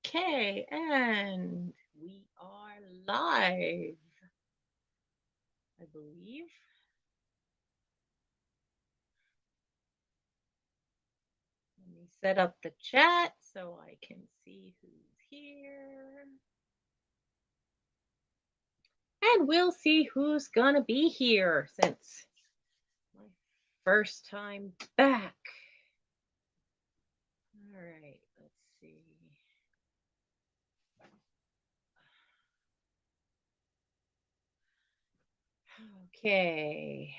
Okay, and we are live, I believe. Let me set up the chat so I can see who's here. And we'll see who's gonna be here since my first time back. All right, let's see. Okay.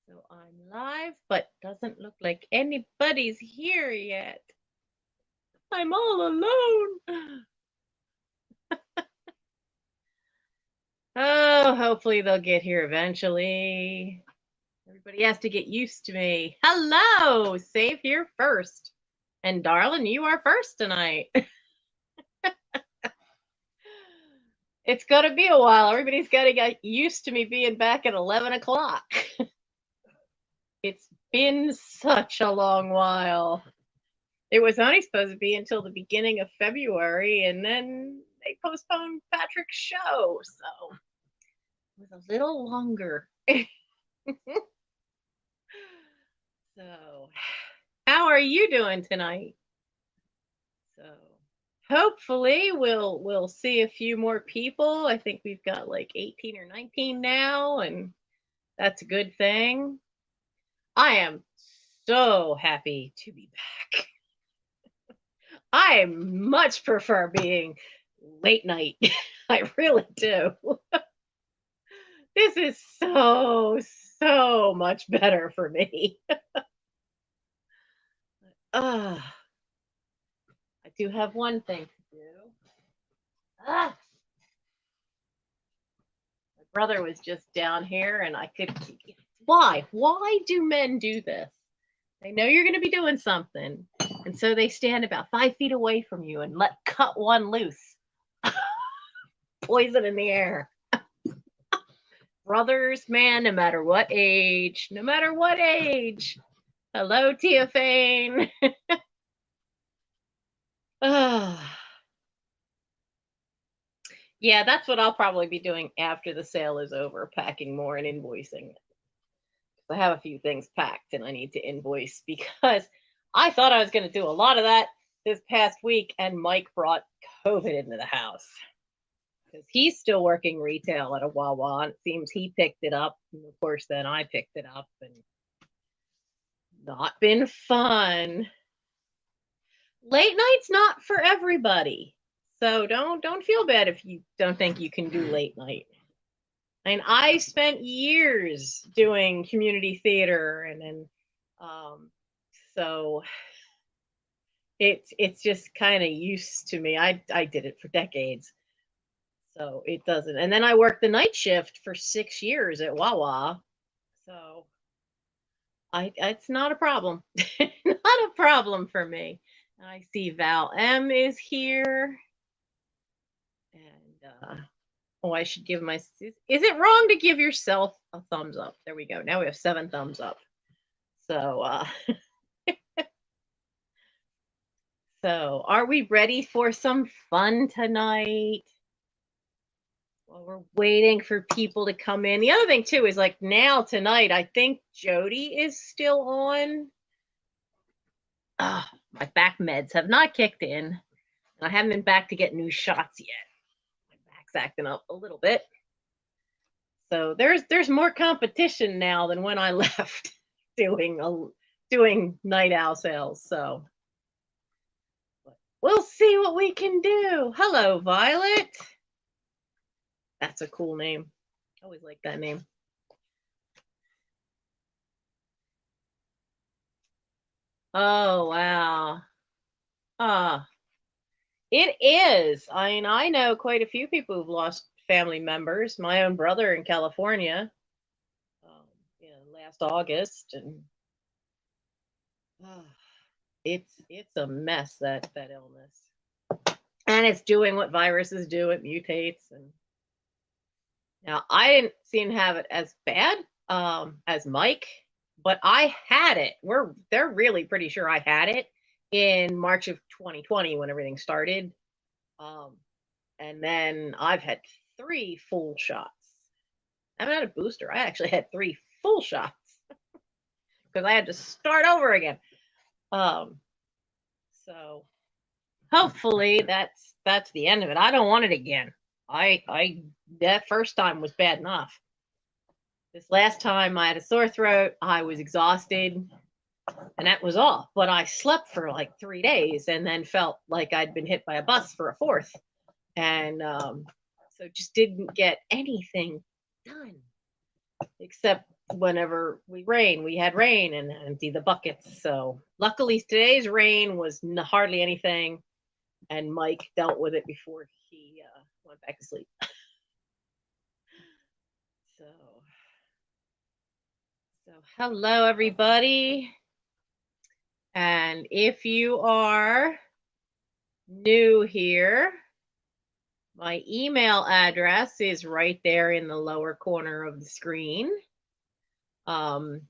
So I'm live, but doesn't look like anybody's here yet. I'm all alone. Oh, hopefully they'll get here eventually. Everybody has to get used to me. Hello, Save here first. And darling, you are first tonight. It's going to be a while. Everybody's got to get used to me being back at 11 o'clock. It's been such a long while. It was only supposed to be until the beginning of February, and then they postponed Patrick's show, so it was a little longer. So, how are you doing tonight? So, hopefully we'll see a few more people. I think we've got like 18 or 19 now, and that's a good thing. I am so happy to be back. I much prefer being late night. I really do. This is so much better for me. I do have one thing to do. My brother was just down here, and I could. Why? Why do men do this? They know you're going to be doing something, and so they stand about 5 feet away from you and cut one loose. Poison in the air. Brothers, man, no matter what age, no matter what age. Hello, Tia Fane. Yeah, that's what I'll probably be doing after the sale is over, packing more and invoicing. I have a few things packed and I need to invoice because I thought I was going to do a lot of that this past week, and Mike brought COVID into the house because he's still working retail at a Wawa, and it seems he picked it up. And of course, then I picked it up, and not been fun. Late night's not for everybody. So don't feel bad if you don't think you can do late night. And I spent years doing community theater, and so it's just kind of used to me. I did it for decades, so it doesn't. And then I worked the night shift for 6 years at Wawa, so it's not a problem. Not a problem for me. I see Val M is here. And oh, I should give my. Is it wrong to give yourself a thumbs up? There we go. Now we have 7 thumbs up. So so are we ready for some fun tonight? Well, we're waiting for people to come in. The other thing too is like now tonight, I think Jody is still on. My back meds have not kicked in. I haven't been back to get new shots yet. My back's acting up a little bit. So there's more competition now than when I left doing night owl sales. So we'll see what we can do. Hello, Violet. That's a cool name. I always like that name. Oh, wow. It is. I mean, I know quite a few people who've lost family members. My own brother in California, last August, and it's a mess, that illness, and it's doing what viruses do. It mutates, and now I didn't seem to have it as bad as Mike, but I had it. They're really pretty sure I had it, in March of 2020 when everything started. And then I've had 3 full shots. I haven't had a booster. I actually had 3 full shots because I had to start over again. So hopefully that's the end of it. I don't want it again. I that first time was bad enough. This last time I had a sore throat, I was exhausted, and that was all. But I slept for like 3 days and then felt like I'd been hit by a bus for a fourth. And so just didn't get anything done except whenever we had rain and empty the buckets. So luckily today's rain was hardly anything, and Mike dealt with it before he went back to sleep. So hello everybody, and if you are new here, my email address is right there in the lower corner of the screen. I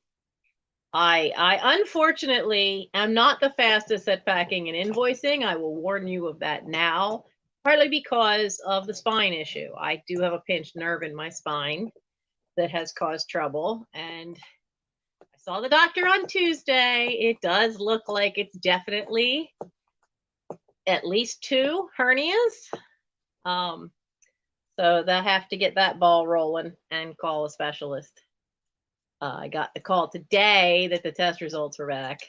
unfortunately am not the fastest at packing and invoicing. I will warn you of that now, partly because of the spine issue. I do have a pinched nerve in my spine that has caused trouble, and I saw the doctor on Tuesday. It does look like it's definitely at least 2 hernias. So they'll have to get that ball rolling and call a specialist. I got the call today that the test results were back.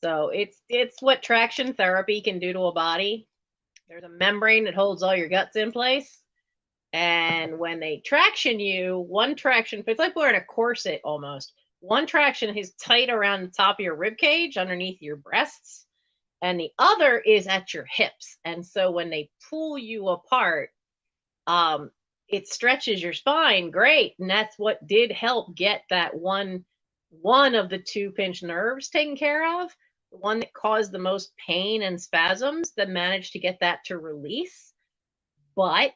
So it's what traction therapy can do to a body. There's a membrane that holds all your guts in place. And when they traction you, one traction, it's like wearing a corset almost. One traction is tight around the top of your rib cage underneath your breasts, and the other is at your hips. And so when they pull you apart, it stretches your spine great, and that's what did help get that one of the 2 pinched nerves taken care of, the one that caused the most pain and spasms, that managed to get that to release. But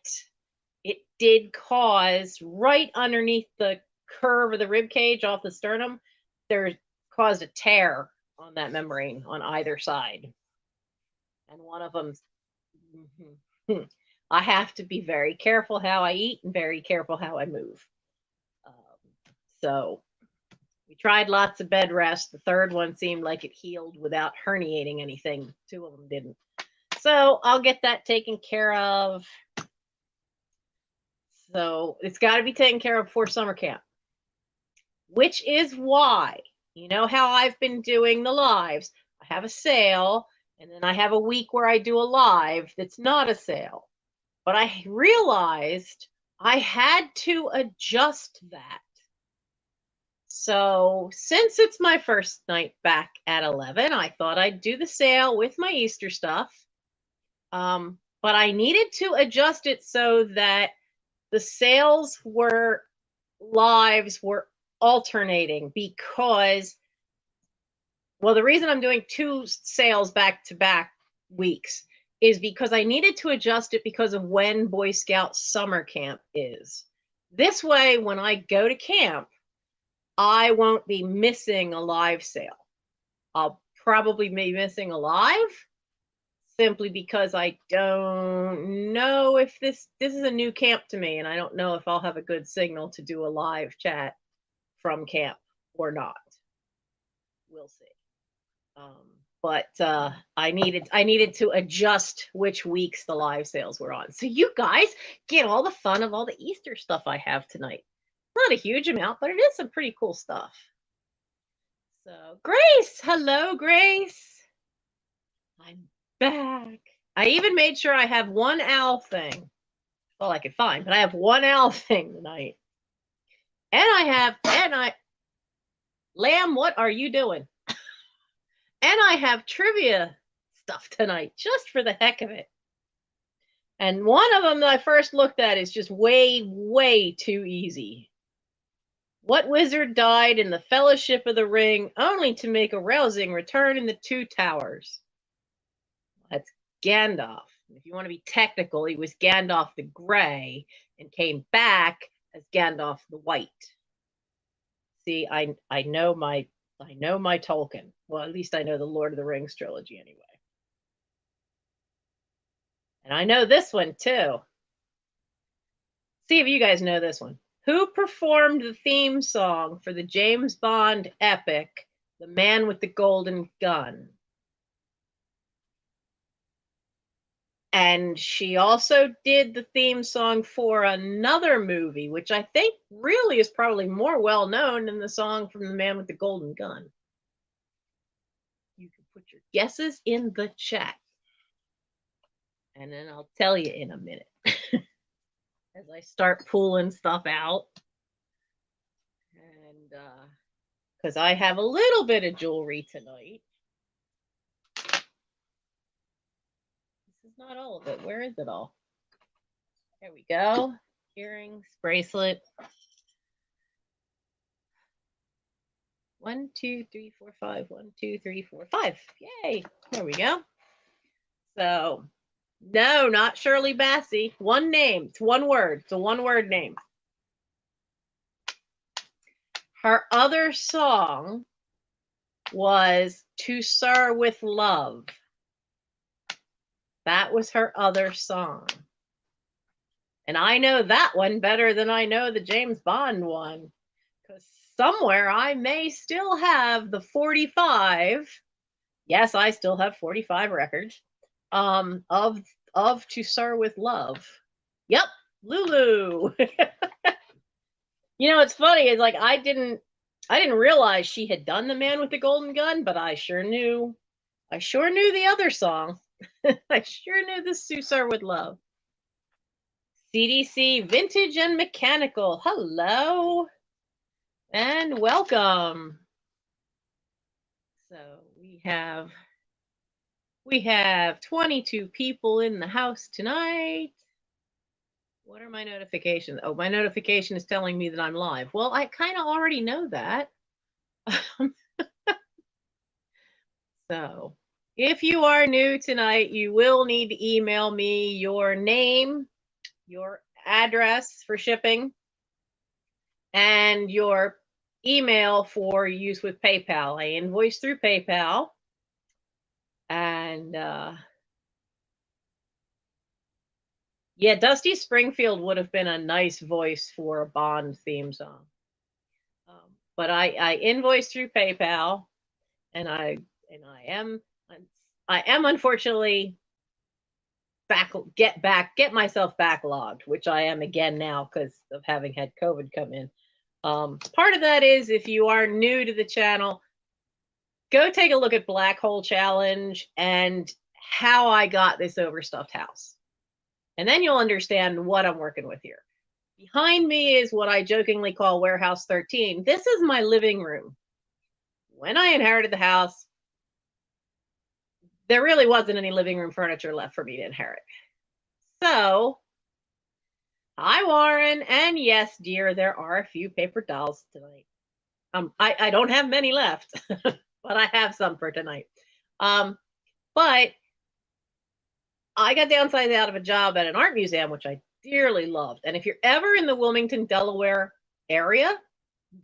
it did cause, right underneath the curve of the rib cage off the sternum, there caused a tear on that membrane on either side, and one of them. I have to be very careful how I eat and very careful how I move. So we tried lots of bed rest. The third one seemed like it healed without herniating anything. 2 of them didn't. So I'll get that taken care of. So it's got to be taken care of before summer camp, which is why, you know how I've been doing the lives. I have a sale, and then I have a week where I do a live that's not a sale. But I realized I had to adjust that. So since it's my first night back at 11, I thought I'd do the sale with my Easter stuff. But I needed to adjust it so that the sales lives were alternating, because, well, the reason I'm doing 2 sales back-to-back weeks is because I needed to adjust it because of when Boy Scout summer camp is. This way, when I go to camp, I won't be missing a live sale. I'll probably be missing a live simply because I don't know if this is a new camp to me, and I don't know if I'll have a good signal to do a live chat from camp or not. We'll see. But I needed to adjust which weeks the live sales were on. So you guys get all the fun of all the Easter stuff I have tonight. Not a huge amount, but it is some pretty cool stuff. So Grace, hello Grace. I'm back. I even made sure I have 1 owl thing. All I could find, but I have 1 owl thing tonight. Lamb, what are you doing? And I have trivia stuff tonight, just for the heck of it. And one of them that I first looked at is just way, way too easy. What wizard died in the Fellowship of the Ring only to make a rousing return in the 2 Towers? That's Gandalf. If you want to be technical, he was Gandalf the Grey and came back as Gandalf the White. See, I know my I know my Tolkien. Well, at least I know the Lord of the Rings trilogy anyway. And I know this one too. See if you guys know this one. Who performed the theme song for the James Bond epic, The Man with the Golden Gun? And she also did the theme song for another movie, which I think really is probably more well known than the song from The Man with the Golden Gun. You can put your guesses in the chat. And then I'll tell you in a minute. As I start pulling stuff out. And because I have a little bit of jewelry tonight. This is not all of it. Where is it all? There we go. Earrings, bracelet. 1, 2, 3, 4, 5. 1, 2, 3, 4, 5. Yay. There we go. So, no, not Shirley Bassey. One name. It's one word. It's a one-word name. Her other song was To Sir with Love. That was her other song. And I know that one better than I know the James Bond one. Because somewhere I may still have the 45. Yes, I still have 45 records of To Sir with Love. Yep, Lulu. You know, it's funny. It's like I didn't realize she had done The Man with the Golden Gun, but I sure knew the other song. I sure knew the To Sir with Love. CDC Vintage and Mechanical. Hello and welcome. So we have 22 people in the house tonight. What are my notifications? Oh, my notification is telling me that I'm live. Well, I kind of already know that. So if you are new tonight, you will need to email me your name, your address for shipping, and your email for use with PayPal. I invoice through PayPal. And yeah, Dusty Springfield would have been a nice voice for a Bond theme song. But I invoice through PayPal, and I am unfortunately get myself backlogged, which I am again now because of having had COVID come in. Part of that is, if you are new to the channel, go take a look at Black Hole Challenge and how I got this overstuffed house. And then you'll understand what I'm working with here. Behind me is what I jokingly call Warehouse 13. This is my living room. When I inherited the house, there really wasn't any living room furniture left for me to inherit. So, hi, Warren. And yes, dear, there are a few paper dolls tonight. I don't have many left, but I have some for tonight. But I got downsized out of a job at an art museum, which I dearly loved. And if you're ever in the Wilmington, Delaware area,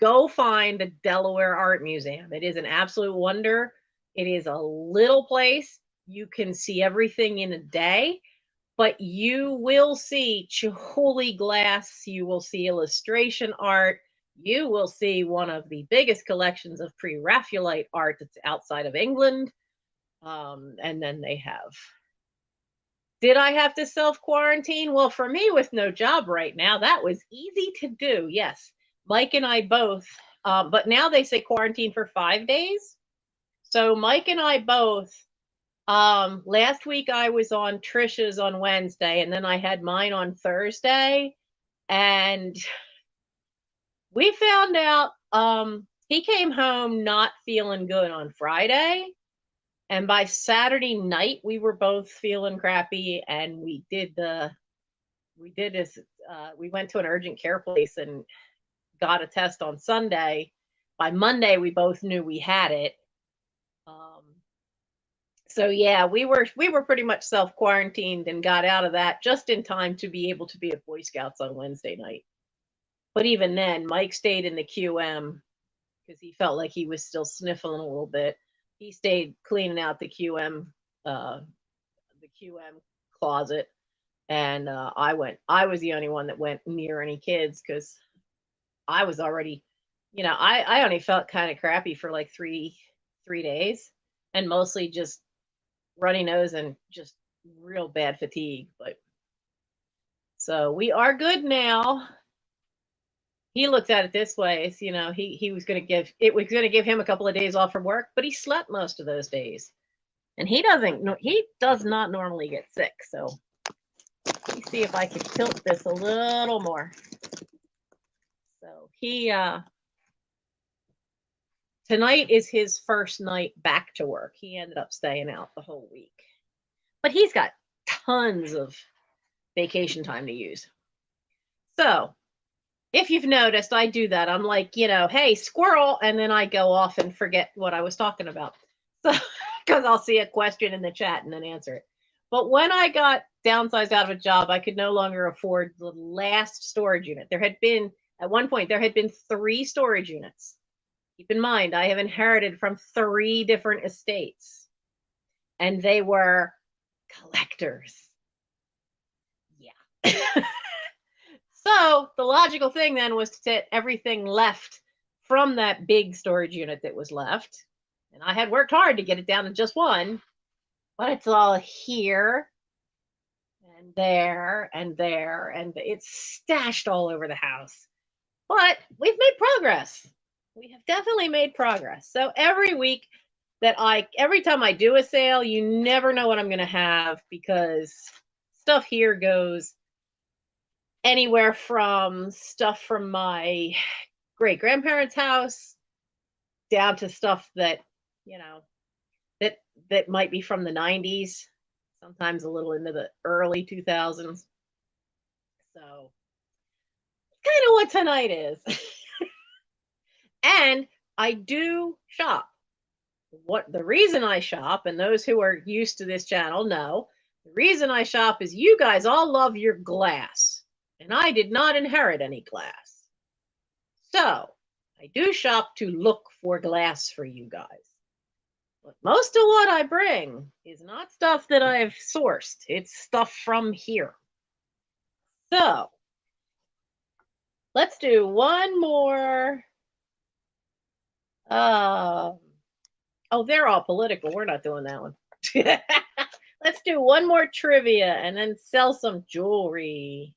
go find the Delaware Art Museum. It is an absolute wonder. It is a little place. You can see everything in a day, but you will see Chihuly glass. You will see illustration art. You will see one of the biggest collections of pre-Raphaelite art that's outside of England. And then they have... Did I have to self-quarantine? Well, for me, with no job right now, that was easy to do. Yes, Mike and I both. But now they say quarantine for 5 days. So Mike and I both, last week I was on Trisha's on Wednesday, and then I had mine on Thursday. And we found out he came home not feeling good on Friday. And by Saturday night, we were both feeling crappy, and we went to an urgent care place and got a test on Sunday. By Monday, we both knew we had it. So yeah, we were pretty much self-quarantined and got out of that just in time to be able to be at Boy Scouts on Wednesday night. But even then, Mike stayed in the QM because he felt like he was still sniffling a little bit. He stayed cleaning out the QM closet, and I was the only one that went near any kids because I was already, I only felt kind of crappy for like three days, and mostly just runny nose and just real bad fatigue. But so we are good now. He looked at it this way: he was going to give him a couple of days off from work, but he slept most of those days, and he does not normally get sick. So let me see if I can tilt this a little more. So tonight is his first night back to work. He ended up staying out the whole week, but he's got tons of vacation time to use. So if you've noticed, I do that. I'm like, hey, squirrel, and then I go off and forget what I was talking about. So, because I'll see a question in the chat and then answer it. But when I got downsized out of a job, I could no longer afford the last storage unit. At one point, there had been 3 storage units. Keep in mind, I have inherited from 3 different estates, and they were collectors. Yeah. So the logical thing then was to take everything left from that big storage unit that was left. And I had worked hard to get it down to just 1, but it's all here and there and there, and it's stashed all over the house. But we've made progress. We have definitely made progress. So every time I do a sale, you never know what I'm going to have, because stuff here goes anywhere from stuff from my great grandparents' house down to stuff that, that might be from the 90s, sometimes a little into the early 2000s. So kind of what tonight is. And I do shop. The reason I shop, and those who are used to this channel know, the reason I shop is you guys all love your glass, and I did not inherit any glass. So I do shop to look for glass for you guys. But most of what I bring is not stuff that I've sourced. It's stuff from here. So let's do one more. Oh, they're all political. We're not doing that one. Let's do one more trivia and then sell some jewelry.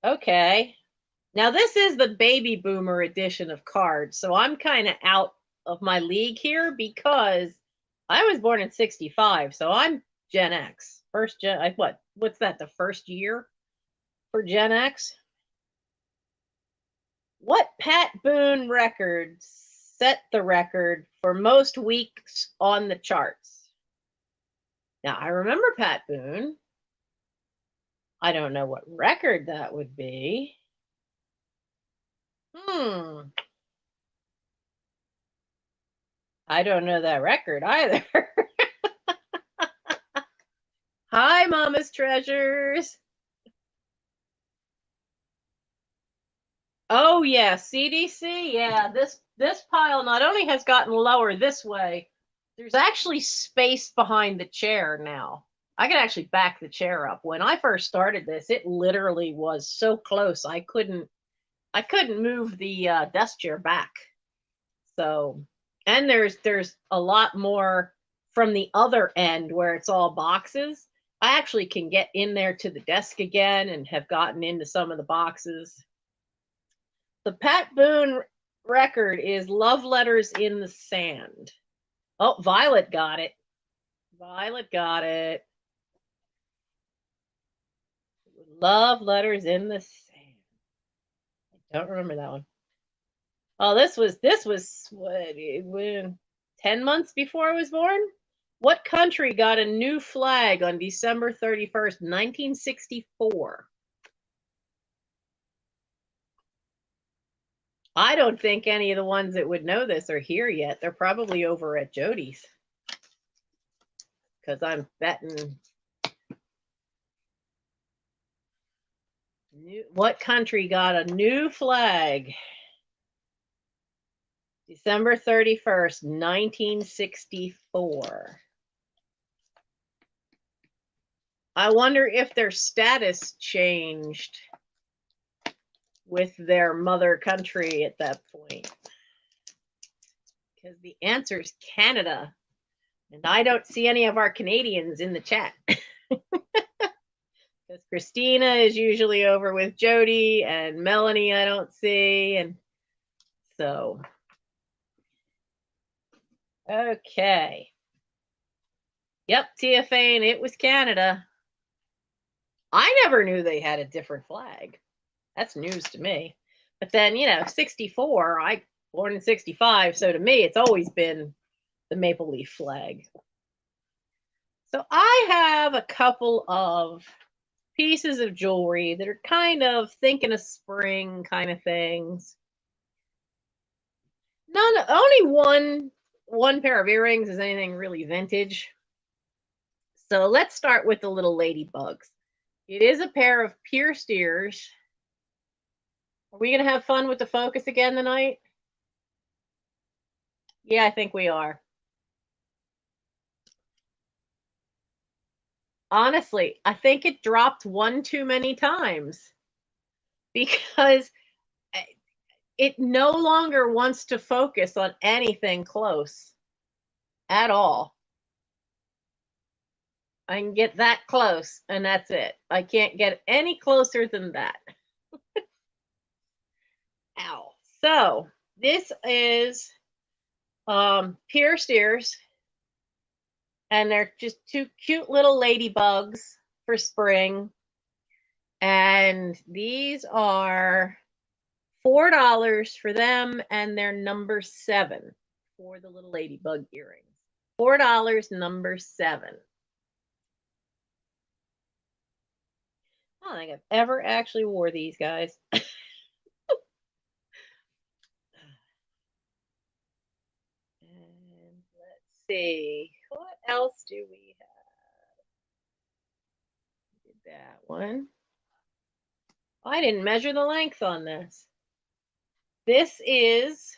Okay. Now this is the baby boomer edition of cards. So I'm kind of out of my league here because I was born in 65. So I'm Gen X. First gen, what's that? The first year for Gen X? What Pat Boone record set the record for most weeks on the charts? Now, I remember Pat Boone. I don't know what record that would be. I don't know that record either. Hi, Mama's Treasures. Oh, yeah, CDC. Yeah, this pile not only has gotten lower this way, there's actually space behind the chair now. I can actually back the chair up. When I first started this, it literally was so close I couldn't move the desk chair back. So, and there's a lot more from the other end where it's all boxes. I actually can get in there to the desk again and have gotten into some of the boxes. The Pat Boone record is Love Letters in the Sand. Oh, Violet got it. Violet got it. Love Letters in the Sand. I don't remember that one. Oh, this was what, 10 months before I was born? What country got a new flag on December 31st, 1964? I don't think any of the ones that would know this are here yet. They're probably over at Jody's, because I'm betting What country got a new flag? December 31st, 1964. I wonder if their status changed with their mother country at that point. Because the answer is Canada. And I don't see any of our Canadians in the chat. Because Christina is usually over with Jody, and Melanie I don't see. And so, okay. Yep, TFA, and it was Canada. I never knew they had a different flag. That's news to me. But then, 64, I born in 65, so to me, it's always been the maple leaf flag. So I have a couple of pieces of jewelry that are kind of thinking of spring kind of things. Only one pair of earrings is anything really vintage. So let's start with the little ladybugs. It is a pair of pierced ears. Are we going to have fun with the focus again tonight? Yeah, I think we are. Honestly, I think it dropped one too many times because it no longer wants to focus on anything close at all. I can get that close and that's it. I can't get any closer than that. Ow. So this is pierced ears, and they're just two cute little ladybugs for spring. And these are $4 for them, and they're number 7 for the little ladybug earrings. $4, number 7. I don't think I've ever actually wore these guys. And let's see, what else do we have? Did that one. I didn't measure the length on this. This is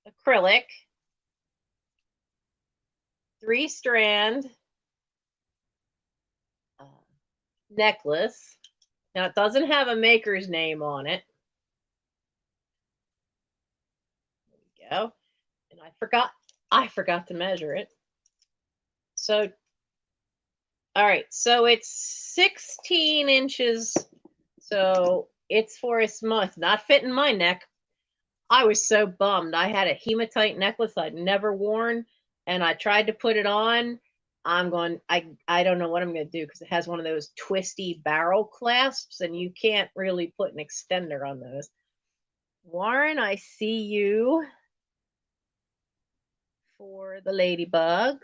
acrylic, 3-strand necklace. Now it doesn't have a maker's name on it. There we go. And I forgot to measure it. So, all right, so it's 16 inches. So it's for a small, it's not fitting my neck. I was so bummed. I had a hematite necklace I'd never worn, and I tried to put it on. I don't know what I'm going to do because it has one of those twisty barrel clasps, and you can't really put an extender on those. Warren, I see you for the ladybugs.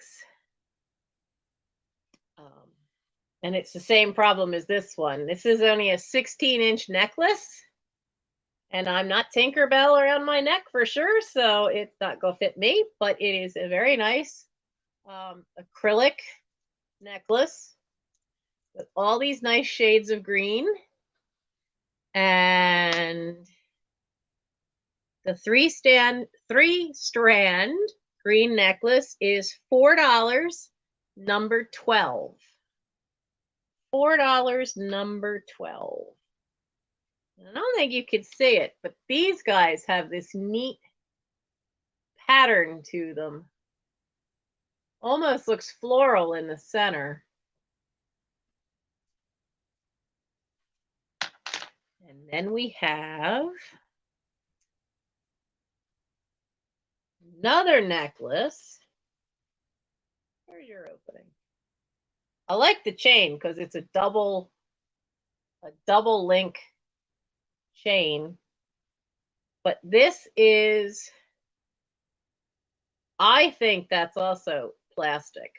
And it's the same problem as this one. This is only a 16-inch necklace, and I'm not Tinkerbell around my neck for sure, so it's not going to fit me, but it is a very nice acrylic necklace with all these nice shades of green. And the 3-strand green necklace is $4, number 12. $4, number 12. I don't think you could see it, but these guys have this neat pattern to them. Almost looks floral in the center. And then we have another necklace. Where's your opening? I like the chain because it's a double link chain. But this is, I think that's also plastic.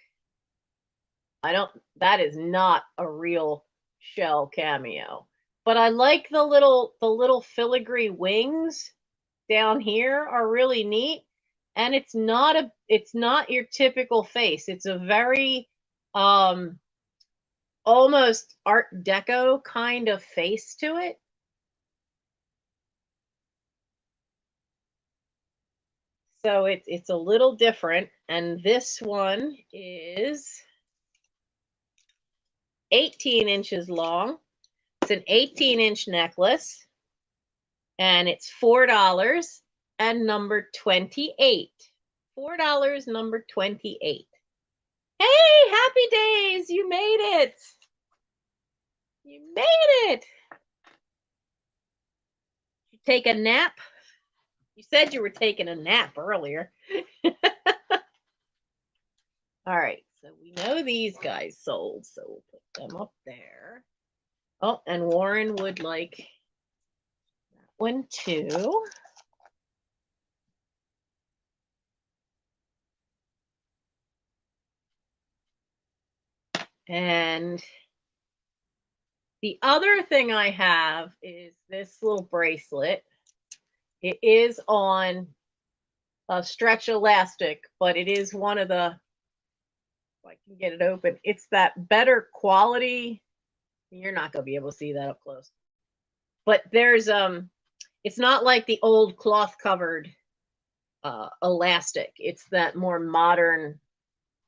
That is not a real shell cameo. But I like the little filigree wings down here are really neat. And it's not your typical face. It's a very almost Art Deco kind of face to it. So it's a little different. And this one is 18 inches long. It's an 18-inch necklace. And it's $4 and number 28. $4, number 28. Hey, happy days. You made it. You made it. You take a nap? You said you were taking a nap earlier. All right, so we know these guys sold, so we'll put them up there. Oh, and Warren would like that one too. And the other thing I have is this little bracelet. It is on a stretch elastic, but it is one of the, if I can get it open, it's that better quality. You're not going to be able to see that up close. But there's, it's not like the old cloth covered elastic. It's that more modern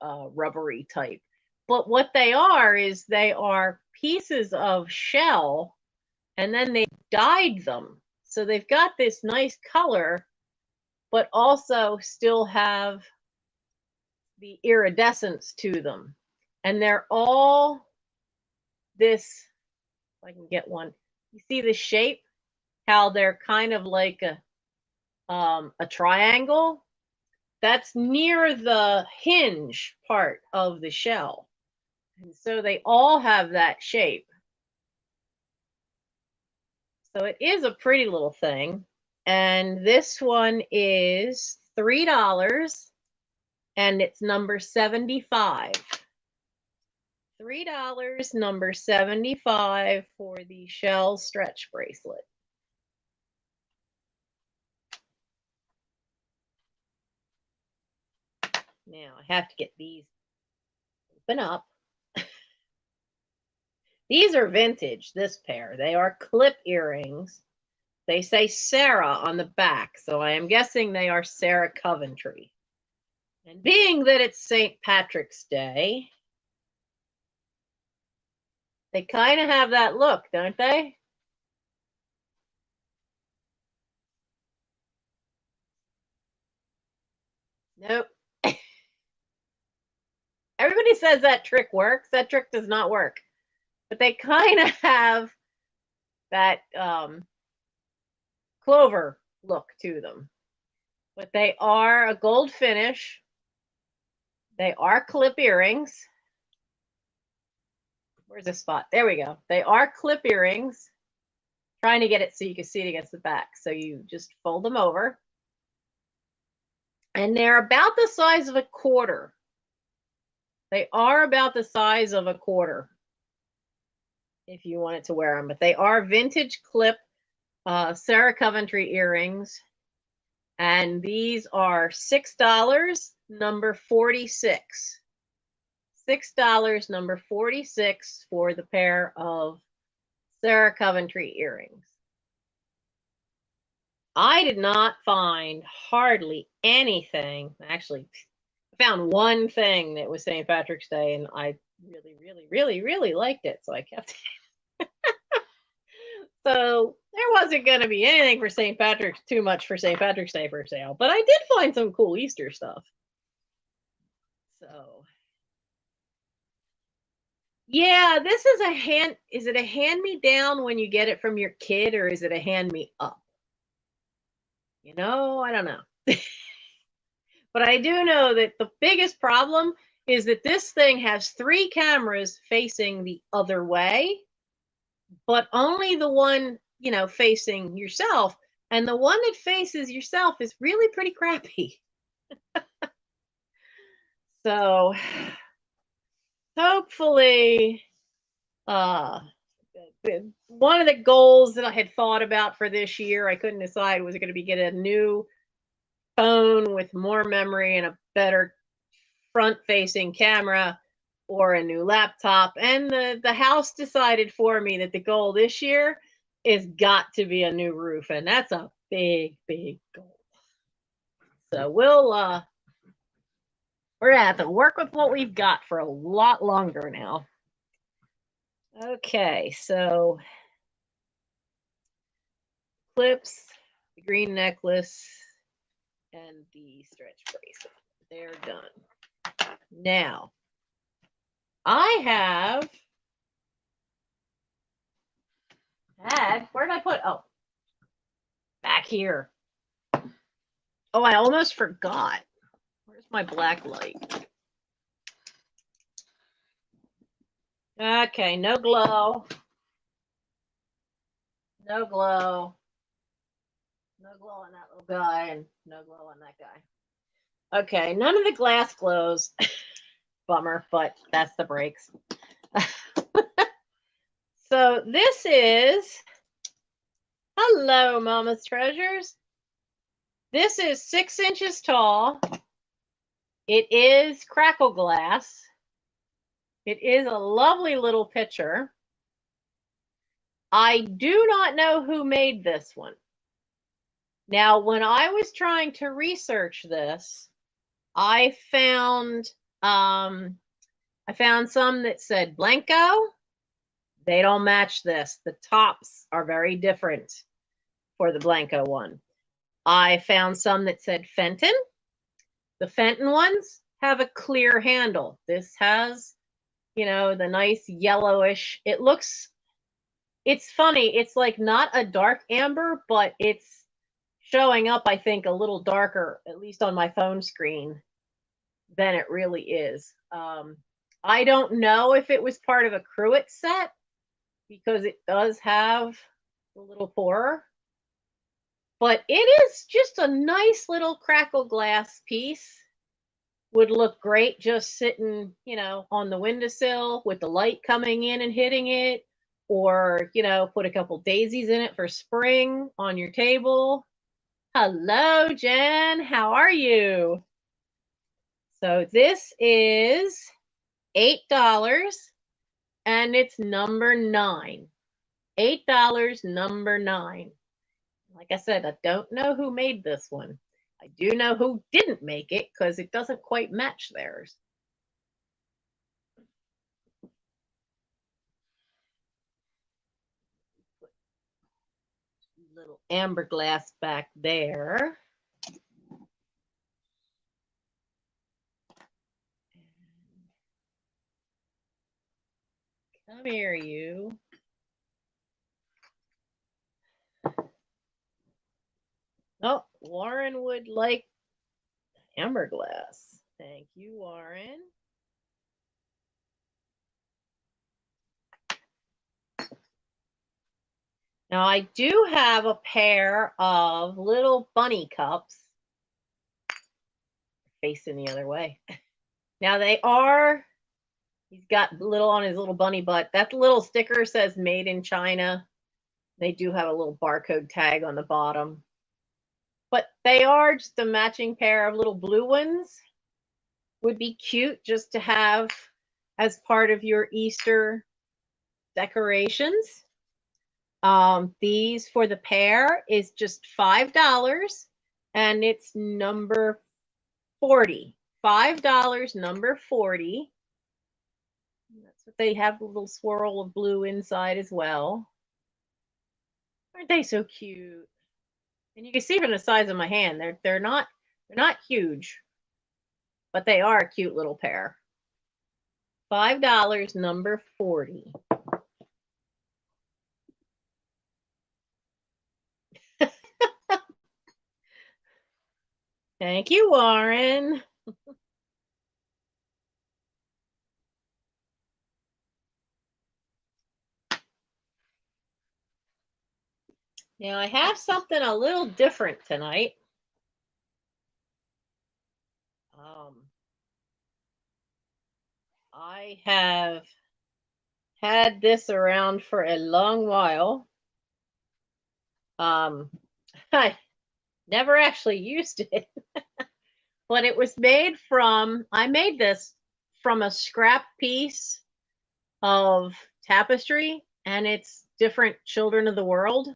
rubbery type. But what they are is they are pieces of shell, and then they dyed them. So they've got this nice color, but also still have the iridescence to them. And they're all this, if I can get one, you see the shape, how they're kind of like a triangle? That's near the hinge part of the shell. And so they all have that shape. So it is a pretty little thing. And this one is $3 and it's number 75. $3, number 75 for the shell stretch bracelet. Now I have to get these open up. These are vintage, this pair. They are clip earrings. They say Sarah on the back, so I am guessing they are Sarah Coventry. And being that it's St. Patrick's Day, they kind of have that look, don't they? Nope. Everybody says that trick works. That trick does not work. But they kind of have that clover look to them. But they are a gold finish. They are clip earrings. Where's the spot? There we go. They are clip earrings. Trying to get it so you can see it against the back. So you just fold them over. And they're about the size of a quarter. They are about the size of a quarter if you wanted to wear them. But they are vintage clip Sarah Coventry earrings. And these are $6, number 46. $6, number 46 for the pair of Sarah Coventry earrings. I did not find hardly anything. Actually, I found one thing that was St. Patrick's Day, and I really liked it, so I kept it. So there wasn't going to be anything for St. Patrick's, too much for St. Patrick's Day for sale, but I did find some cool Easter stuff. So yeah, this is a hand. Is it a hand-me-down when you get it from your kid, or is it a hand-me-up? You know, I don't know. But I do know that the biggest problem is that this thing has 3 cameras facing the other way, but only the one, you know, facing yourself. And the one that faces yourself is really pretty crappy. So hopefully, one of the goals that I had thought about for this year, I couldn't decide, was going to be get a new phone with more memory and a better front-facing camera, or a new laptop. And the house decided for me that the goal this year is got to be a new roof. And that's a big, big goal. So we're gonna have to work with what we've got for a lot longer now. Okay, so clips, the green necklace, and the stretch bracelet. They're done. Now, I where did I put? Oh, back here. Oh, I almost forgot. Where's my black light? Okay, no glow. No glow. No glow on that little guy, and no glow on that guy. Okay, none of the glass glows. Bummer, but that's the breaks. So this is, hello, Mama's Treasures. This is 6 inches tall. It is crackle glass. It is a lovely little picture. I do not know who made this one. Now, when I was trying to research this, I found some that said Blanco. They don't match this. The tops are very different for the Blanco one. I found some that said Fenton. The Fenton ones have a clear handle. This has, you know, the nice yellowish. It's funny. It's like not a dark amber, but it's showing up, I think, a little darker, at least on my phone screen, than it really is. I don't know if it was part of a cruet set, because it does have the little pourer. But it is just a nice little crackle glass piece. Would look great just sitting, you know, on the windowsill with the light coming in and hitting it. Or, you know, put a couple daisies in it for spring on your table. Hello, Jen. How are you? So this is $8, and it's number 9. $8, number 9. Like I said, I don't know who made this one. I do know who didn't make it because it doesn't quite match theirs. Put little amber glass back there. Come here, you. Oh, Warren would like amber glass. Thank you, Warren. Now, I do have a pair of little bunny cups facing the other way. Now, he's got little on his little bunny butt. That little sticker says made in China. They do have a little barcode tag on the bottom. But they are just a matching pair of little blue ones. Would be cute just to have as part of your Easter decorations. These for the pair is just $5, and it's number 40. $5, number 40. That's what they have, a little swirl of blue inside as well. Aren't they so cute? And you can see from the size of my hand, they're not huge, but they are a cute little pair. $5, number 40. Thank you, Warren. Now I have something a little different tonight. I have had this around for a long while. I never actually used it, but it was made from, I made this from a scrap piece of tapestry, and it's different children of the world.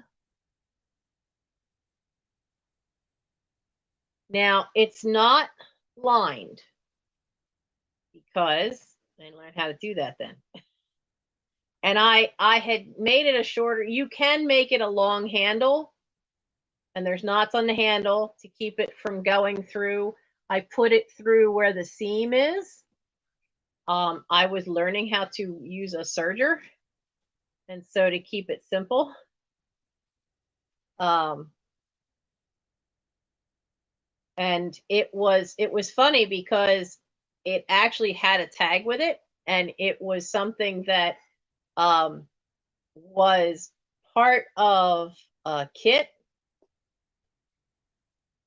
Now, it's not lined because I learned how to do that then. And I had made it a shorter, you can make it a long handle, and there's knots on the handle to keep it from going through. I put it through where the seam is. I was learning how to use a serger, and so to keep it simple, and it was funny because it actually had a tag with it, and it was something that was part of a kit,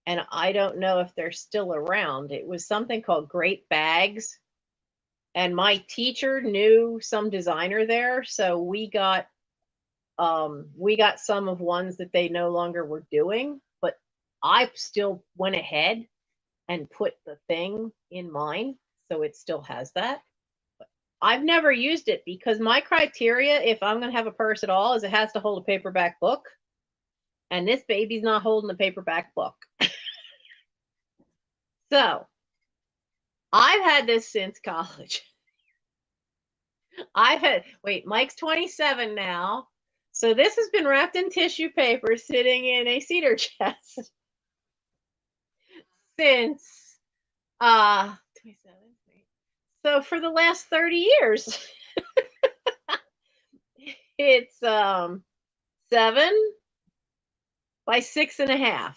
and I don't know if they're still around. It was something called Great Bags, and my teacher knew some designer there, so we got some of ones that they no longer were doing, but I still went ahead and put the thing in mine, so it still has that. But I've never used it because my criteria, if I'm going to have a purse at all, is it has to hold a paperback book, and this baby's not holding a paperback book. So I've had this since college. Mike's 27 now. So this has been wrapped in tissue paper sitting in a cedar chest since 27. So for the last 30 years. It's 7 by 6.5.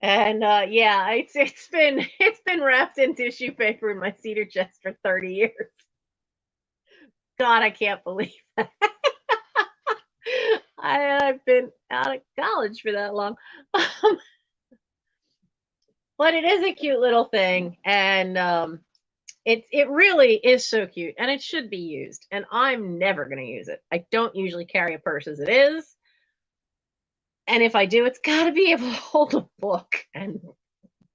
And yeah, it's been wrapped in tissue paper in my cedar chest for 30 years. God, I can't believe that. I've been out of college for that long. But it is a cute little thing, and it really is so cute, and it should be used. And I'm never going to use it. I don't usually carry a purse as it is, and if I do, it's got to be able to hold a book, and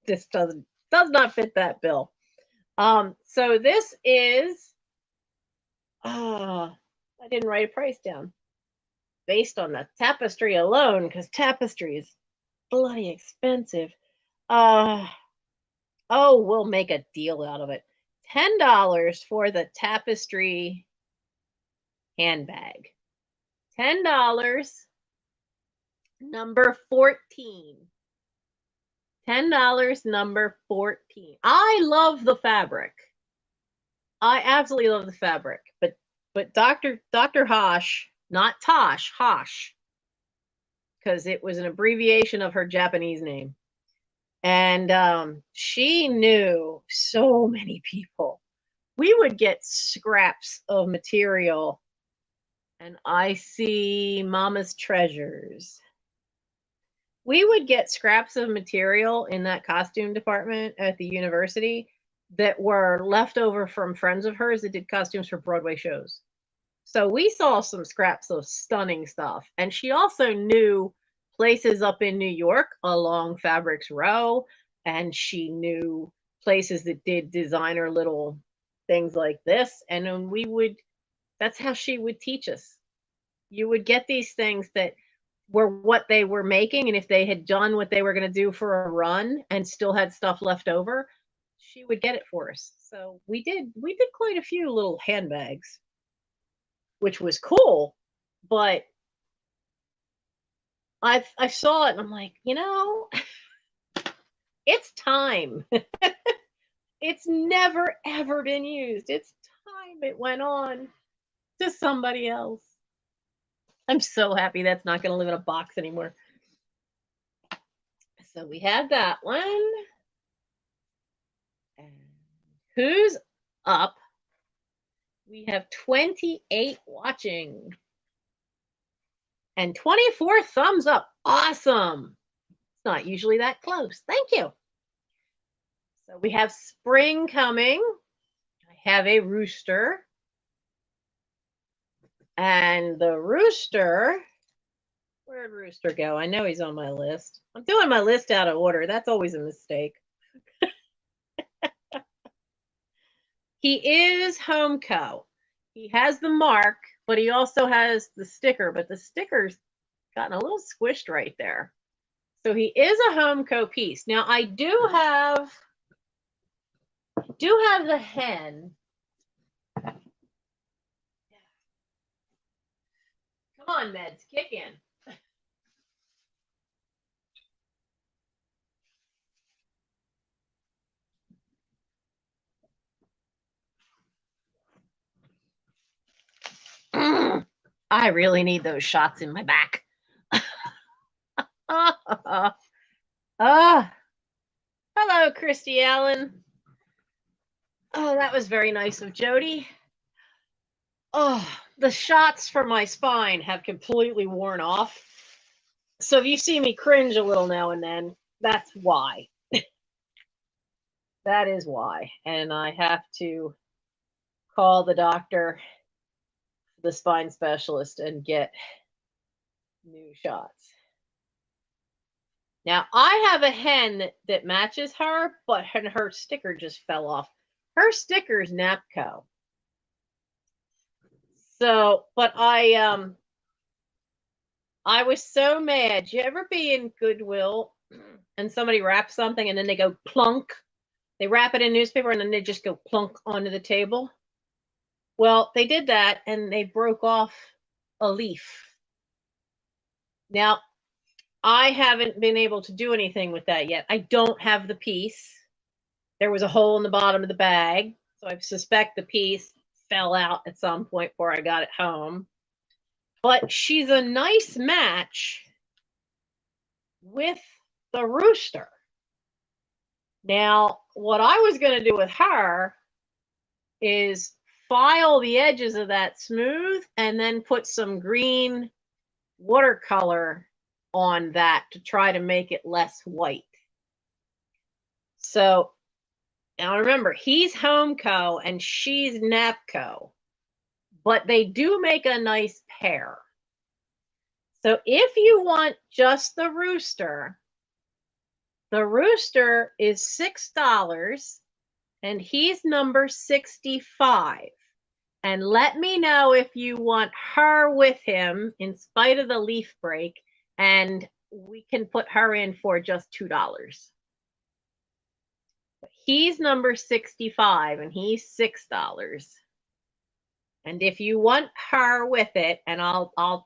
this does not fit that bill. So this is I didn't write a price down based on the tapestry alone, because tapestry is bloody expensive. Oh, we'll make a deal out of it. $10 for the tapestry handbag. $10, number 14. $10, number 14. I love the fabric. I absolutely love the fabric, but Dr. Hosh, not Tosh, Hosh, because it was an abbreviation of her Japanese name. And she knew so many people. We would get scraps of material, and I see Mama's Treasures. We would get scraps of material in that costume department at the university that were left over from friends of hers that did costumes for Broadway shows. So we saw some scraps of stunning stuff. And she also knew places up in New York along Fabrics Row, and she knew places that did designer little things like this. And then that's how she would teach us. You would get these things that were what they were making, and if they had done what they were going to do for a run and still had stuff left over, she would get it for us. So we did quite a few little handbags, which was cool. But I saw it and I'm like, it's time. It's never ever been used. It's time it went on to somebody else. I'm so happy that's not going to live in a box anymore. So we had that one. And who's up? We have 28 watching. And 24 thumbs up. Awesome. It's not usually that close. Thank you. So we have spring coming. I have a rooster. And the rooster, where'd Rooster go? I know he's on my list. I'm doing my list out of order. That's always a mistake. He is Homeco. He has the mark, but he also has the sticker, but the sticker's gotten a little squished right there. So he is a Homeco piece. Now I do have the hen. Come on, Meds, kick in. I really need those shots in my back. Hello, Christy Allen. Oh, that was very nice of Jody. Oh, the shots for my spine have completely worn off. So if you see me cringe a little now and then, that's why. That is why. And I have to call the doctor, the spine specialist, and get new shots. Now, I have a hen that matches her, but her sticker just fell off. Her sticker's Napco. So, but I was so mad. You ever be in Goodwill and somebody wraps something and then they go plunk? They wrap it in newspaper and then they just go plunk onto the table. Well, they did that and they broke off a leaf. Now, I haven't been able to do anything with that yet. I don't have the piece. There was a hole in the bottom of the bag, so I suspect the piece fell out at some point before I got it home. But she's a nice match with the rooster. Now, what I was going to do with her is file the edges of that smooth and then put some green watercolor on that to try to make it less white. So now remember, he's Homeco and she's Napco, but they do make a nice pair. So if you want just the rooster is $6 and he's number 65. And let me know if you want her with him in spite of the leaf break, and we can put her in for just $2. He's number 65 and he's $6. And if you want her with it, and I'll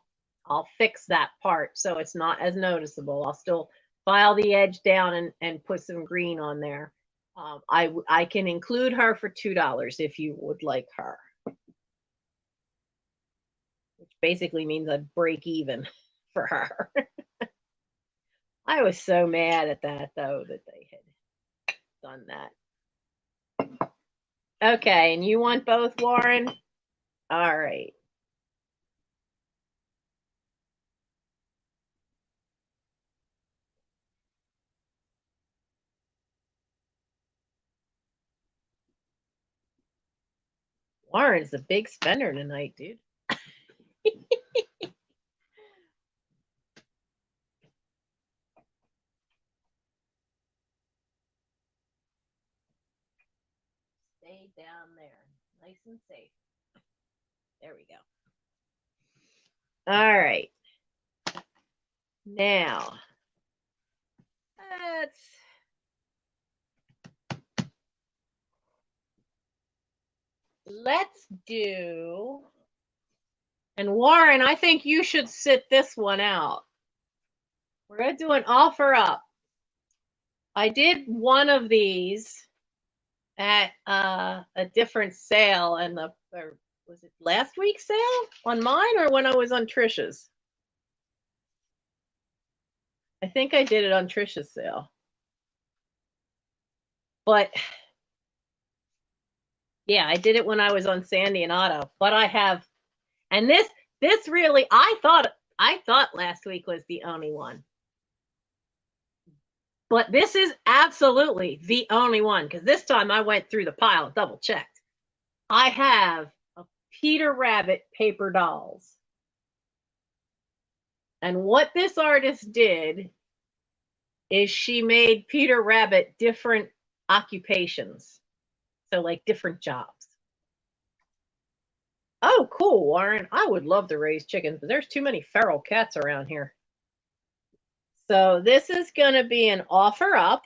fix that part so it's not as noticeable. I'll still file the edge down and put some green on there. I can include her for $2 if you would like her. Which basically means I'd break even for her. I was so mad at that, though, that they had done that. Okay, and you want both, Warren? All right. Warren's a big spender tonight, dude. Stay down there, nice and safe. There we go. All right. Now, let's do, and Warren, I think you should sit this one out. We're going to do an offer up. I did one of these at a different sale, and was it last week's sale on mine or when I was on Trisha's? I think I did it on Trisha's sale. But yeah, I did it when I was on Sandy and Otto. But I have, and this really, I thought last week was the only one. But this is absolutely the only one, because this time I went through the pile, double checked. I have a Peter Rabbit paper dolls. And what this artist did is she made Peter Rabbit different occupations. So like different jobs. Oh, cool, Warren. I would love to raise chickens, but there's too many feral cats around here. So this is going to be an offer up.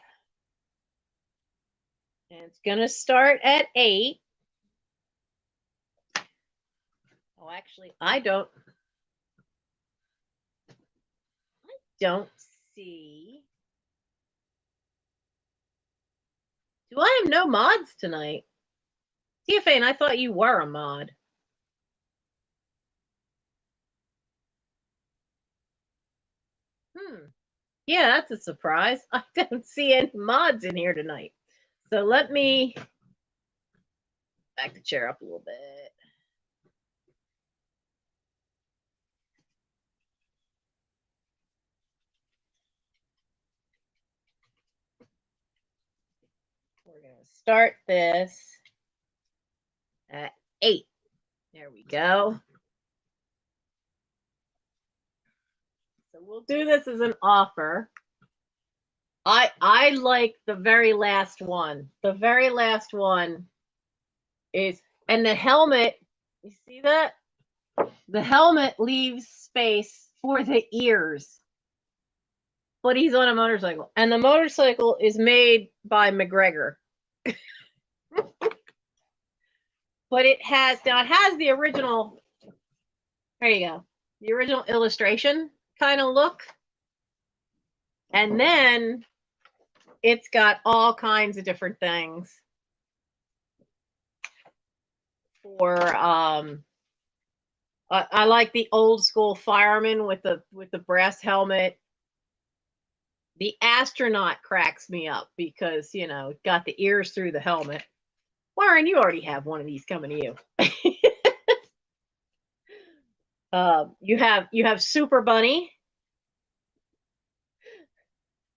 And it's going to start at 8. Oh, actually, I don't see. Do I have no mods tonight? TFA, I thought you were a mod. Yeah, that's a surprise. I don't see any mods in here tonight. So let me back the chair up a little bit. We're going to start this at 8. There we go. So we'll do this as an offer. I like the very last one. The very last one is, and the helmet, you see that? The helmet leaves space for the ears. But he's on a motorcycle. And the motorcycle is made by McGregor. But it has the original, there you go, the original illustration kind of look. And then it's got all kinds of different things for I like the old school fireman with the brass helmet. The astronaut cracks me up because, you know, got the ears through the helmet. Warren, you already have one of these coming to you. You have Super Bunny.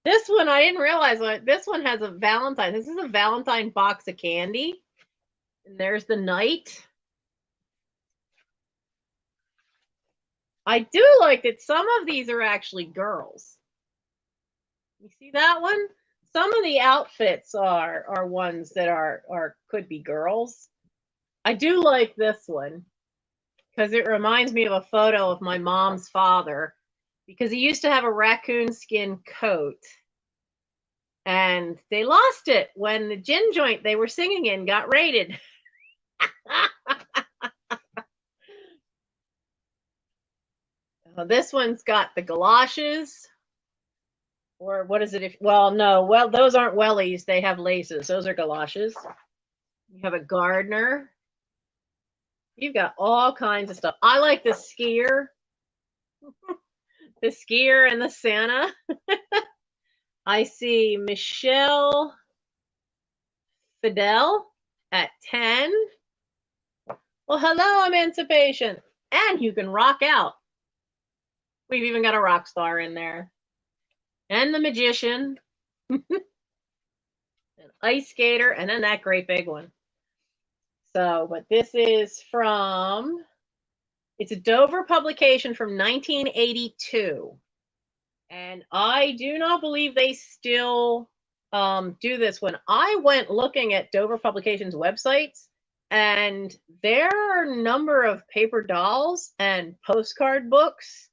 This one, I didn't realize this one has a Valentine. This is a Valentine box of candy. And there's the knight. I do like that some of these are actually girls. You see that one? Some of the outfits are ones that are could be girls. I do like this one because it reminds me of a photo of my mom's father, because he used to have a raccoon skin coat and they lost it when the gin joint they were singing in got raided. This one's got the galoshes. Or what is it? Well, no, those aren't wellies. They have laces. Those are galoshes. You have a gardener. You've got all kinds of stuff. I like the skier. The skier and the Santa. I see Michelle Fidel at 10. Well, hello, Emancipation. And you can rock out. We've even got a rock star in there. And the magician. An ice skater. And then that great big one. So, but this is from, it's a Dover publication from 1982. And I do not believe they still do this one. I went looking at Dover Publications websites, and their number of paper dolls and postcard books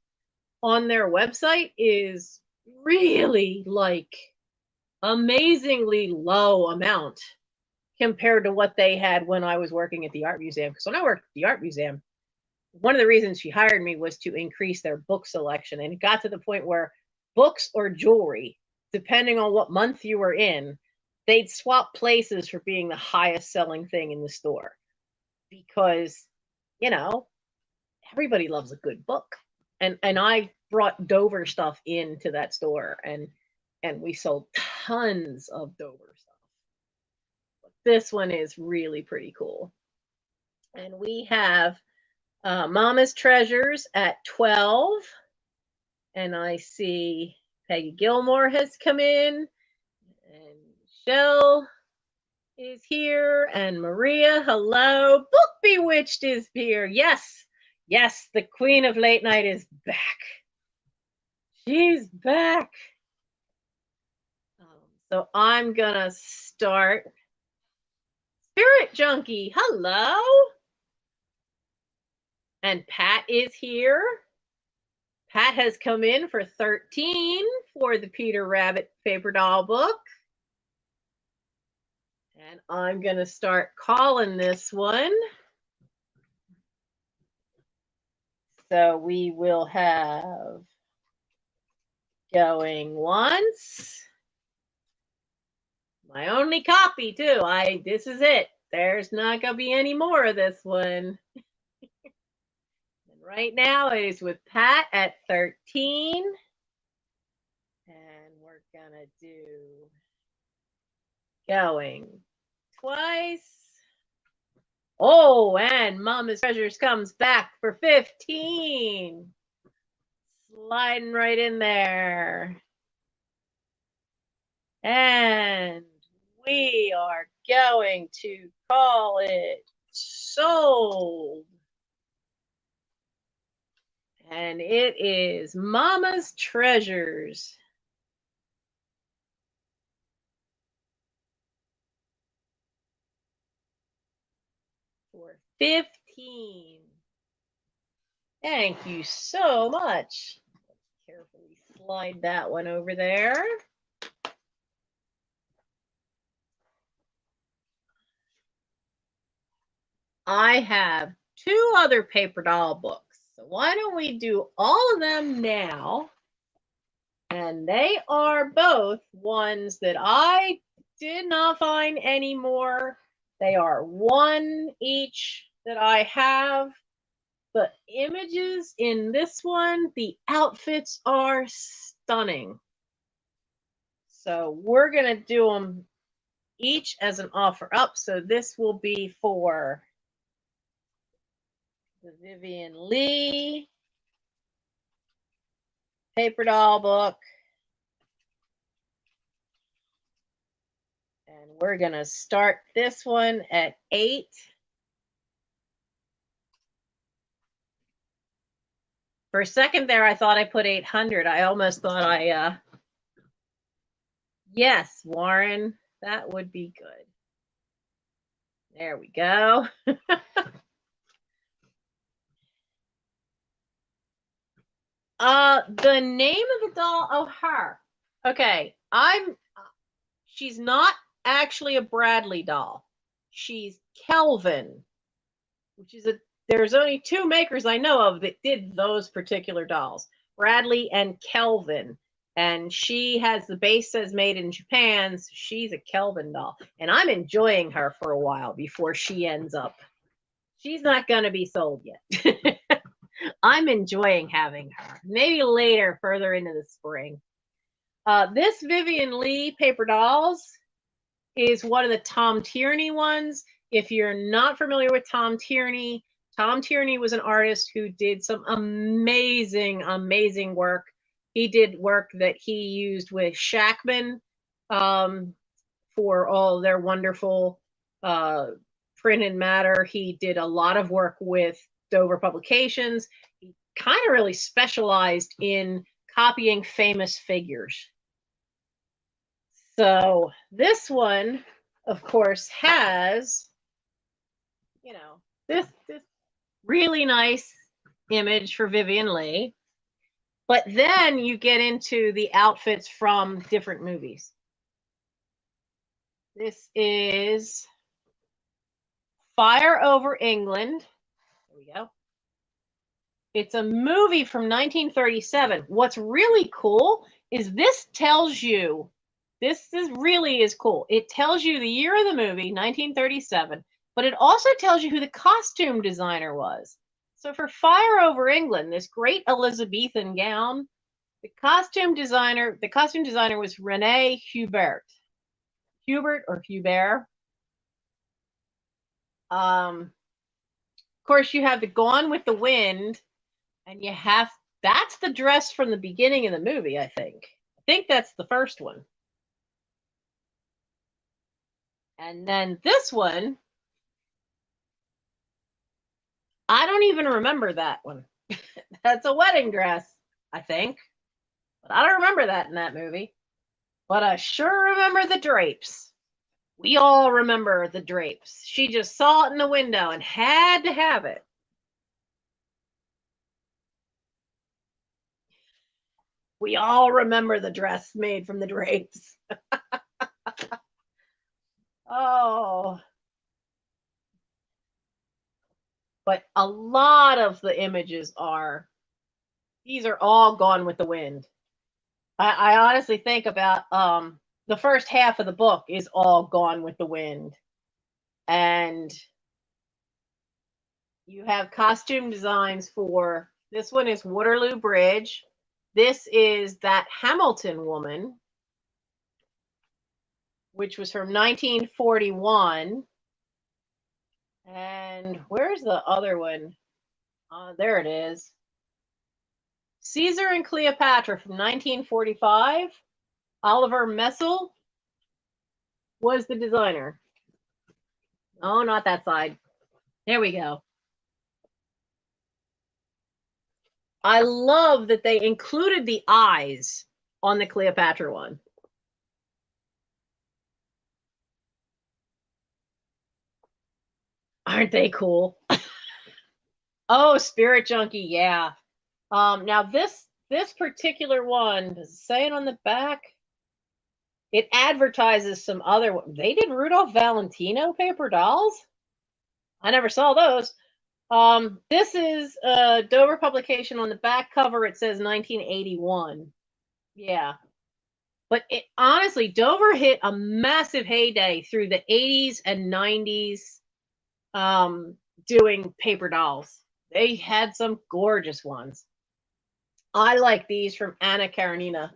on their website is really like amazingly low amount compared to what they had when I was working at the art museum. Because when I worked at the art museum, one of the reasons she hired me was to increase their book selection. And it got to the point where books or jewelry, depending on what month you were in, they'd swap places for being the highest selling thing in the store. Because, you know, everybody loves a good book. And I brought Dover stuff into that store, and we sold tons of Dover stuff. But this one is really pretty cool. And we have Mama's Treasures at 12. And I see Peggy Gilmore has come in, and Michelle is here, and Maria, hello. Book Bewitched is here. Yes, yes, the Queen of Late Night is back. She's back. So I'm gonna start. Spirit Junkie, hello. And Pat is here. Pat has come in for 13 for the Peter Rabbit paper doll book. And I'm going to start calling this one. So we will have going once. My only copy too. This is it. There's not going to be any more of this one. And right now it is with Pat at 13. And we're going to do going twice. Oh, and Mama's Treasures comes back for 15. Sliding right in there. And we are going to call it sold. And it is Mama's Treasures. For 15. Thank you so much. Carefully slide that one over there. I have 2 other paper doll books. So why don't we do all of them now? And they are both ones that I did not find anymore. They are 1 each that I have. The images in this one, the outfits are stunning. So we're going to do them each as an offer up. So this will be for the Vivian Lee paper doll book. And we're going to start this one at 8. For a second there, I thought I put 800. I almost thought yes, Warren, that would be good. There we go. The name of the doll, oh, her. Okay, she's not actually a Bradley doll. She's Kelvin, which is there's only 2 makers I know of that did those particular dolls, Bradley and Kelvin. And she has the base says made in Japan. So she's a Kelvin doll. And I'm enjoying her for a while before she ends up. She's not going to be sold yet. I'm enjoying having her. Maybe later, further into the spring. This Vivian Lee paper dolls is one of the Tom Tierney ones. If you're not familiar with Tom Tierney was an artist who did some amazing, amazing work. He did work that he used with Shackman for all their wonderful print and matter. He did a lot of work with Dover Publications. He kind of really specialized in copying famous figures. So this one, of course, has, this really nice image for Vivian Lee. But then you get into the outfits from different movies. This is Fire Over England. There we go. It's a movie from 1937. What's really cool is this tells you, this really is cool. It tells you the year of the movie, 1937, but it also tells you who the costume designer was. So for Fire Over England, this great Elizabethan gown, the costume designer was Rene Hubert. Hubert or Hubert. Of course, you have the Gone with the Wind, and you have, that's the dress from the beginning of the movie, I think. I think that's the first one. And then this one, I don't even remember that one. That's a wedding dress, I think. But I don't remember that in that movie. But I sure remember the drapes. We all remember the drapes. She just saw it in the window and had to have it. We all remember the dress made from the drapes. Oh, but a lot of the images are, these are all Gone with the Wind. I honestly think about the first half of the book is all Gone with the Wind. And you have costume designs for, this one is Waterloo Bridge. This is That Hamilton Woman, which was from 1941. And where's the other one? There it is. Caesar and Cleopatra from 1945. Oliver Messel was the designer. Oh, not that side. There we go. I love that they included the eyes on the Cleopatra one. Aren't they cool? Oh, Spirit Junkie, yeah. Now this particular one, does it say it on the back? It advertises some other one. They did Rudolph Valentino paper dolls? I never saw those. This is a Dover publication. On the back cover, it says 1981. Yeah. But it, honestly, Dover hit a massive heyday through the 80s and 90s doing paper dolls. They had some gorgeous ones. I like these from Anna Karenina.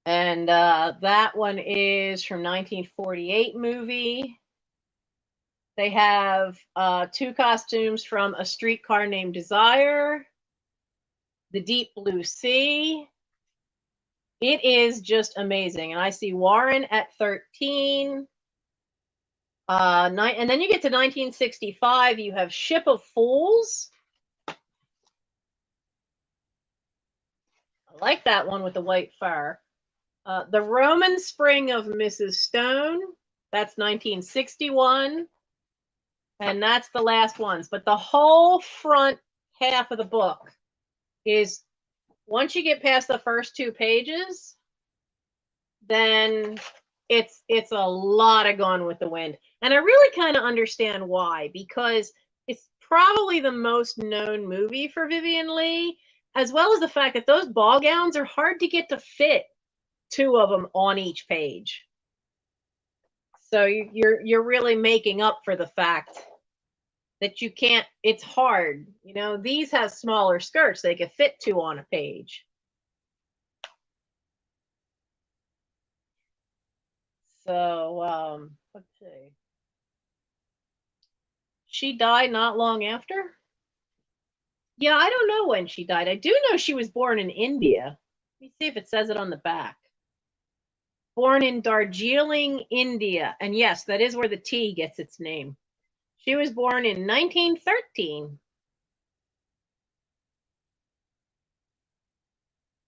And that one is from 1948 movie. They have two costumes from A Streetcar Named Desire, The Deep Blue Sea. It is just amazing. And I see Warren at 13. And then you get to 1965, you have Ship of Fools. I like that one with the white fur. The Roman Spring of Mrs. Stone. That's 1961. And that's the last ones. But the whole front half of the book is, once you get past the first 2 pages, then it's a lot of Gone with the Wind. And I really kind of understand why, because it's probably the most known movie for Vivian Leigh, as well as the fact that those ball gowns are hard to get to fit 2 of them on each page. So you're really making up for the fact that you can't, it's hard. You know, these have smaller skirts. They could fit 2 on a page. So, let's see. She died not long after? Yeah, I don't know when she died. I do know she was born in India. Let me see if it says it on the back. Born in Darjeeling, India. And yes, that is where the tea gets its name. She was born in 1913.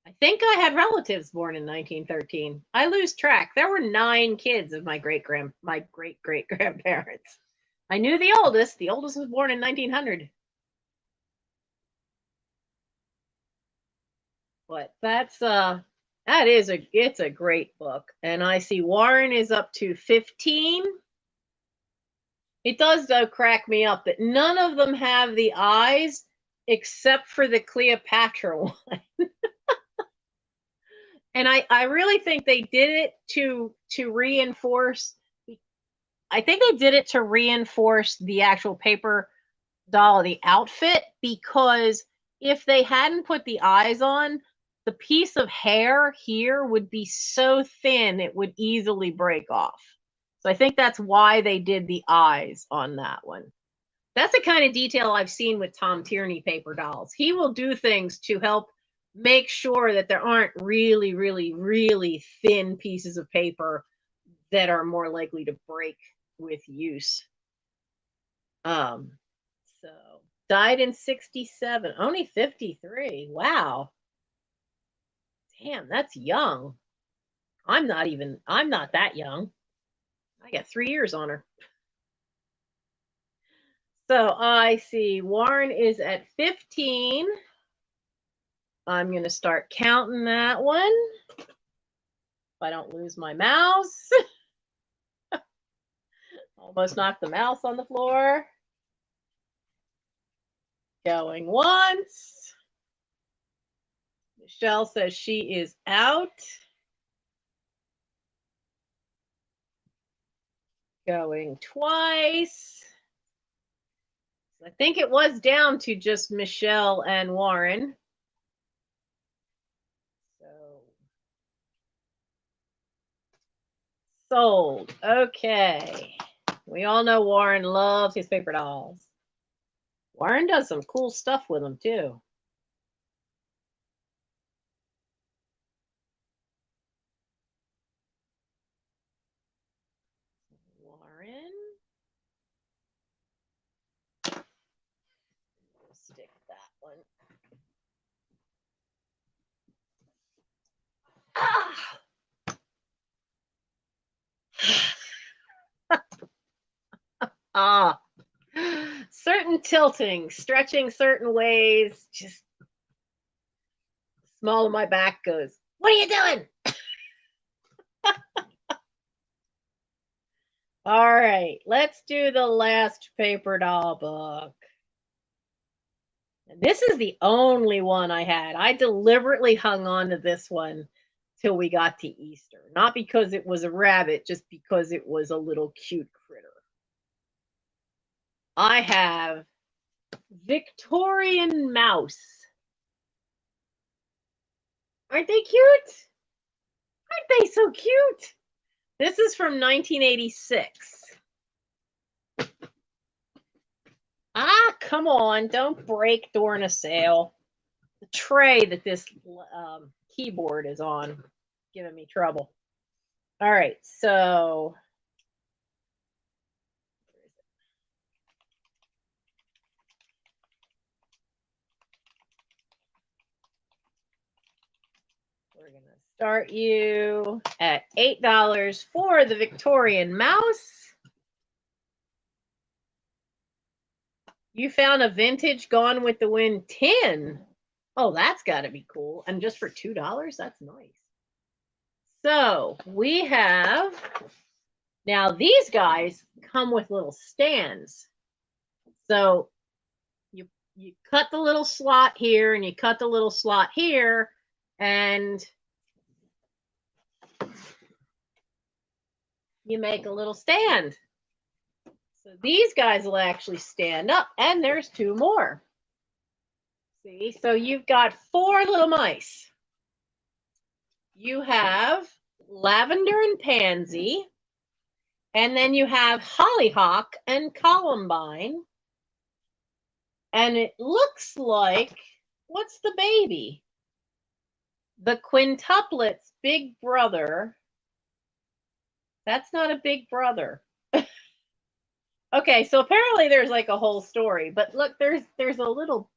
I think I had relatives born in 1913. I lose track. There were 9 kids of my great great grandparents. I knew the oldest. The oldest was born in 1900. But that's it's a great book. And I see Warren is up to 15. It does though crack me up that none of them have the eyes except for the Cleopatra one. And I really think they did it to reinforce, I think they did it to reinforce the actual paper doll, the outfit, because if they hadn't put the eyes on, the piece of hair here would be so thin it would easily break off. So I think that's why they did the eyes on that one. That's the kind of detail I've seen with Tom Tierney paper dolls. He will do things to help make sure that there aren't really, really, really thin pieces of paper that are more likely to break with use. So died in 67, only 53. Wow. Damn, that's young. I'm not that young. I got 3 years on her. So I see Warren is at 15. I'm going to start counting that one. If I don't lose my mouse. Almost knocked the mouse on the floor. Going once. Michelle says she is out. Going twice. I think it was down to just Michelle and Warren. So sold. Okay. We all know Warren loves his paper dolls. Warren does some cool stuff with them too. Warren. Stick that one. Ah. Certain tilting, stretching certain ways, just small of my back goes, what are you doing? All right, let's do the last paper doll book. And this is the only one I had. I deliberately hung on to this one till we got to Easter. Not because it was a rabbit, just because it was a little cute critter. I have Victorian mouse. Aren't they cute? Aren't they so cute? This is from 1986. Ah, come on. Don't break during a sale. The tray that this keyboard is on giving me trouble. All right, so we're going to start you at $8 for the Victorian mouse. You found a vintage Gone with the Wind tin. Oh, that's got to be cool. And just for $2, that's nice. So we have, now these guys come with little stands. So you cut the little slot here and you cut the little slot here, and you make a little stand. So these guys will actually stand up, and there's two more. See, so you've got 4 little mice. You have lavender and pansy, and then you have hollyhock and columbine. And it looks like, what's the baby? The quintuplet's big brother. That's not a big brother. Okay, so apparently there's like a whole story, but look, there's a little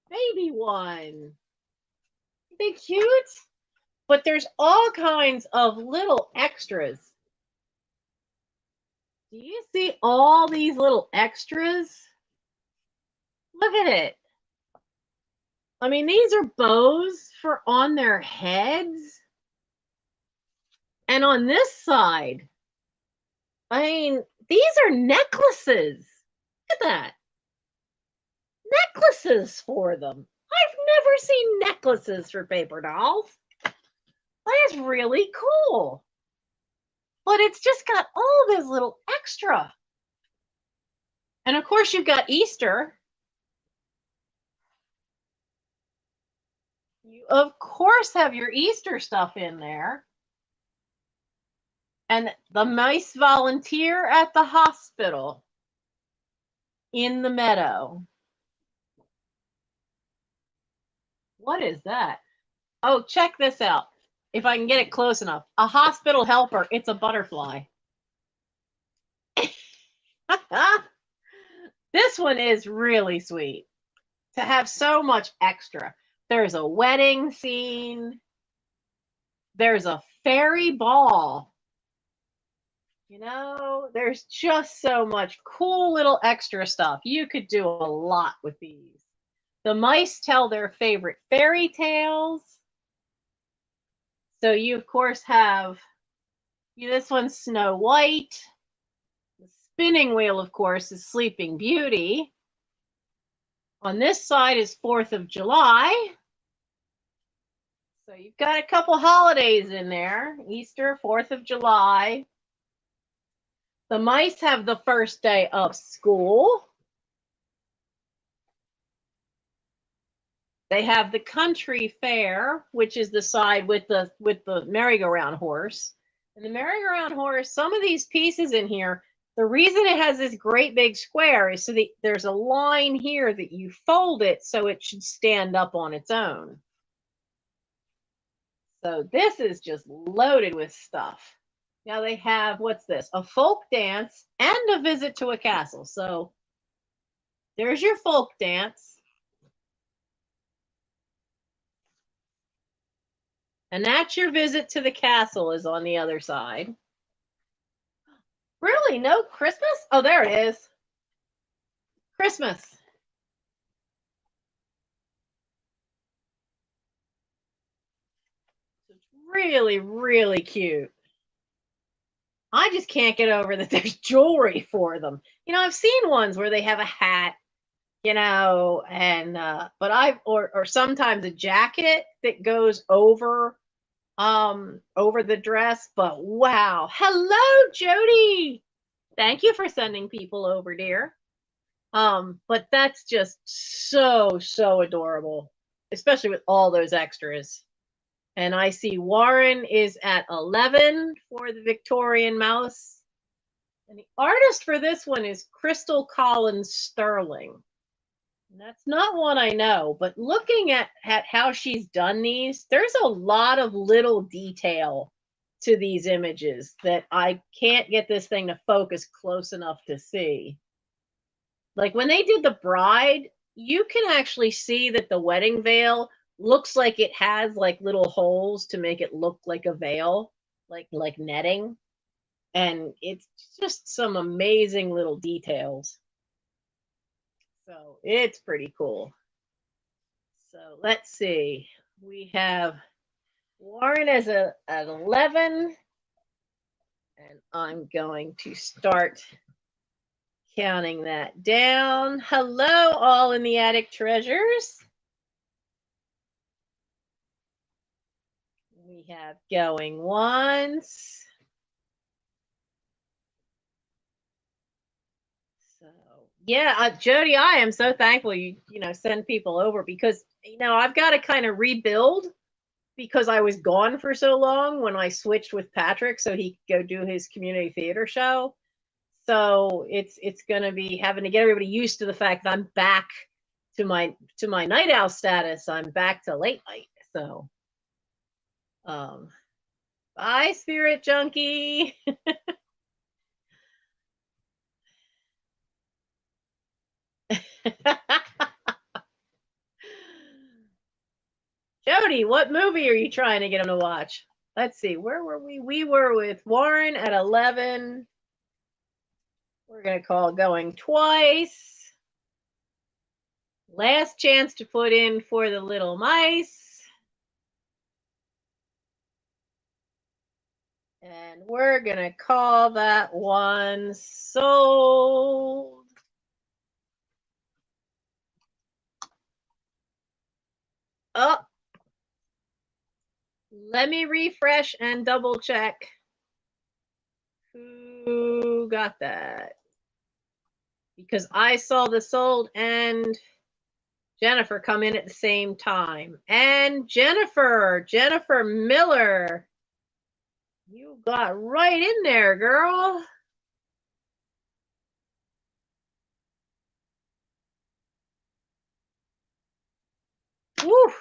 baby one. Are they cute? But there's all kinds of little extras. Do you see all these little extras? Look at it. I mean, these are bows for on their heads. And on this side, I mean, these are necklaces. Look at that. Necklaces for them. I've never seen necklaces for paper dolls. That is really cool. But it's just got all this little extra. And of course, you've got Easter. You, of course, have your Easter stuff in there. And the mice volunteer at the hospital in the meadow. What is that? Oh, check this out. If I can get it close enough. A hospital helper. It's a butterfly. This one is really sweet. To have so much extra. There's a wedding scene. There's a fairy ball. You know, there's just so much cool little extra stuff. You could do a lot with these. The mice tell their favorite fairy tales. So you, of course, have this one's Snow White. The spinning wheel, of course, is Sleeping Beauty. On this side is 4th of July. So you've got a couple holidays in there. Easter, 4th of July. The mice have the first day of school. They have the country fair, which is the side with the merry-go-round horse. And the merry-go-round horse, some of these pieces in here, the reason it has this great big square is so that there's a line here that you fold it so it should stand up on its own. So this is just loaded with stuff. Now they have, what's this? A folk dance and a visit to a castle. So there's your folk dance. And that's your visit to the castle is on the other side. Really? No Christmas? Oh, there it is. Christmas. It's really, really cute. I just can't get over that there's jewelry for them. You know, I've seen ones where they have a hat, you know, and but or sometimes a jacket that goes over the dress, but wow. Hello, Jody. Thank you for sending people over, dear. But that's just so adorable, especially with all those extras. And I see Warren is at 11 for the Victorian mouse. And the artist for this one is Crystal Collins Sterling. And that's not one I know, but looking at how she's done these, there's a lot of little detail to these images that I can't get this thing to focus close enough to see. Like when they did the bride, you can actually see that the wedding veil looks like it has like little holes to make it look like a veil, like netting. And it's just some amazing little details. So it's pretty cool. So let's see. We have Warren as at 11. And I'm going to start counting that down. Hello, all in the attic treasures. We have going once. So yeah, Jody, I am so thankful you send people over because I've got to kind of rebuild because I was gone for so long when I switched with Patrick so he could go do his community theater show. So it's going to be having to get everybody used to the fact that I'm back to my night owl status. I'm back to late night. So bye, Spirit Junkie. Jody, what movie are you trying to get him to watch? Let's see, where were we? We were with Warren at 11. We're going to call going twice. Last chance to put in for the little mice. And we're going to call that one sold. Oh, let me refresh and double check. Who got that? Because I saw the sold and Jennifer come in at the same time. And Jennifer Miller, you got right in there, girl. Woo.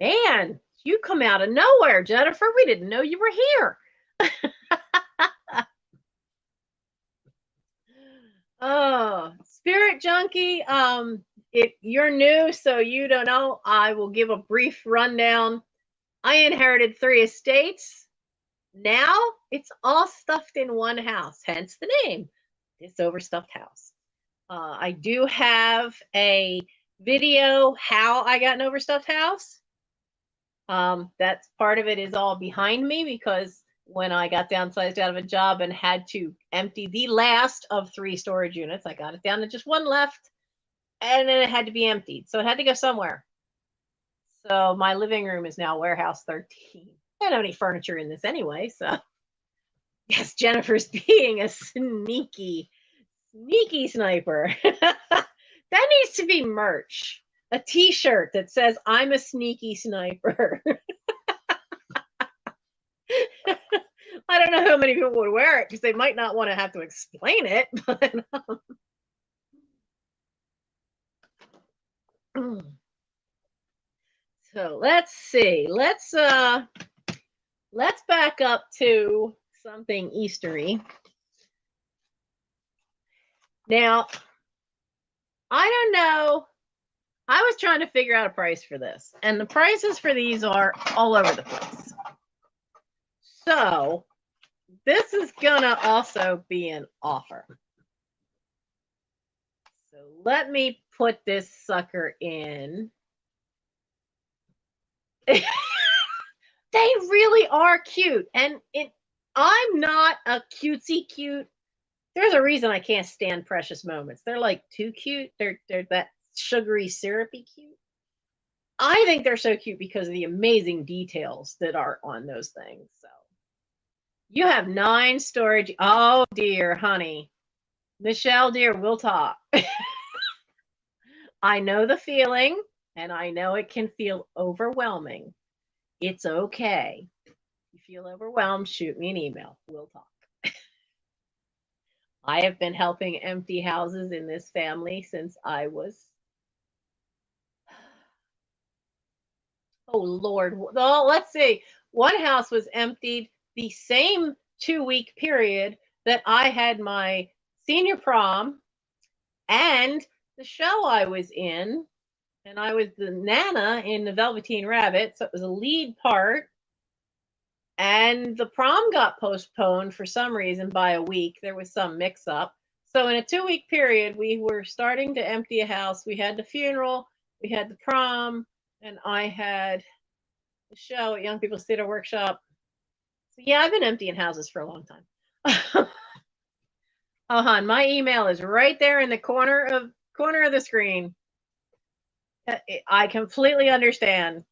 Man, you come out of nowhere, Jennifer. We didn't know you were here. Oh, Spirit Junkie, if you're new, so you don't know, I will give a brief rundown. I inherited 3 estates. Now it's all stuffed in one house, hence the name, Thisoverstuffedhouse. I do have a video how I got an overstuffed house. That's part of it is all behind me because when I got downsized out of a job and had to empty the last of 3 storage units, I got it down to just one left, and then it had to be emptied. So it had to go somewhere. So my living room is now warehouse 13. I don't have any furniture in this anyway, so yes, Jennifer's being a sneaky sniper. That needs to be merch. A t-shirt that says I'm a sneaky sniper. I don't know how many people would wear it because they might not want to have to explain it, but so let's see. Let's back up to something Eastery. Now, I don't know. I was trying to figure out a price for this, and the prices for these are all over the place. So this is gonna also be an offer. So let me put this sucker in. They really are cute, and I'm not a cutesy cute. There's a reason I can't stand Precious Moments. They're like too cute. They're that sugary, syrupy cute. I think they're so cute because of the amazing details that are on those things. So you have 9 storage. Oh dear, honey. Michelle, dear, we'll talk. I know the feeling, and I know it can feel overwhelming. It's okay. If you feel overwhelmed, shoot me an email. We'll talk. I have been helping empty houses in this family since I was, oh Lord. Well, let's see. One house was emptied the same 2-week period that I had my senior prom and the show I was in. And I was the Nana in the Velveteen Rabbit. So it was a lead part. And the prom got postponed for some reason by a week. There was some mix up. So in a 2-week period, we were starting to empty a house. We had the funeral, we had the prom, and I had the show at Young People's Theater Workshop. So yeah, I've been emptying houses for a long time. Oh, hon, my email is right there in the corner of the screen. I completely understand.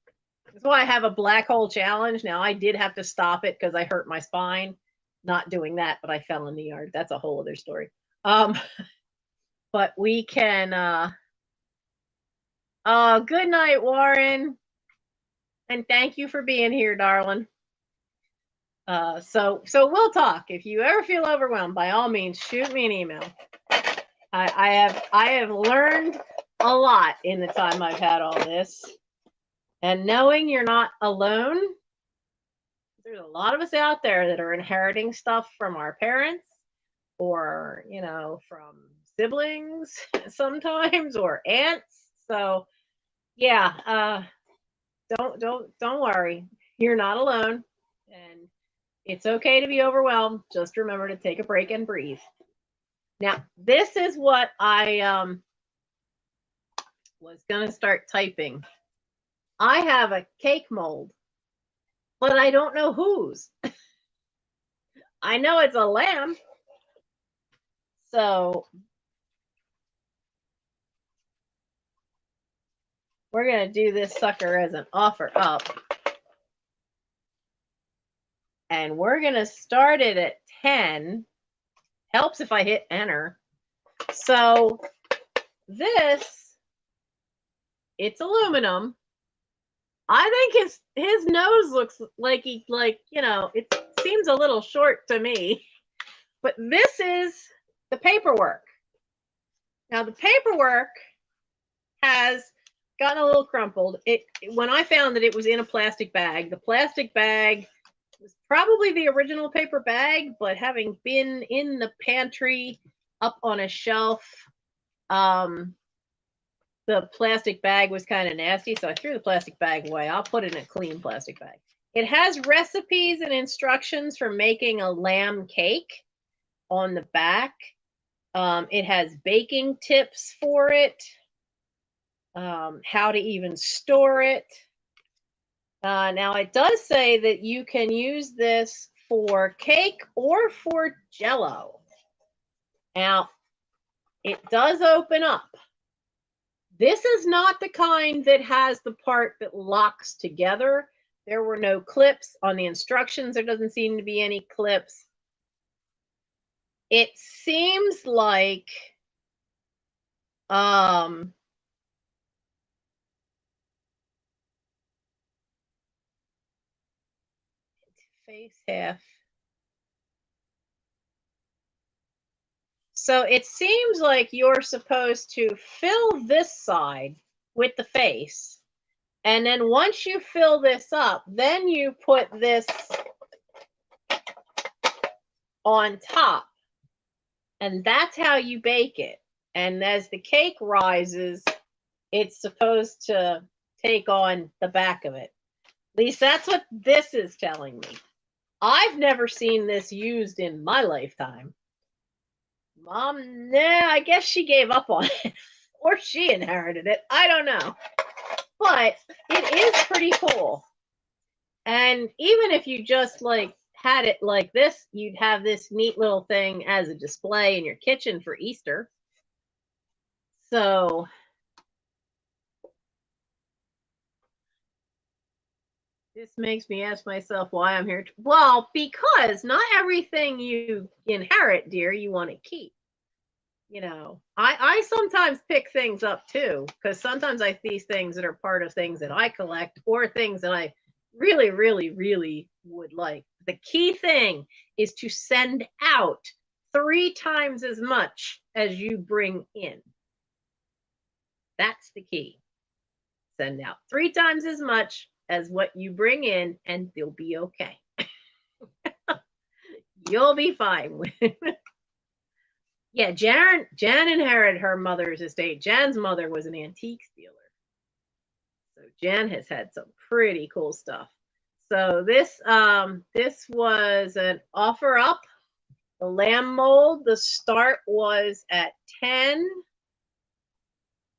That's why I have a black hole challenge. Now, I did have to stop it because I hurt my spine. Not doing that, but I fell in the yard. That's a whole other story. But we can. Good night, Warren, and thank you for being here, darling. So we'll talk. If you ever feel overwhelmed, by all means, shoot me an email. I have learned a lot in the time I've had all this. And knowing you're not alone, there's a lot of us out there that are inheriting stuff from our parents or, from siblings sometimes or aunts. So yeah, don't worry. You're not alone. And it's okay to be overwhelmed. Just remember to take a break and breathe. Now, this is what I was going to start typing. I have a cake mold, but I don't know whose. I know it's a lamb. So we're going to do this sucker as an offer up. And we're going to start it at 10. Helps if I hit enter. So this, it's aluminum. I think his nose looks like it seems a little short to me. But this is the paperwork. Now the paperwork has gotten a little crumpled. When I found that it was in a plastic bag, the plastic bag was probably the original paper bag, but having been in the pantry up on a shelf, the plastic bag was kind of nasty, so I threw the plastic bag away. I'll put it in a clean plastic bag. It has recipes and instructions for making a lamb cake on the back. It has baking tips for it, how to even store it. Now, it does say that you can use this for cake or for Jello. Now, it does open up. This is not the kind that has the part that locks together. There were no clips on the instructions. There doesn't seem to be any clips. It seems like face half. So it seems like you're supposed to fill this side with the face. And then once you fill this up, then you put this on top. And that's how you bake it. And as the cake rises, it's supposed to take on the back of it. At least that's what this is telling me. I've never seen this used in my lifetime. Mom, nah, I guess she gave up on it. Or she inherited it. I don't know. But it is pretty cool. And even if you just like had it like this, you'd have this neat little thing as a display in your kitchen for Easter. So this makes me ask myself why I'm here. Well, because not everything you inherit, dear, you want to keep. You know, I sometimes pick things up too, because sometimes I see things that are part of things that I collect or things that I really, really, really would like. The key thing is to send out 3 times as much as you bring in. That's the key. Send out 3 times as much as what you bring in, and you'll be okay. You'll be fine with it. Yeah, Jan inherited her mother's estate. Jan's mother was an antiques dealer. So Jan has had some pretty cool stuff. So this was an offer up. The lamb mold, the start was at 10.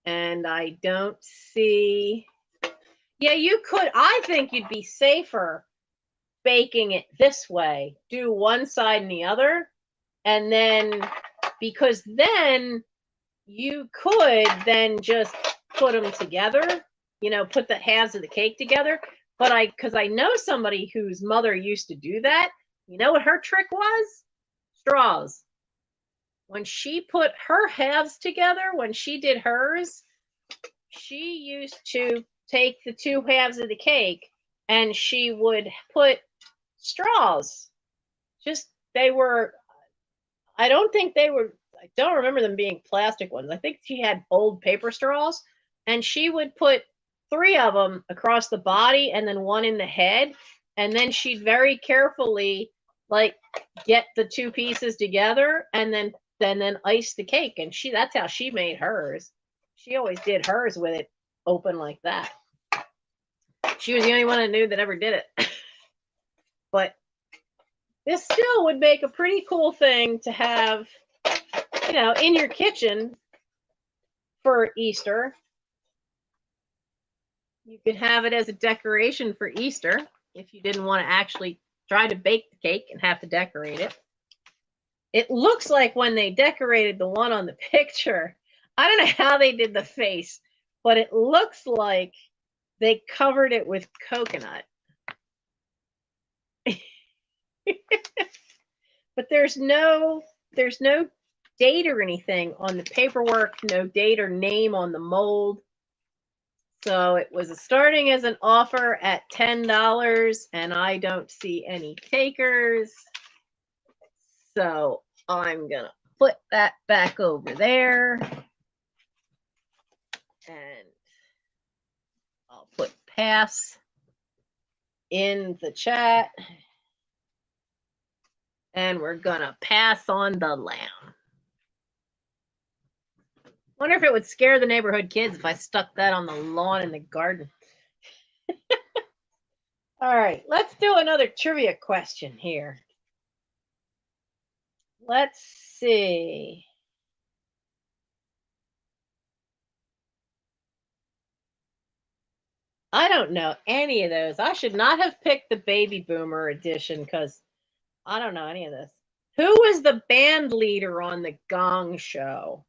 And I don't see. Yeah, you could. I think you'd be safer baking it this way. Do one side and the other. And then, because then you could then just put them together, you know, put the halves of the cake together. But because I know somebody whose mother used to do that. You know what her trick was? Straws. When she put her halves together, when she did hers, she used to take the 2 halves of the cake and she would put straws. Just, they were, I don't remember them being plastic ones. I think she had old paper straws, and she would put 3 of them across the body and then 1 in the head. And then she'd very carefully like get the 2 pieces together and then ice the cake. And that's how she made hers. She always did hers with it open like that. She was the only one I knew that ever did it. But this still would make a pretty cool thing to have, you know, in your kitchen for Easter. You could have it as a decoration for Easter if you didn't want to actually try to bake the cake and have to decorate it. It looks like when they decorated the one on the picture, I don't know how they did the face, but it looks like they covered it with coconut. But there's no date or anything on the paperwork, no date or name on the mold. So it was starting as an offer at $10, and I don't see any takers. So I'm going to put that back over there. And I'll put pass in the chat. And we're going to pass on the lamb. Wonder if it would scare the neighborhood kids if I stuck that on the lawn in the garden. All right, let's do another trivia question here. Let's see. I don't know any of those. I should not have picked the baby boomer edition because I don't know any of this. Who was the band leader on the Gong Show?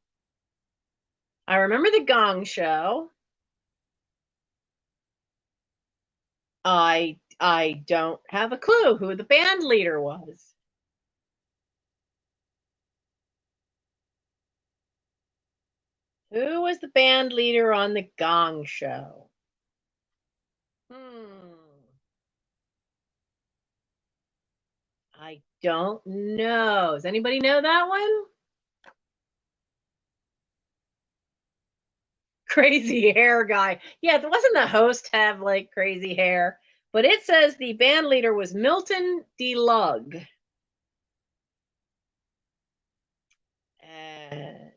I remember the Gong Show. I don't have a clue who the band leader was. Who was the band leader on the Gong Show? I don't know. Does anybody know that one? Crazy hair guy. Yeah, wasn't the host have like crazy hair? But it says the band leader was Milton DeLugg. And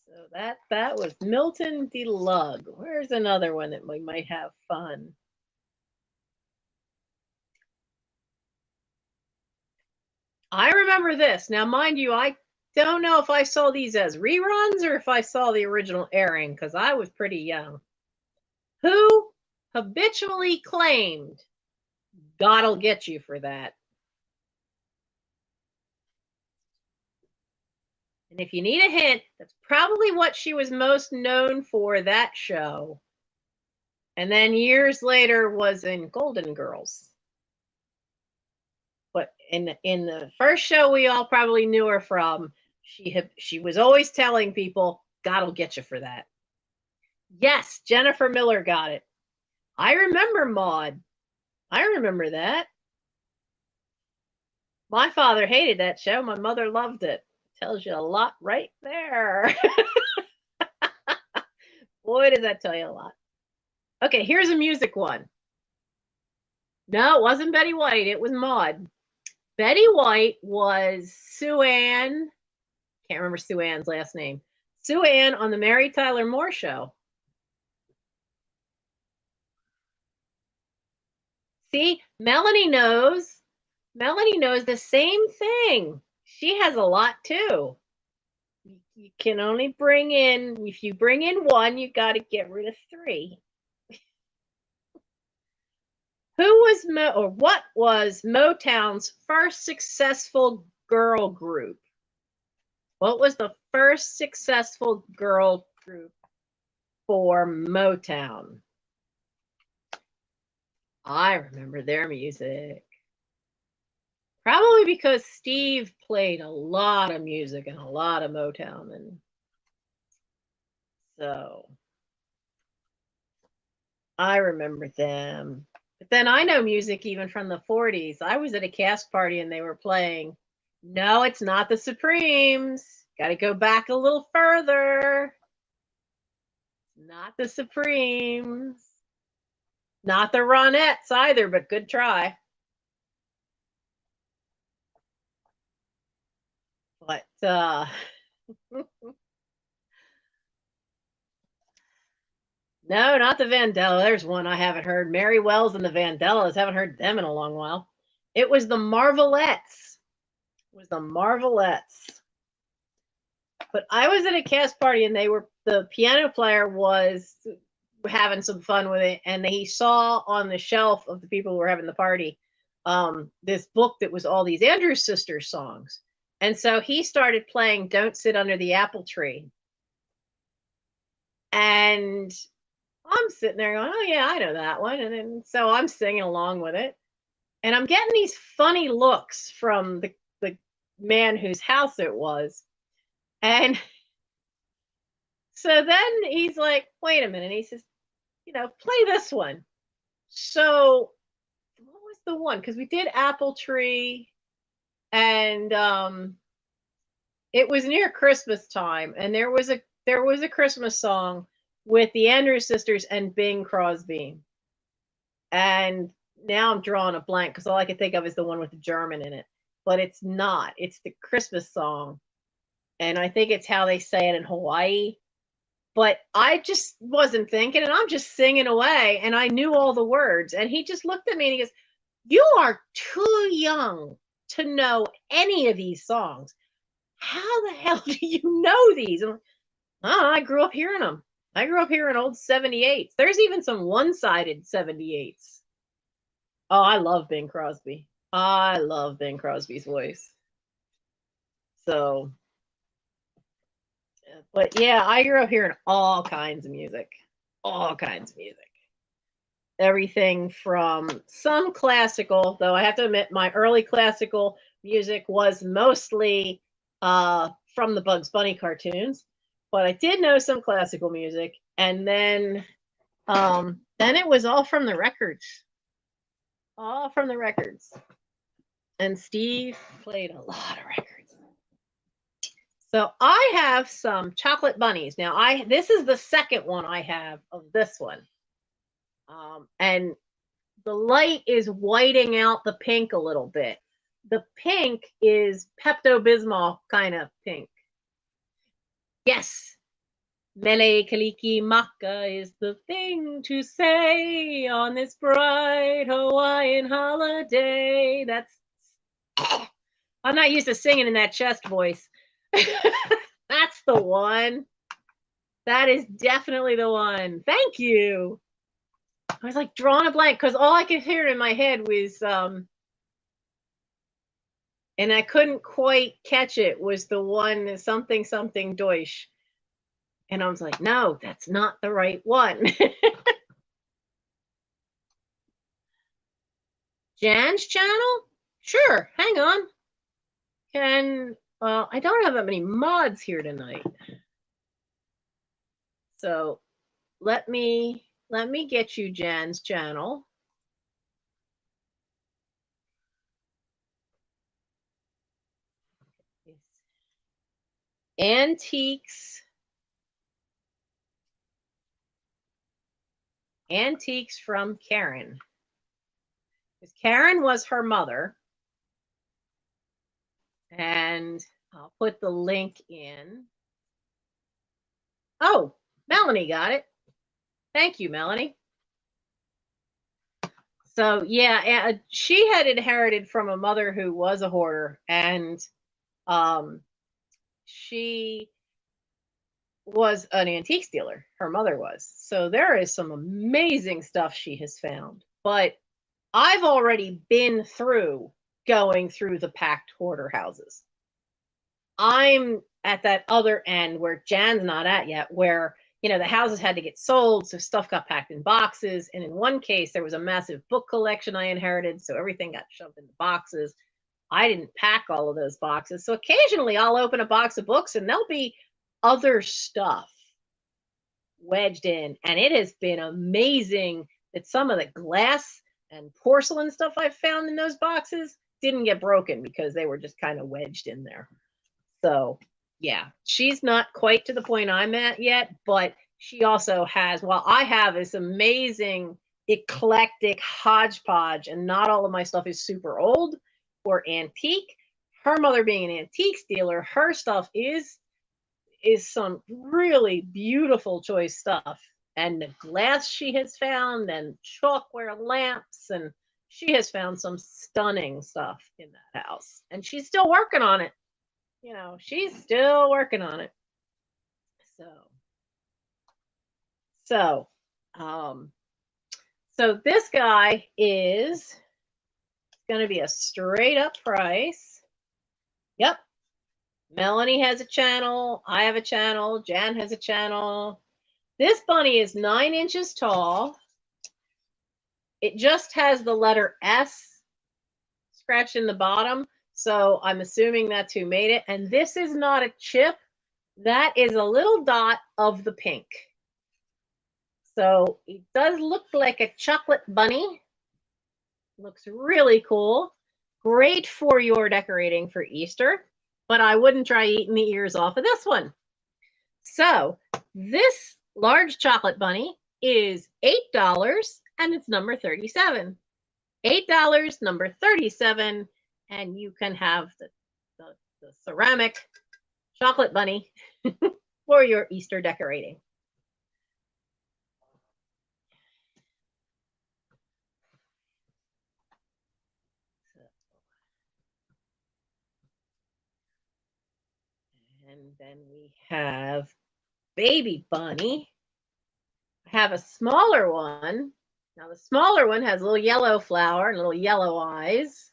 so that was Milton DeLugg. Where's another one that we might have fun? I remember this. Now, mind you, I don't know if I saw these as reruns or if I saw the original airing because I was pretty young. Who habitually claimed God'll get you for that? And if you need a hint, that's probably what she was most known for that show. And then years later was in Golden Girls. But in the first show we all probably knew her from, she was always telling people, God'll get you for that. Yes, Jennifer Miller got it. I remember Maude. I remember that. My father hated that show. My mother loved it. Tells you a lot right there. Boy, does that tell you a lot. Okay, here's a music one. No, it wasn't Betty White. It was Maude. Betty White was Sue Ann. Can't remember Sue Ann's last name. Sue Ann on the Mary Tyler Moore Show. See, Melanie knows. Melanie knows the same thing. She has a lot too. You can only bring in, if you bring in one, you got to get rid of three. Who was or what was Motown's first successful girl group? What was the first successful girl group for Motown? I remember their music. Probably because Steve played a lot of music and a lot of Motown. And so I remember them. But then I know music even from the 40s. I was at a cast party and they were playing. No, it's not the Supremes. Got to go back a little further. Not the Supremes. Not the Ronettes either, but good try. But no, not the Vandellas. There's one I haven't heard. Mary Wells and the Vandellas. Haven't heard them in a long while. It was the Marvelettes. It was the Marvelettes. But I was at a cast party and the piano player was having some fun with it, and he saw on the shelf of the people who were having the party this book that was all these Andrews Sisters songs. And so he started playing Don't Sit Under the Apple Tree. And I'm sitting there going, oh, yeah, I know that one. And then so I'm singing along with it. And I'm getting these funny looks from the man whose house it was. And so then he's like, wait a minute. He says, play this one. So what was the one? Because we did Apple Tree and it was near Christmas time. And there was a Christmas song with the Andrews Sisters and Bing Crosby. And now I'm drawing a blank because all I can think of is the one with the German in it. But it's not. It's the Christmas song. And I think it's how they say it in Hawaii. but I just wasn't thinking, and I'm just singing away, and I knew all the words. And he just looked at me and he goes, "You are too young to know any of these songs. How the hell do you know these?" And I grew up hearing them. I grew up hearing old 78s. There's even some one-sided 78s. Oh, I love Bing Crosby. I love Bing Crosby's voice. So, but yeah, I grew up hearing all kinds of music. All kinds of music. Everything from some classical, though I have to admit my early classical music was mostly from the Bugs Bunny cartoons, but I did know some classical music, and then it was all from the records. All from the records. And Steve played a lot of records. So I have some chocolate bunnies. Now this is the second one I have of this one. And the light is whiting out the pink a little bit. The pink is Pepto-Bismol kind of pink. Yes. Mele Kaliki Maka is the thing to say on this bright Hawaiian holiday. I'm not used to singing in that chest voice. That's the one. That is definitely the one. Thank you. I was like drawing a blank because all I could hear in my head was, and I couldn't quite catch it, was the one something something Deutsch. And I was like, no, that's not the right one. Jan's channel? Sure, hang on. I don't have that many mods here tonight. So let me get you Jan's channel. Antiques from Karen. Because Karen was her mother. And I'll put the link in. Oh, Melanie got it. Thank you, Melanie. So yeah, she had inherited from a mother who was a hoarder, and she was an antiques dealer. Her mother was. So there is some amazing stuff she has found. But I've already been through going through the packed hoarder houses. I'm at that other end where Jan's not at yet, where, you know, the houses had to get sold, so stuff got packed in boxes. And in one case, there was a massive book collection I inherited, so everything got shoved into boxes. I didn't pack all of those boxes. So occasionally I'll open a box of books and there'll be other stuff wedged in. And it has been amazing that some of the glass and porcelain stuff I've found in those boxes didn't get broken because they were just kind of wedged in there. So yeah, she's not quite to the point I'm at yet, but she also has, while I have this amazing eclectic hodgepodge, and not all of my stuff is super old or antique. Her mother being an antiques dealer, her stuff is some really beautiful choice stuff. And the glass she has found, and chalkware lamps, and she has found some stunning stuff in that house. And she's still working on it. You know, she's still working on it. So this guy is going to be a straight up price. Yep. Melanie has a channel. I have a channel. Jan has a channel. This bunny is 9 inches tall. It just has the letter S scratched in the bottom. So I'm assuming that's who made it. And this is not a chip. That is a little dot of the pink. So it does look like a chocolate bunny. Looks really cool. Great for your decorating for Easter, but I wouldn't try eating the ears off of this one. So this large chocolate bunny is $8 and it's number 37. $8, number 37, and you can have the ceramic chocolate bunny for your Easter decorating. And then we have Baby Bunny. I have a smaller one. Now the smaller one has a little yellow flower and little yellow eyes.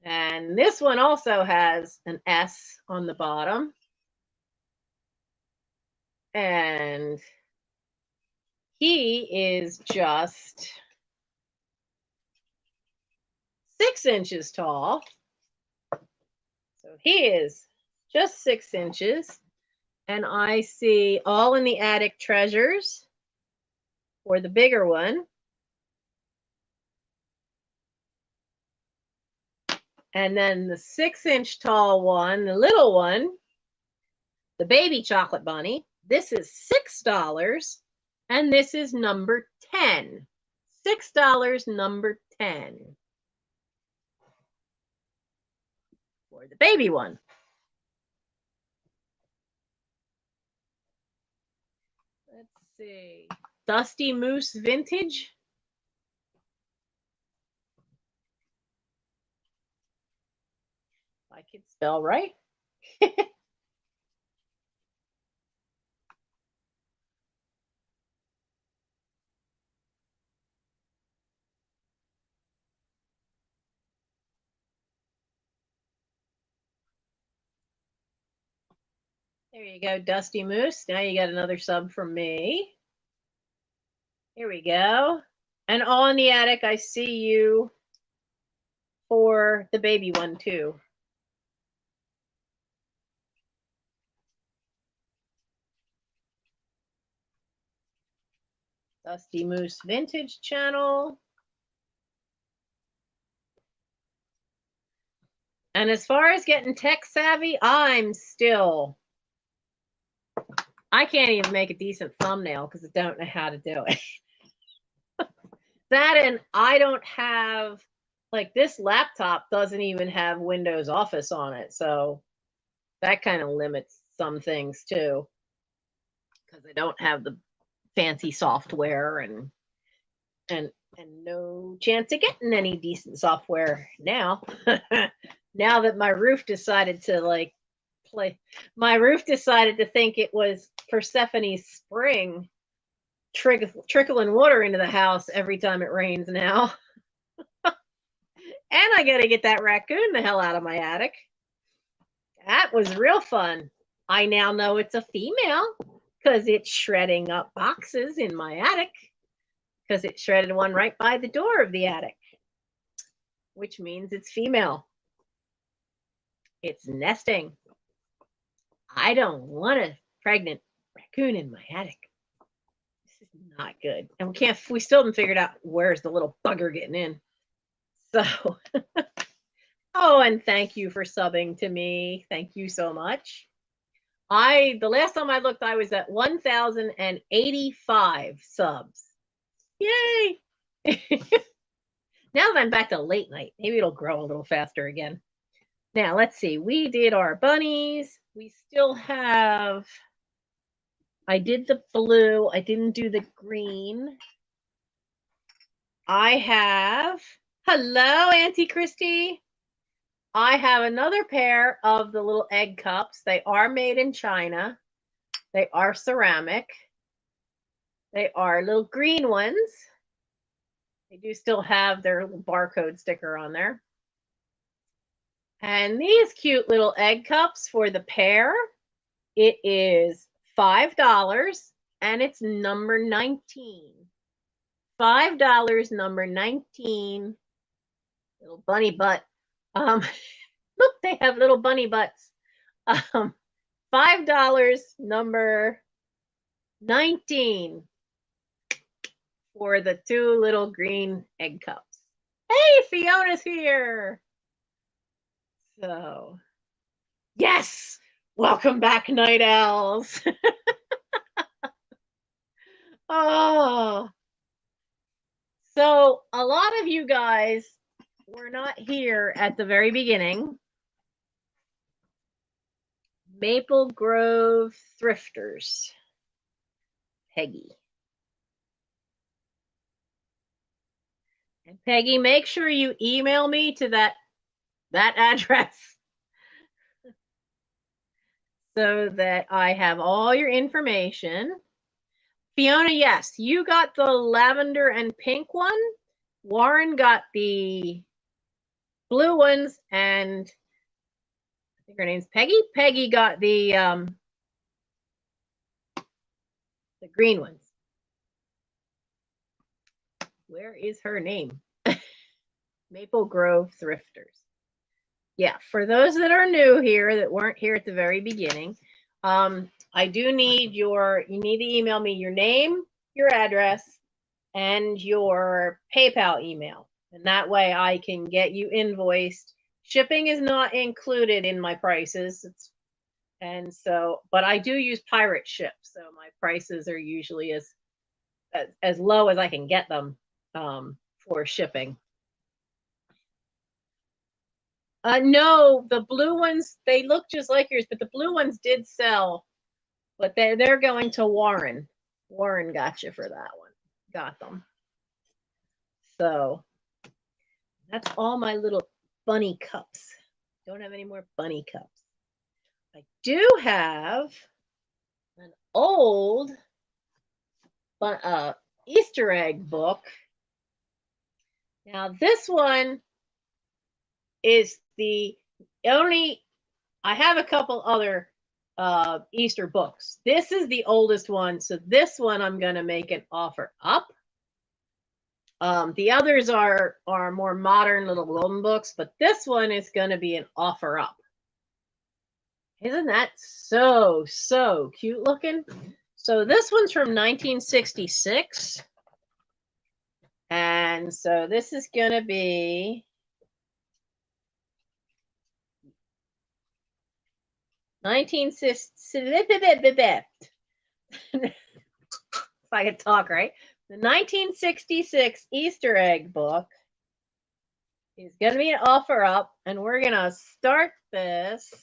And this one also has an S on the bottom. And he is just 6 inches tall. So he is just 6 inches. And I see All in the Attic Treasures for the bigger one. And then the 6-inch tall one, the little one, the Baby Chocolate Bunny. This is $6. And this is number 10. $6, number 10. For the baby one. Let's see. Dusty Moose Vintage. I could spell right. There you go, Dusty Moose. Now you got another sub from me. Here we go. And All in the Attic, I see you for the baby one too. Dusty Moose Vintage channel. And as far as getting tech savvy, I can't even make a decent thumbnail because I don't know how to do it. That, and I don't have, like, this laptop doesn't even have Windows Office on it. So that kind of limits some things too, because I don't have the fancy software and no chance of getting any decent software now. Now that my roof decided to think it was Persephone's spring trickling water into the house every time it rains now. And I got to get that raccoon the hell out of my attic. That was real fun. I now know it's a female because it's shredding up boxes in my attic, because it shredded one right by the door of the attic, which means it's female. It's nesting. I don't want a pregnant raccoon in my attic. This is not good. And we still haven't figured out where's the little bugger getting in. So, oh, and thank you for subbing to me. Thank you so much. The last time I looked, I was at 1,085 subs. Yay! Now that I'm back to late night, maybe it'll grow a little faster again. Now, let's see. We did our bunnies. We still have, I did the blue. I didn't do the green. I have, hello, Auntie Christy. I have another pair of the little egg cups. They are made in China. They are ceramic. They are little green ones. They do still have their little barcode sticker on there. And these cute little egg cups for the pair, it is $5 and it's number 19. $5, number 19. Little bunny butt. Look, they have little bunny butts. $5, number 19 for the 2 little green egg cups. Hey, Fiona's here. So, yes, welcome back, Night Owls. Oh, so a lot of you guys were not here at the very beginning. Maple Grove Thrifters, Peggy. And Peggy, make sure you email me to that address. so that I have all your information. Fiona, yes, you got the lavender and pink one. Warren got the blue ones, and I think her name's Peggy. Peggy got the green ones. Where is her name? Maple Grove Thrifters. Yeah, for those that are new here that weren't here at the very beginning, I do need you need to email me your name, your address, and your PayPal email. And that way I can get you invoiced. Shipping is not included in my prices. But I do use pirate ship, so my prices are usually as low as I can get them for shipping. No, the blue ones, they look just like yours, but the blue ones did sell, but they're going to Warren. Warren got you for that one. Got them. So that's all my little bunny cups. Don't have any more bunny cups. I do have an old Easter egg book. Now this one is the only, I have a couple other Easter books. This is the oldest one, so this one I'm going to make an offer up. The others are more modern little golden books, but this one is going to be an offer up. Isn't that so cute looking? So this one's from 1966. And so this is going to be if I could talk right. The 1966 Easter egg book is going to be an offer up, and we're going to start this.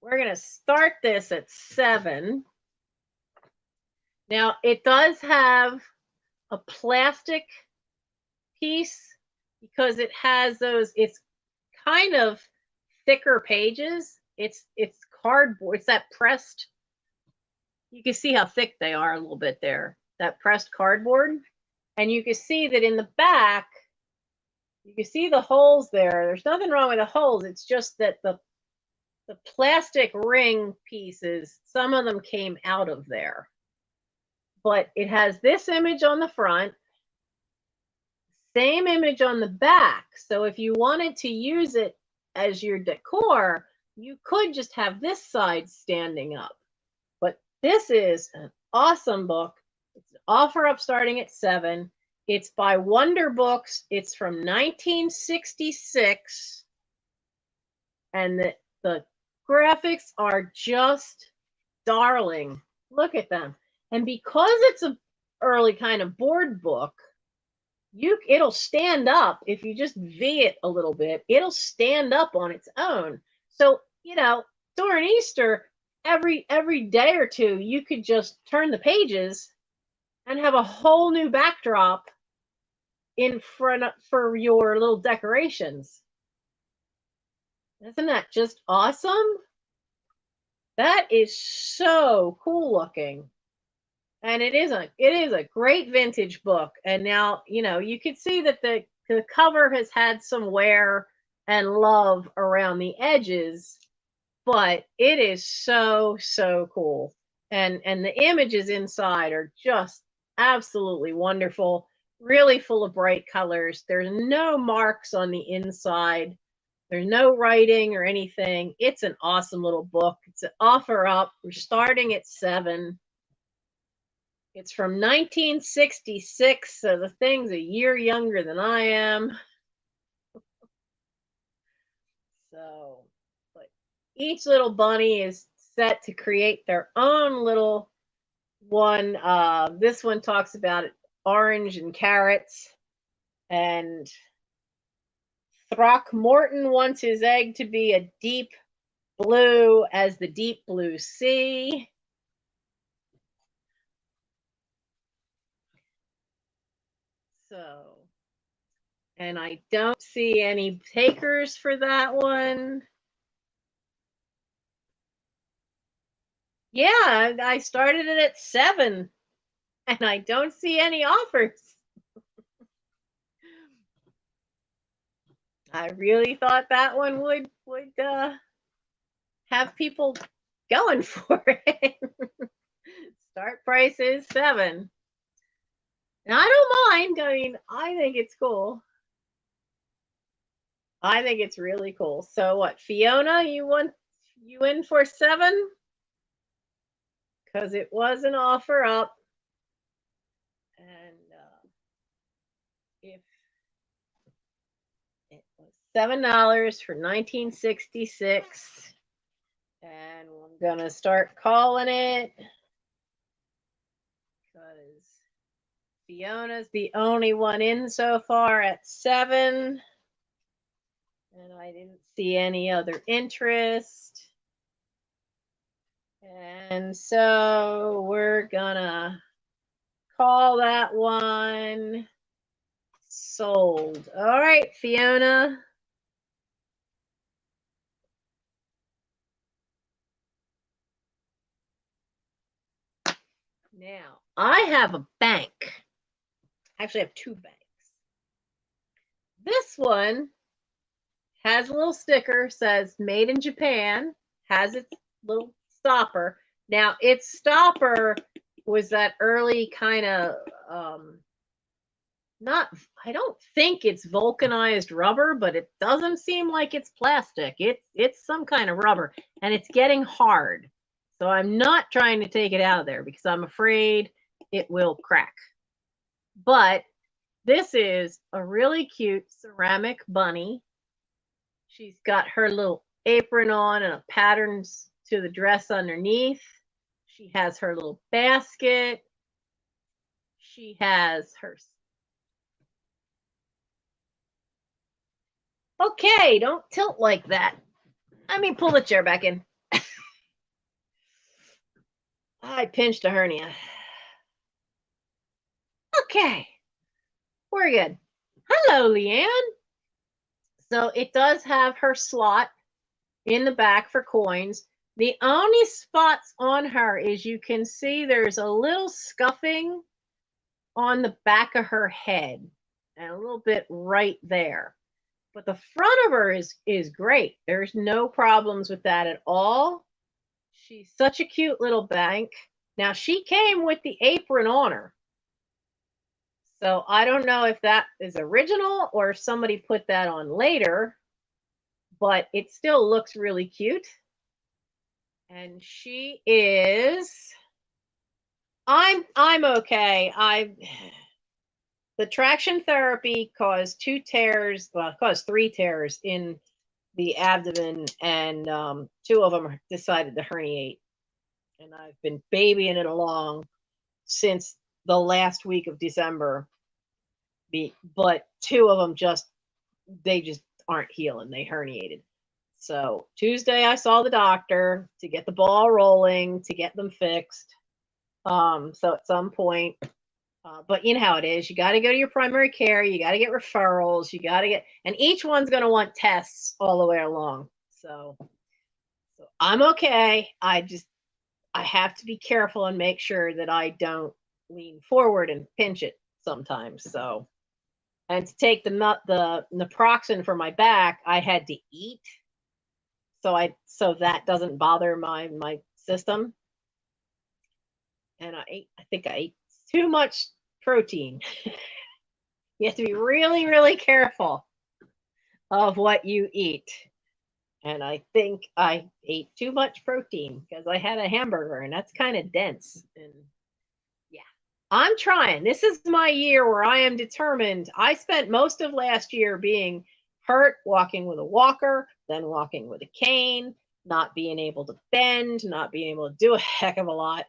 We're going to start this at 7. Now, it does have a plastic piece because it has those, it's kind of thicker pages. It's cardboard. It's that pressed, you can see how thick they are a little bit there, that pressed cardboard. And you can see that in the back, you can see the holes there. There's nothing wrong with the holes. It's just that the plastic ring pieces, some of them came out of there. But it has this image on the front, same image on the back. So if you wanted to use it as your decor, you could just have this side standing up. But this is an awesome book. It's an offer up starting at 7. It's by Wonder Books. It's from 1966. And the graphics are just darling. Look at them. And because it's an early kind of board book, it'll stand up. If you just V it a little bit, it'll stand up on its own. So, during Easter, every day or two, you could just turn the pages and have a whole new backdrop in front for your little decorations. Isn't that just awesome? That is so cool looking. And it is a great vintage book. And now, you can see that the cover has had some wear and love around the edges, but it is so cool. And the images inside are just absolutely wonderful, really full of bright colors. There's no marks on the inside. There's no writing or anything. It's an awesome little book. It's an offer up. We're starting at 7. It's from 1966, so the thing's a year younger than I am. So, but each little bunny is set to create their own little one. This one talks about orange and carrots. And Throckmorton wants his egg to be a deep blue as the deep blue sea. So, and I don't see any takers for that one. Yeah, I started it at 7 and I don't see any offers. I really thought that one would have people going for it. Start price is 7. And I don't mind. I mean, I think it's cool. I think it's really cool. So what, Fiona, you in for 7? Because it was an offer up. And if it was $7 for 1966, and I'm gonna start calling it because Fiona's the only one in so far at 7, and I didn't see any other interest. And so we're gonna call that one sold. All right, Fiona. Now, I have a bank. I actually have 2 banks. This one has a little sticker, says made in Japan, has its little stopper. Now, its stopper was that early kind of not, I don't think it's vulcanized rubber, but it doesn't seem like it's plastic. It's some kind of rubber, and it's getting hard. So I'm not trying to take it out of there because I'm afraid it will crack. But this is a really cute ceramic bunny. She's got her little apron on and a patterns to the dress underneath. She has her little basket. She has her. Okay, don't tilt like that. Let me pull the chair back in. I pinched a hernia. Okay, we're good. Hello, Leanne. So it does have her slot in the back for coins. The only spots on her is you can see there's a little scuffing on the back of her head and a little bit right there. But the front of her is great. There's no problems with that at all. She's such a cute little bank. Now she came with the apron on her. So I don't know if that is original or if somebody put that on later, but it still looks really cute. And she is I'm okay. The traction therapy caused 2 tears, well, caused 3 tears in the abdomen, and 2 of them decided to herniate. And I've been babying it along since the last week of December. But 2 of them they just aren't healing. They herniated. So Tuesday I saw the doctor to get the ball rolling, to get them fixed. So at some point, but you know how it is. You got to go to your primary care. You got to get referrals. You got to get, and each one's going to want tests all the way along. So I'm okay. I have to be careful and make sure that I don't lean forward and pinch it sometimes. So, and to take the naproxen for my back, I had to eat. So that doesn't bother my system. And I think I ate too much protein. You have to be really, really careful of what you eat. And I think I ate too much protein because I had a hamburger and that's kind of dense. And yeah, I'm trying. This is my year where I am determined. I spent most of last year being hurt, walking with a walker, then walking with a cane, not being able to bend, not being able to do a heck of a lot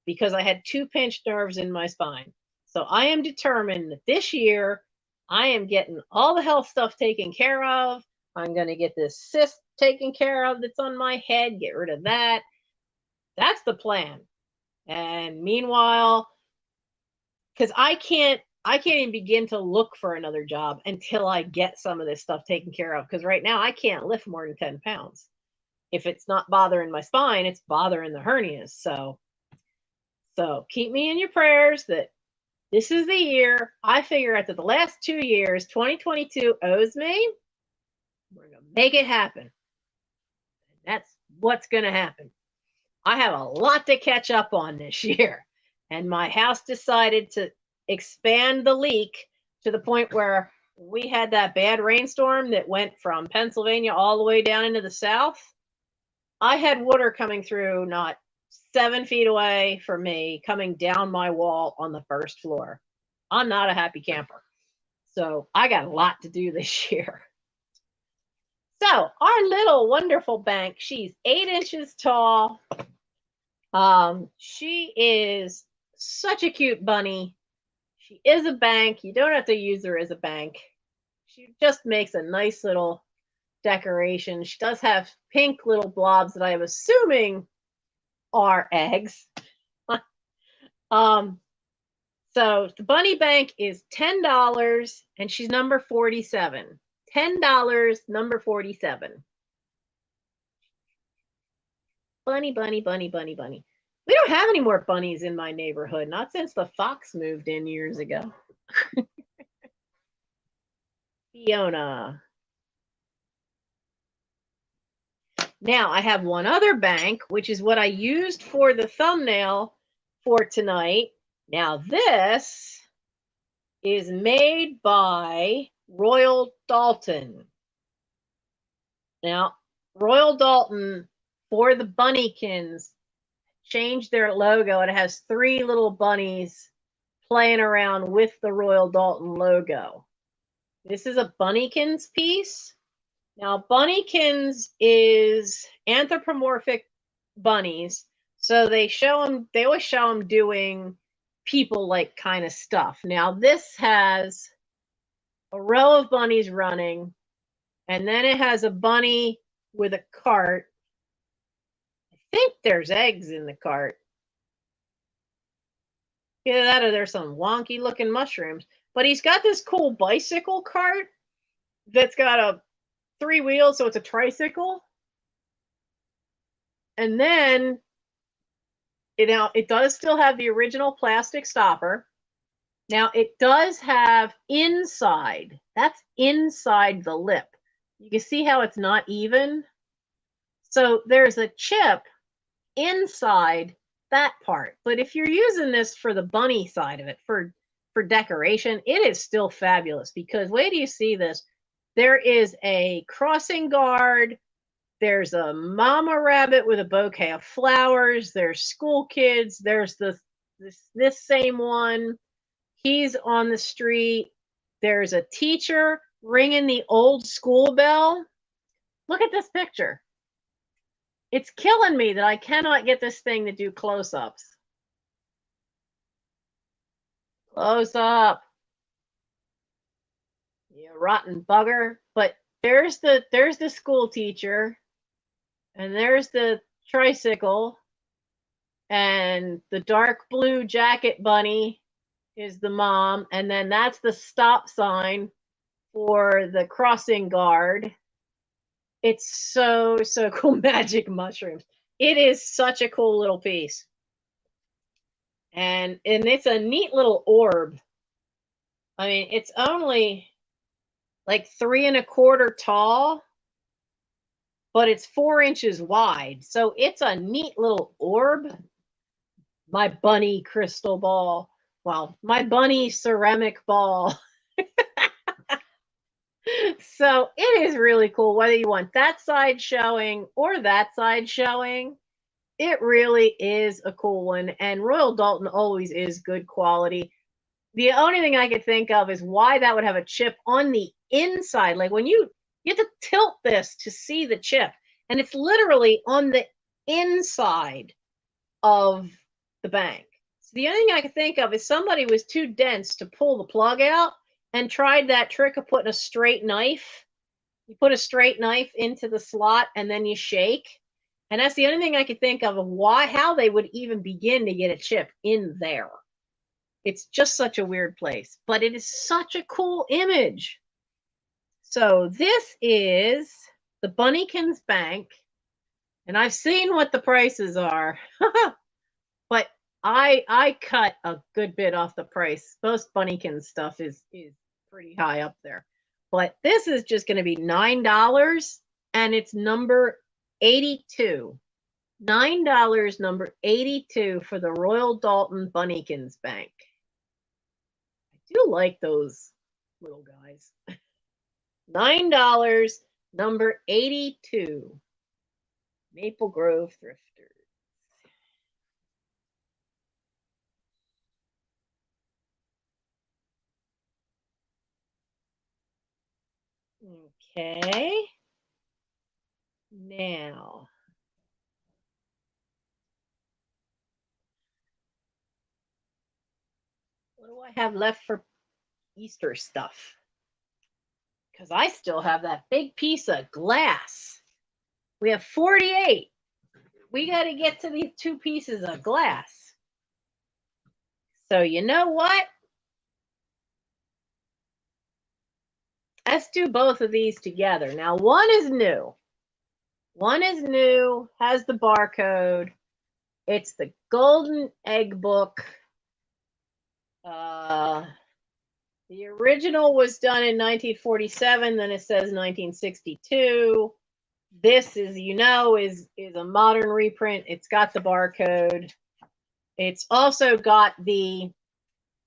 because I had 2 pinched nerves in my spine. So I am determined that this year I am getting all the health stuff taken care of. I'm going to get this cyst taken care of that's on my head, get rid of that. That's the plan. And meanwhile, because I can't even begin to look for another job until I get some of this stuff taken care of. Because right now I can't lift more than 10 pounds. if it's not bothering my spine, it's bothering the hernias. So keep me in your prayers that this is the year. I figure out that the last 2 years, 2022 owes me. We're going to make it happen. That's what's going to happen. I have a lot to catch up on this year. And my house decided to expand the leak to the point where we had that bad rainstorm that went from Pennsylvania all the way down into the south. I had water coming through not 7 feet away from me, coming down my wall on the first floor. I'm not a happy camper. So I got a lot to do this year. So our little wonderful bank, she's 8 inches tall. She is such a cute bunny. She is a bank. You don't have to use her as a bank. She just makes a nice little decoration. She does have pink little blobs that I am assuming are eggs. So the bunny bank is $10 and she's number 47. $10, number 47. Bunny, bunny, bunny, bunny, bunny. We don't have any more bunnies in my neighborhood, not since the fox moved in years ago. Fiona. Now I have one other bank, which is what I used for the thumbnail for tonight. Now this is made by Royal Dalton. Now, Royal Dalton for the Bunnykins changed their logo. It has 3 little bunnies playing around with the Royal Dalton logo. This is a Bunnykins piece. Now, Bunnykins is anthropomorphic bunnies. So they always show them doing people-like kind of stuff. Now, this has a row of bunnies running, and then it has a bunny with a cart. I think there's eggs in the cart. Either that or there's some wonky looking mushrooms. But he's got this cool bicycle cart that's got 3 wheels, so it's a tricycle. And then it does still have the original plastic stopper. Now it does have inside, that's inside the lip. You can see how it's not even. So there's a chip inside that part. But if you're using this for the bunny side of it, for decoration, it is still fabulous because wait till you see this. There is a crossing guard. There's a mama rabbit with a bouquet of flowers. There's school kids. There's this same one. He's on the street. There's a teacher ringing the old school bell. Look at this picture. It's killing me that I cannot get this thing to do close-ups. Close up. You rotten bugger. But there's the school teacher. And there's the tricycle. And the dark blue jacket bunny is the mom. And then that's the stop sign for the crossing guard. It's so cool. Magic mushrooms. It is such a cool little piece. And it's a neat little orb. I mean, it's only like 3 1/4 tall, but it's 4 inches wide. So it's a neat little orb. My bunny crystal ball. Well, my bunny ceramic ball. So it is really cool whether you want that side showing or that side showing. It really is a cool one. And Royal Dalton always is good quality. The only thing I could think of is why that would have a chip on the inside. Like when you have to tilt this to see the chip. And it's literally on the inside of the bank. So the only thing I could think of is somebody was too dense to pull the plug out and tried that trick of putting a straight knife. You put a straight knife into the slot and then you shake. And that's the only thing I could think of how they would even begin to get a chip in there. It's just such a weird place, but it is such a cool image. So this is the Bunnykins Bank. And I've seen what the prices are. But I cut a good bit off the price. Most Bunnykin stuff is pretty high up there. But this is just going to be $9 and it's number 82. $9, number 82 for the Royal Dalton Bunnykins Bank. I do like those little guys. $9, number 82. Maple Grove Thrifter. Okay. Now, what do I have left for Easter stuff? Because I still have that big piece of glass. We have 48. We got to get to these 2 pieces of glass. So you know what? Let's do both of these together. Now, one is new. One is new, has the barcode. It's the Golden Egg Book. The original was done in 1947, then it says 1962. This is, you know, is a modern reprint. It's got the barcode. It's also got the,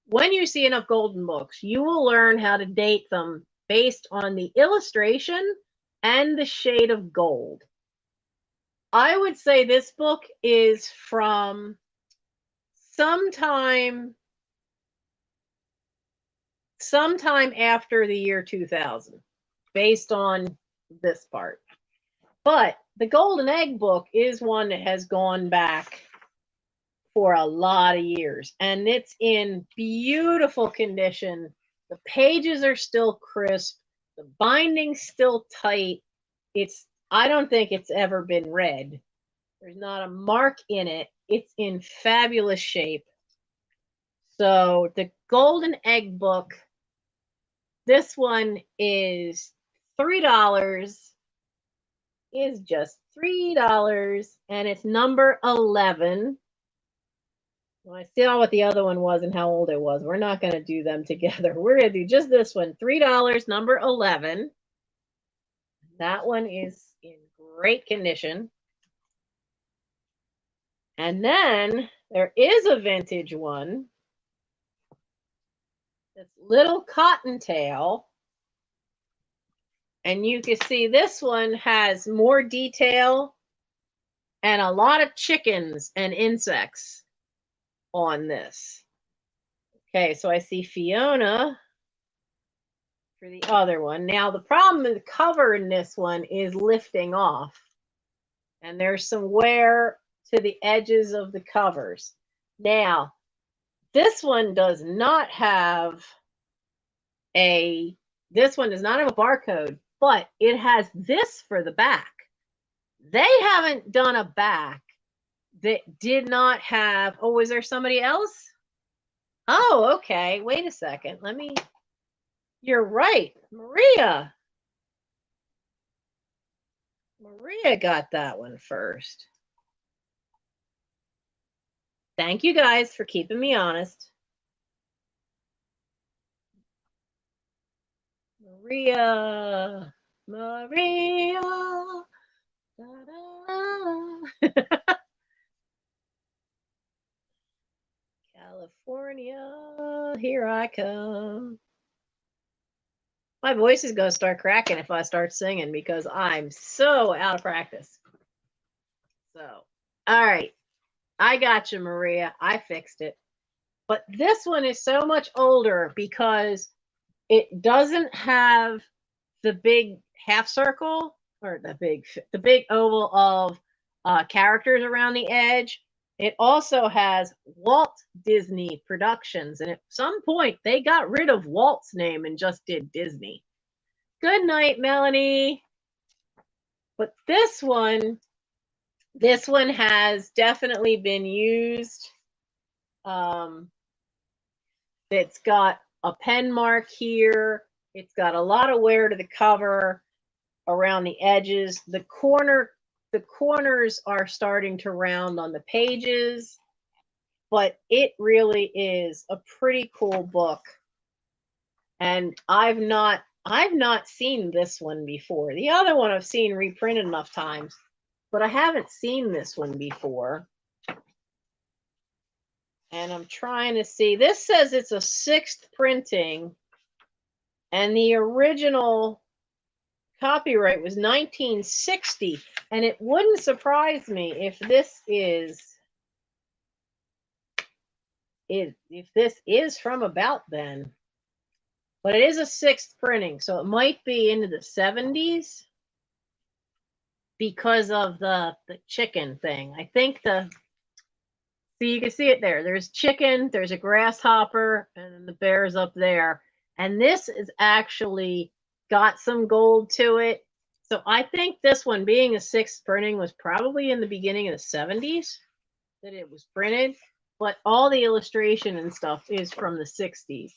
when you see enough golden books, you will learn how to date them based on the illustration and the shade of gold. I would say this book is from sometime after the year 2000, based on this part. But the Golden Egg Book is one that has gone back for a lot of years, and it's in beautiful condition. The pages are still crisp. The binding's still tight. I don't think it's ever been read. There's not a mark in it. It's in fabulous shape. So the Golden Egg Book, this one is $3, is just $3, and it's number 11. Well, I saw what the other one was and how old it was. We're not going to do them together. We're going to do just this one, $3, number 11. That one is in great condition. And then there is a vintage one. This Little Cottontail. And you can see this one has more detail and a lot of chickens and insects on this. Okay, so I see Fiona for the other one. Now, the problem with the cover in this one is lifting off. And there's some wear to the edges of the covers. Now, this one does not have a barcode, but it has this for the back. They haven't done a back that did not have, oh, was there somebody else? Oh, okay. Wait a second. You're right. Maria got that one first. Thank you guys for keeping me honest. Maria. California, here I come. My voice is going to start cracking if I start singing because I'm so out of practice. So, all right. I got you, Maria. I fixed it. But this one is so much older because it doesn't have the big half circle or the big oval of characters around the edge. It also has Walt Disney Productions, and at some point they got rid of Walt's name and just did Disney. Good night, Melanie. But this one has definitely been used. It's got a pen mark here. It's got a lot of wear to the cover around the edges. The corner the corners are starting to round on the pages, but it really is a pretty cool book. And I've not seen this one before. The other one I've seen reprinted enough times, but I haven't seen this one before. And I'm trying to see. This says it's a 6th printing, and the original copyright was 1960. And it wouldn't surprise me if this is from about then. But it is a 6th printing, so it might be into the 70s because of the chicken thing. I think so you can see it there. There's chicken, there's a grasshopper, and then the bear's up there. And this is actually got some gold to it. So I think this one, being a 6th printing, was probably in the beginning of the 70s that it was printed. But all the illustration and stuff is from the 60s.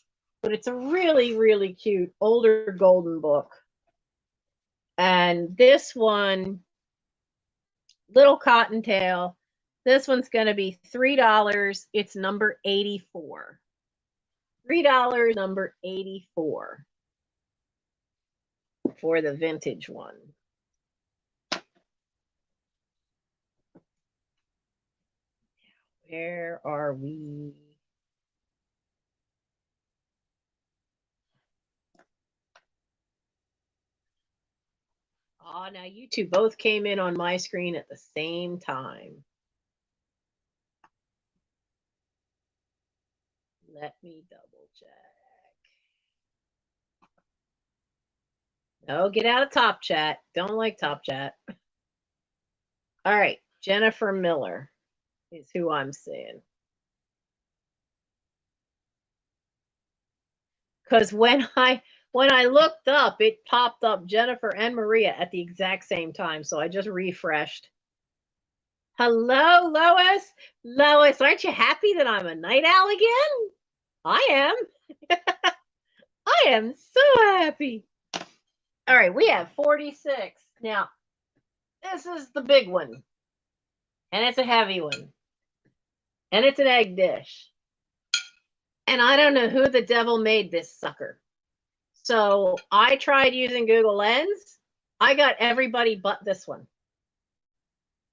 But it's a really, really cute older golden book. And this one, Little Cottontail, this one's going to be $3. It's number 84. $3, number 84 for the vintage one. Where are we? Oh, now you two both came in on my screen at the same time. Let me double check. No, get out of Top Chat. Don't like Top Chat. All right, Jennifer Miller is who I'm seeing. Because when I looked up, it popped up Jennifer and Maria at the exact same time. So I just refreshed. Hello, Lois. Lois, aren't you happy that I'm a night owl again? I am. I am so happy. All right, we have 46. Now, this is the big one. And it's a heavy one. And it's an egg dish. And I don't know who the devil made this sucker. So I tried using Google Lens. I got everybody but this one.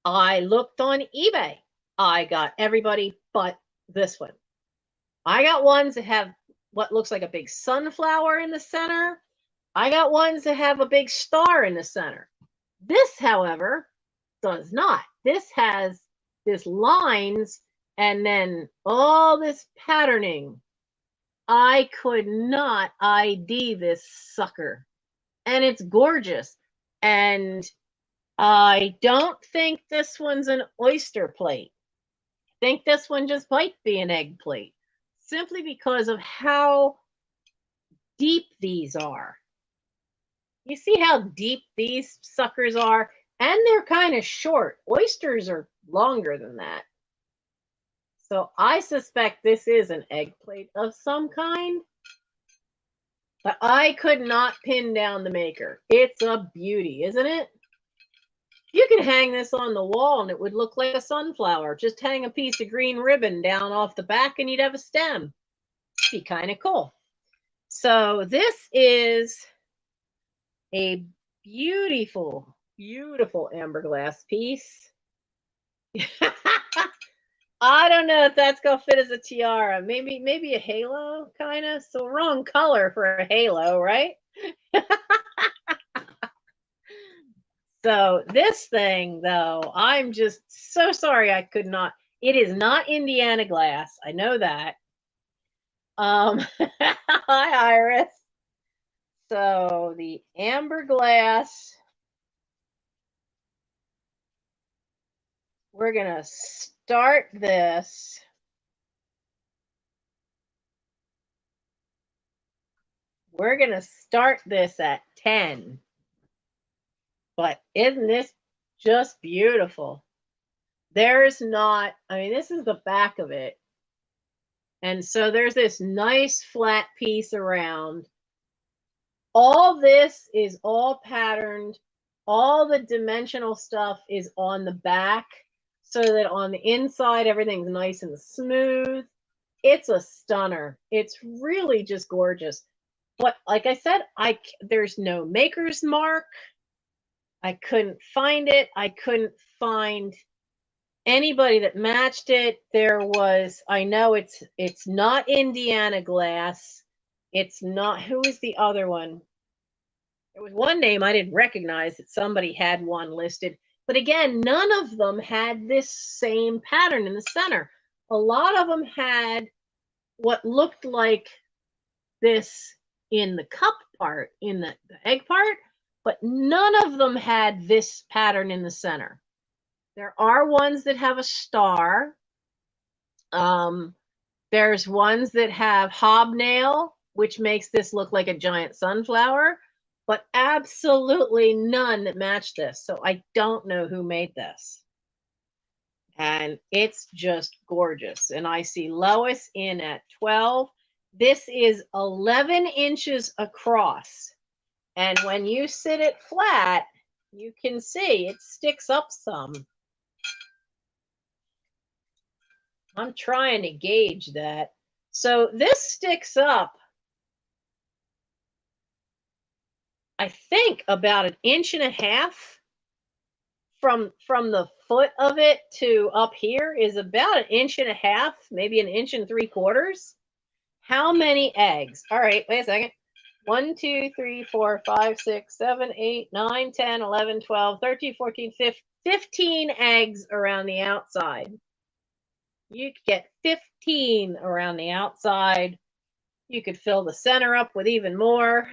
I looked on eBay. I got everybody but this one. I got ones that have what looks like a big sunflower in the center. I got ones that have a big star in the center. This, however, does not. This has this lines and then all this patterning. I could not ID this sucker. And it's gorgeous. And I don't think this one's an oyster plate. I think this one just might be an egg plate, simply because of how deep these are. You see how deep these suckers are? And they're kind of short. Oysters are longer than that. So I suspect this is an egg plate of some kind. But I could not pin down the maker. It's a beauty, isn't it? You can hang this on the wall and it would look like a sunflower. Just hang a piece of green ribbon down off the back and you'd have a stem. Be kind of cool. So this is a beautiful, beautiful amber glass piece. I don't know if that's gonna fit as a tiara. Maybe a halo, kind of. So wrong color for a halo, right? So this thing, though, I'm just so sorry I could not. It is not Indiana glass. I know that. Hi, Iris. So the amber glass, we're going to start this. We're going to start this at 10. But isn't this just beautiful? There's not, I mean, this is the back of it. And so there's this nice flat piece around. All this is all patterned all the dimensional stuff is on the back so that on the inside, everything's nice and smooth. It's a stunner. It's really just gorgeous. But like I said, there's no maker's mark. I couldn't find it. I couldn't find anybody that matched it. I know it's not Indiana Glass. It's not, who is the other one? There was one name I didn't recognize that somebody had one listed. But again, none of them had this same pattern in the center. A lot of them had what looked like this in the cup part, in the egg part, but none of them had this pattern in the center. There are ones that have a star. There's ones that have hobnail, which makes this look like a giant sunflower, but absolutely none that match this. So I don't know who made this. And it's just gorgeous. And I see Lois in at 12. This is 11 inches across. And when you sit it flat, you can see it sticks up some. I'm trying to gauge that. So this sticks up, I think, about 1.5 inches from the foot of it to up here is about 1.5 inches, maybe 1.75 inches. How many eggs? All right, wait a second. 1, 2, 3, 4, 5, 6, 7, 8, 9, 10, 11, 12, 13, 14, 15 eggs around the outside. You could get 15 around the outside. You could fill the center up with even more.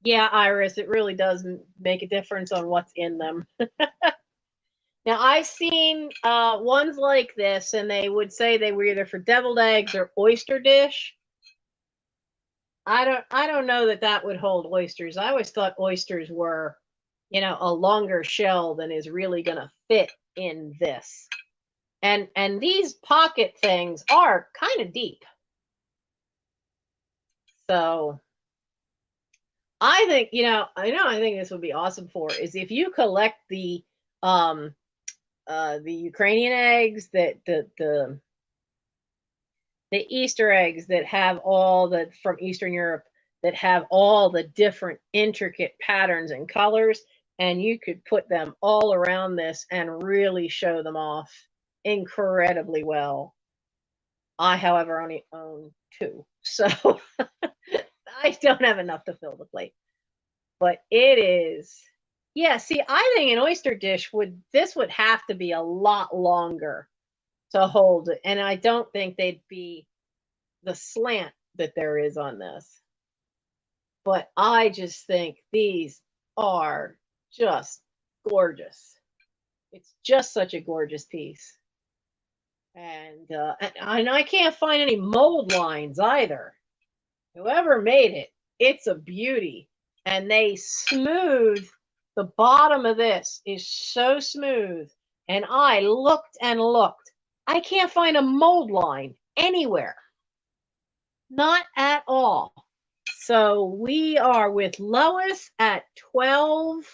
Yeah, Iris, it really does make a difference on what's in them. Now, I've seen ones like this, and they would say they were either for deviled eggs or oyster dish. I don't know that would hold oysters. I always thought oysters were, a longer shell than is really going to fit in this. And these pocket things are kind of deep. So I think, I think this would be awesome for is if you collect the Ukrainian eggs, that the Easter eggs that have all the from Eastern Europe that have all the different intricate patterns and colors, and you could put them all around this and really show them off incredibly well. I, however, only own 2, so I don't have enough to fill the plate. But it is, yeah, see, I think an oyster dish would have to be a lot longer to hold it. And I don't think they'd be the slant that there is on this. But I just think these are just gorgeous. It's just such a gorgeous piece. And I can't find any mold lines either. Whoever made it, it's a beauty. And they smooth, the bottom of this is so smooth. And I looked and looked. I can't find a mold line anywhere. Not at all. So we are with Lois at 12.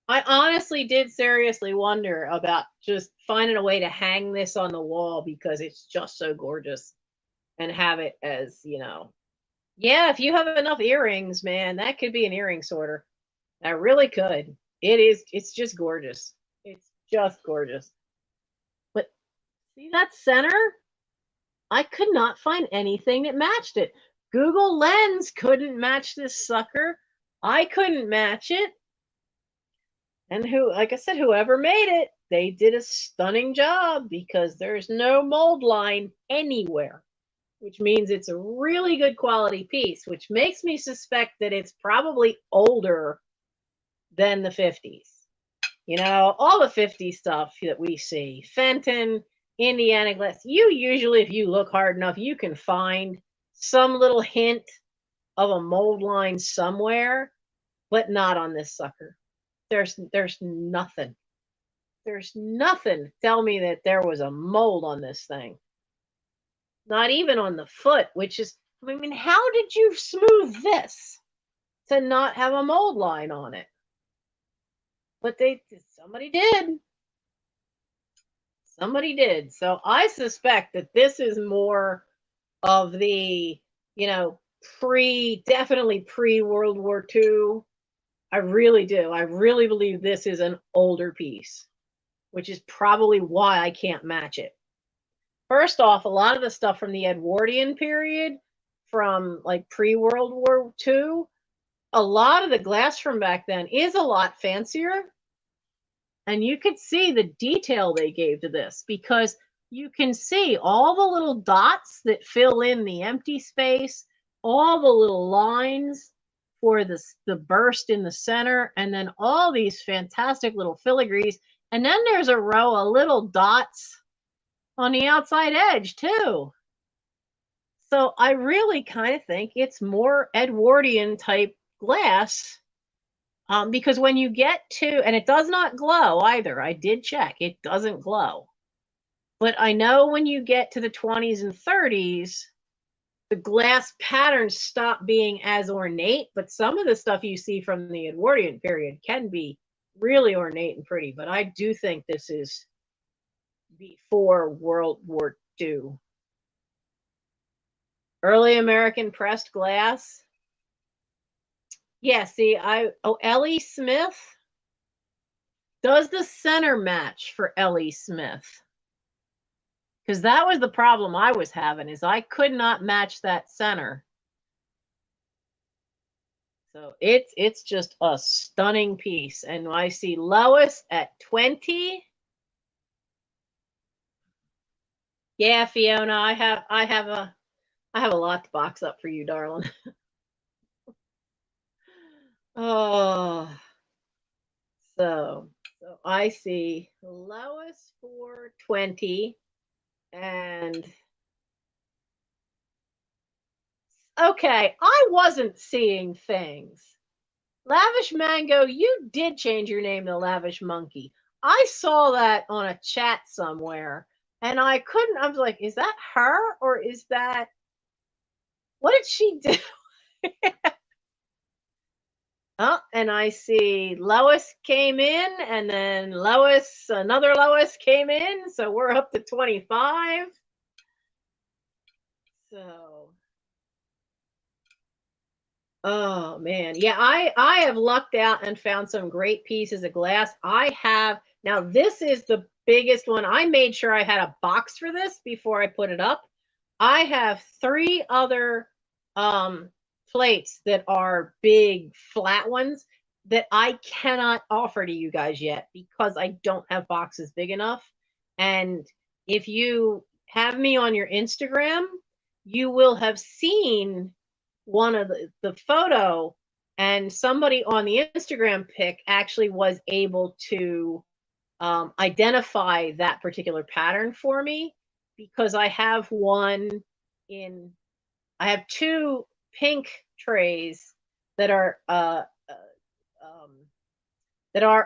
I honestly did seriously wonder about just finding a way to hang this on the wall because it's just so gorgeous and have it as, yeah, if you have enough earrings, man, that could be an earring sorter. That really could. It's just gorgeous. It's just gorgeous. But see that center? I could not find anything that matched it. Google Lens couldn't match this sucker. I couldn't match it. And like I said, whoever made it, they did a stunning job because there's no mold line anywhere, which means it's a really good quality piece, which makes me suspect that it's probably older than the 50s. All the 50s stuff that we see, Fenton, Indiana Glass, you usually, if you look hard enough, you can find some little hint of a mold line somewhere, but not on this sucker. There's nothing. There's nothing tell me that there was a mold on this thing. Not even on the foot, which is, I mean, how did you smooth this to not have a mold line on it? But somebody did. Somebody did. So I suspect that this is more of the, you know, definitely pre World War II. I really do. I really believe this is an older piece, which is probably why I can't match it. First off, a lot of the stuff from the Edwardian period, from like pre World War II, a lot of the glass from back then is a lot fancier. And you could see the detail they gave to this, because you can see all the little dots that fill in the empty space, all the little lines for the burst in the center, and then all these fantastic little filigrees. And then there's a row of little dots on the outside edge too. So I really kind of think it's more Edwardian type glass, because when you get to, and it does not glow either. I did check, it doesn't glow. But I know when you get to the 20s and 30s, the glass patterns stop being as ornate, but some of the stuff you see from the Edwardian period can be really ornate and pretty. But I do think this is before World War II. Early American pressed glass. Yeah, see, L.E. Smith. Does the center match for L.E. Smith? Because that was the problem I was having, is I could not match that center. So it's just a stunning piece. And I see Lois at 20. Yeah, Fiona, I have a lot to box up for you, darling. Oh, so I see Lois for 20, and okay, I wasn't seeing things. Lavish Mango, you did change your name to Lavish Monkey. I saw that on a chat somewhere, and I was like, is that her, or is that, what did she do? Oh, and I see Lois came in, and then another Lois came in, so we're up to 25. So, oh man, yeah, I have lucked out and found some great pieces of glass. Now this is the biggest one. I made sure I had a box for this before I put it up. I have 3 other plates that are big flat ones that I cannot offer to you guys yet because I don't have boxes big enough. And if you have me on your Instagram, you will have seen one of the photo, and somebody on the Instagram pic actually was able to identify that particular pattern for me, because I have I have 2 pink trays that are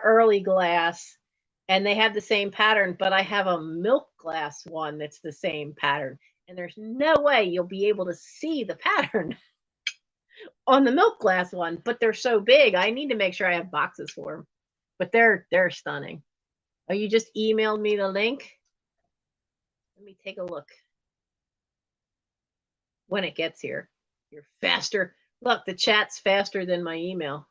early glass, and they have the same pattern, but I have a milk glass one that's the same pattern, and there's no way you'll be able to see the pattern on the milk glass one, but they're so big. I need to make sure I have boxes for them, but they're stunning. Oh, you just emailed me the link. Let me take a look when it gets here. You're faster. Look, the chat's faster than my email.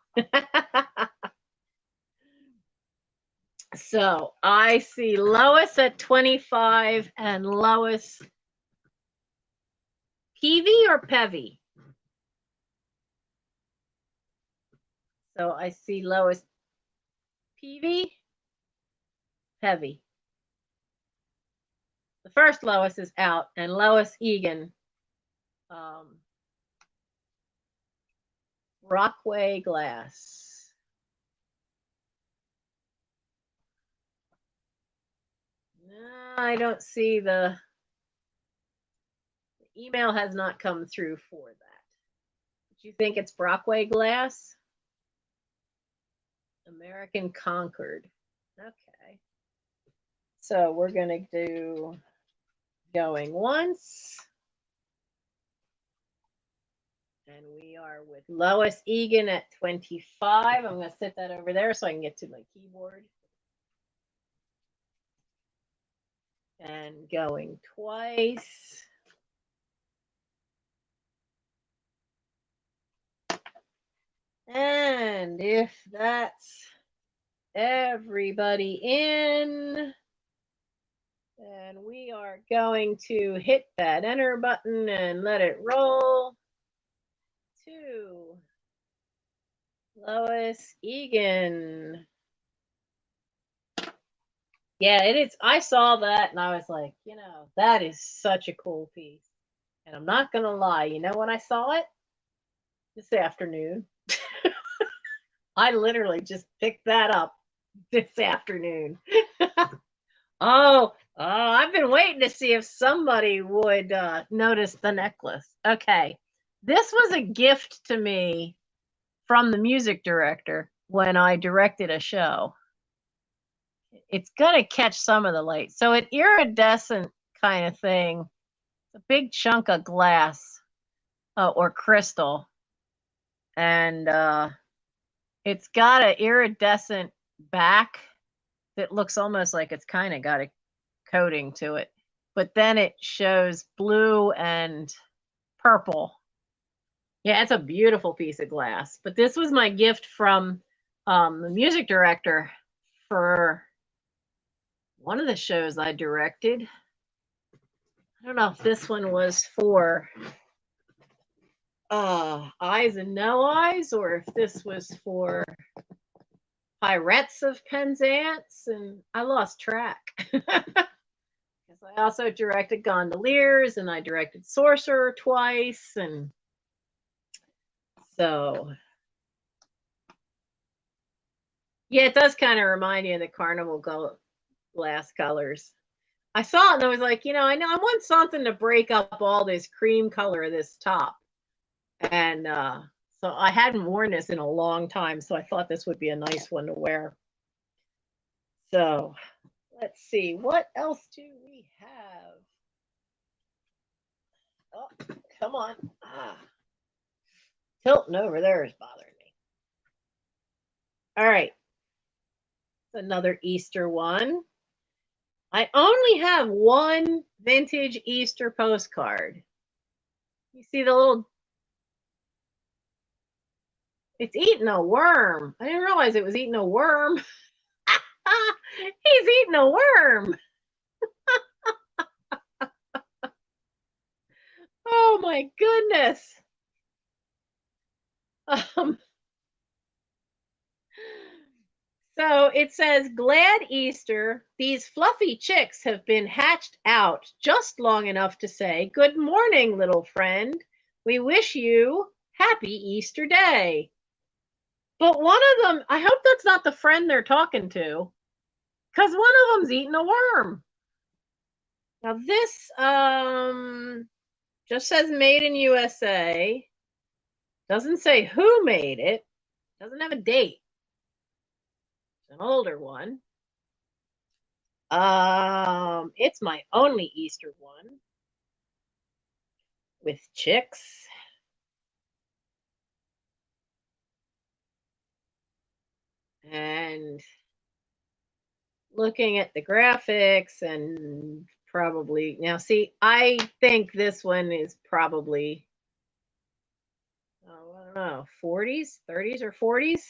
So I see Lois at 25 and Lois Peavy or Pevy. So I see Lois Peavy, Pevy. The first Lois is out, and Lois Egan, Brockway Glass. No, I don't see the email has not come through for that. Do you think it's Brockway Glass? American Concord. Okay. So we're going to do going once. And we are with Lois Egan at 25. I'm going to set that over there so I can get to my keyboard. And going twice. And if that's everybody in, then we are going to hit that enter button and let it roll to Lois Egan. Yeah, it is. I saw that and I was like, that is such a cool piece. And I'm not going to lie, when I saw it this afternoon, I literally just picked that up this afternoon. I've been waiting to see if somebody would notice the necklace. Okay. This was a gift to me from the music director when I directed a show. It's going to catch some of the light. So an iridescent kind of thing, a big chunk of glass or crystal. And it's got an iridescent back that looks almost like it's kind of got a coating to it. But then it shows blue and purple. Yeah, it's a beautiful piece of glass. But this was my gift from the music director for one of the shows I directed. I don't know if this one was for Eyes and No Eyes or if this was for Pirates of Penzance, and I lost track. I also directed Gondoliers and I directed Sorcerer twice, and so yeah, it does kind of remind you of the Carnival glass colors. I saw it and I was like, I know I want something to break up all this cream color of this top. And so I hadn't worn this in a long time, so I thought this would be a nice one to wear. So let's see, what else do we have? Oh, come on. Tilting over there is bothering me. All right. Another Easter one. I only have one vintage Easter postcard. You see the little... It's eating a worm. I didn't realize it was eating a worm. He's eating a worm. Oh my goodness. So it says, Glad Easter. These fluffy chicks have been hatched out just long enough to say, good morning, little friend. We wish you happy Easter day. But one of them, I hope that's not the friend they're talking to, because one of them's eating a worm. Now this just says made in USA. Doesn't say who made it. Doesn't have a date. It's an older one. It's my only Easter one with chicks. And looking at the graphics and probably now see, I think this one is probably, I don't know, 40s, 30s or 40s.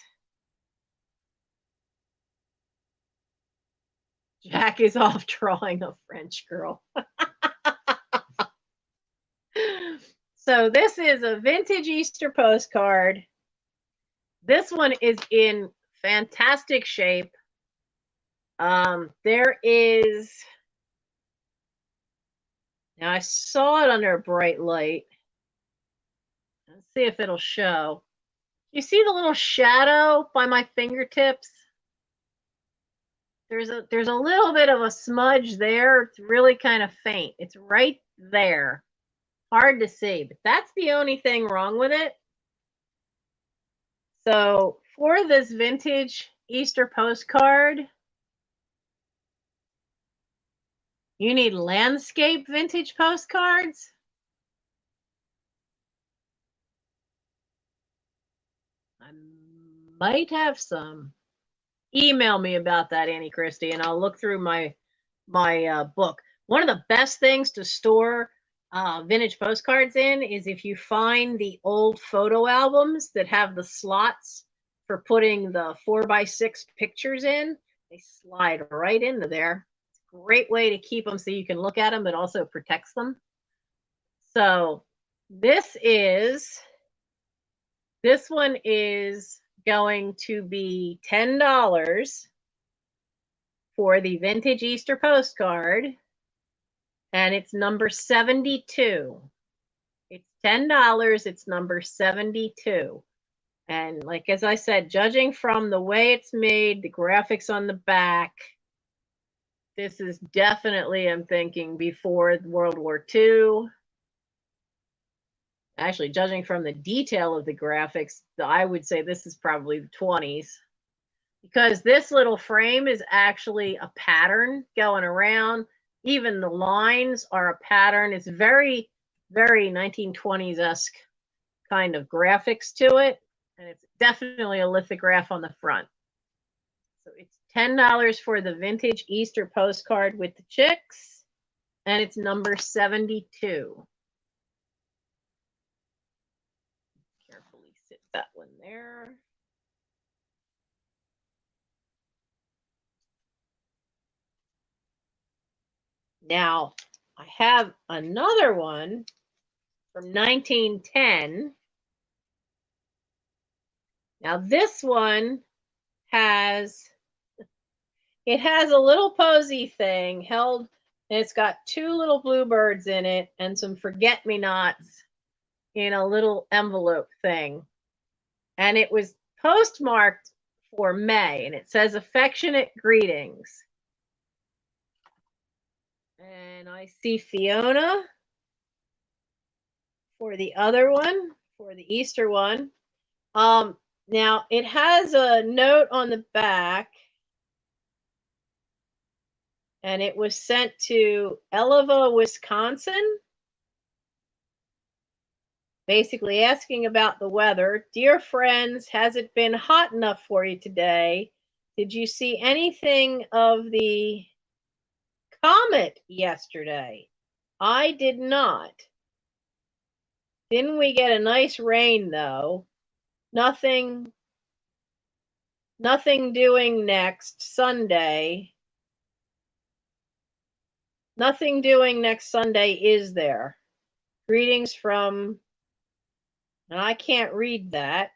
Jack is off drawing a French girl. So this is a vintage Easter postcard. This one is in fantastic shape. There is, now I saw it under a bright light. Let's see if it'll show. You see the little shadow by my fingertips? There's a little bit of a smudge there. It's really kind of faint. It's right there. Hard to see, but that's the only thing wrong with it. So for this vintage Easter postcard, you need landscape vintage postcards. might have some. Email me about that, Annie Christie, and I'll look through my book. One of the best things to store vintage postcards in is if you find the old photo albums that have the slots for putting the 4x6 pictures in. They slide right into there. It's a great way to keep them so you can look at them, but also protects them. So this one is going to be $10 for the vintage Easter postcard, and it's number 72. It's $10. It's number 72. And like, as I said, judging from the way it's made, the graphics on the back, this is definitely, I'm thinking, before World War II. Actually, judging from the detail of the graphics, I would say this is probably the 20s. Because this little frame is actually a pattern going around. Even the lines are a pattern. It's very, very 1920s-esque kind of graphics to it. And it's definitely a lithograph on the front. So it's $10 for the vintage Easter postcard with the chicks. And it's number 72. Carefully sit that one there. Now, I have another one from 1910. Now, this one has a little posy thing held, and it's got two little bluebirds in it and some forget-me-nots in a little envelope thing. And it was postmarked for May, and it says affectionate greetings. And I see Fiona for the other one, for the Easter one. Now, it has a note on the back, and it was sent to Eleva, Wisconsin, basically asking about the weather. Dear friends, has it been hot enough for you today? Did you see anything of the comet yesterday? I did not. Didn't we get a nice rain, though? Nothing doing next Sunday. Nothing doing next Sunday, is there? Greetings from, and I can't read that.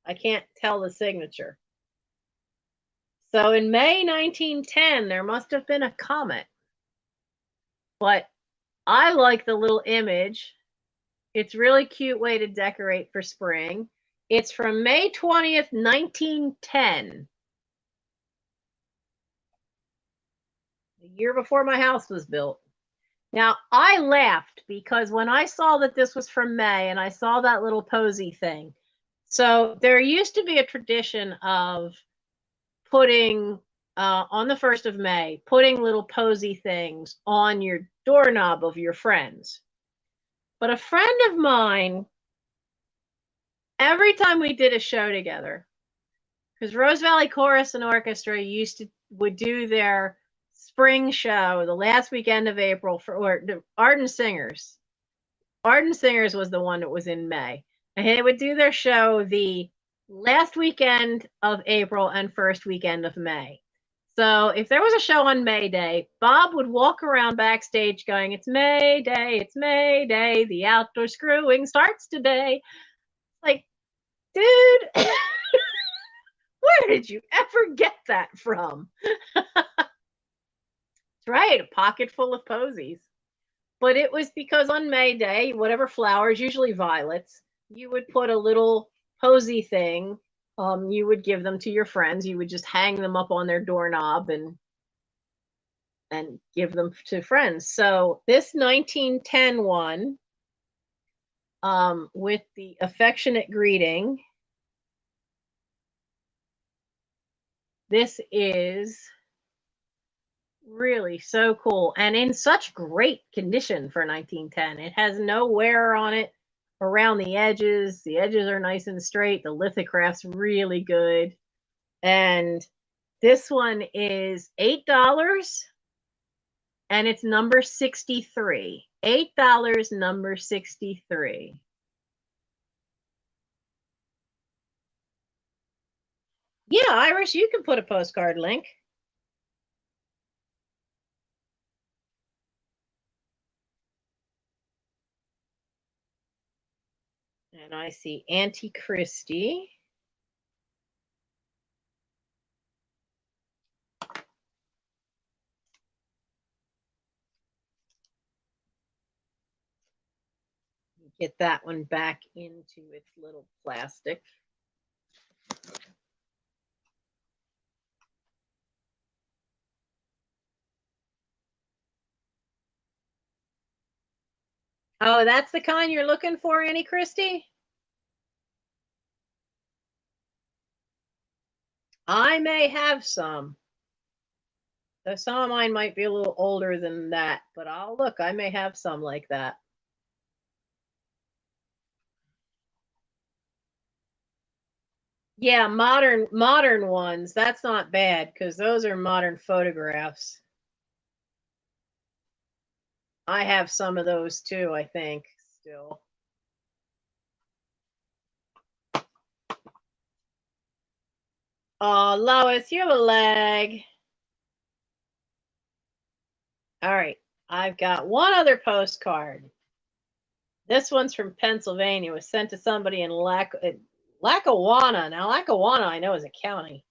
I can't tell the signature. So in May 1910, there must have been a comet. But I like the little image. It's a really cute way to decorate for spring. It's from May 20th, 1910. The year before my house was built. Now, I laughed because when I saw that this was from May and I saw that little posy thing, so there used to be a tradition of putting, on the 1st of May, putting little posy things on your doorknob of your friends. But a friend of mine, every time we did a show together, because Rose Valley Chorus and Orchestra would do their spring show the last weekend of April or the Ardent Singers. Ardent Singers was the one that was in May. And they would do their show the last weekend of April and first weekend of May. So if there was a show on May Day, Bob would walk around backstage going, it's May Day, the outdoor screwing starts today. Like, dude, where did you ever get that from? Right, a pocket full of posies. But it was because on May Day, whatever flowers, usually violets, you would put a little posy thing. You would give them to your friends. You would just hang them up on their doorknob and give them to friends. So this 1910 one, with the affectionate greeting, this is really so cool and in such great condition for 1910. It has no wear on it around the edges. The edges are nice and straight. The lithograph's really good. And this one is $8 and it's number 63. $8, number 63. Yeah, Iris, you can put a postcard link. And I see Auntie Christie. Get that one back into its little plastic. Oh, that's the kind you're looking for, Auntie Christie? I may have some. So some of mine might be a little older than that, but I'll look. I may have some like that. Yeah, modern ones. That's not bad because those are modern photographs. I have some of those too, I think, still. Oh, Lois, you have a leg. All right, I've got one other postcard. This one's from Pennsylvania. It was sent to somebody in Lackawanna. Now, Lackawanna, I know, is a county.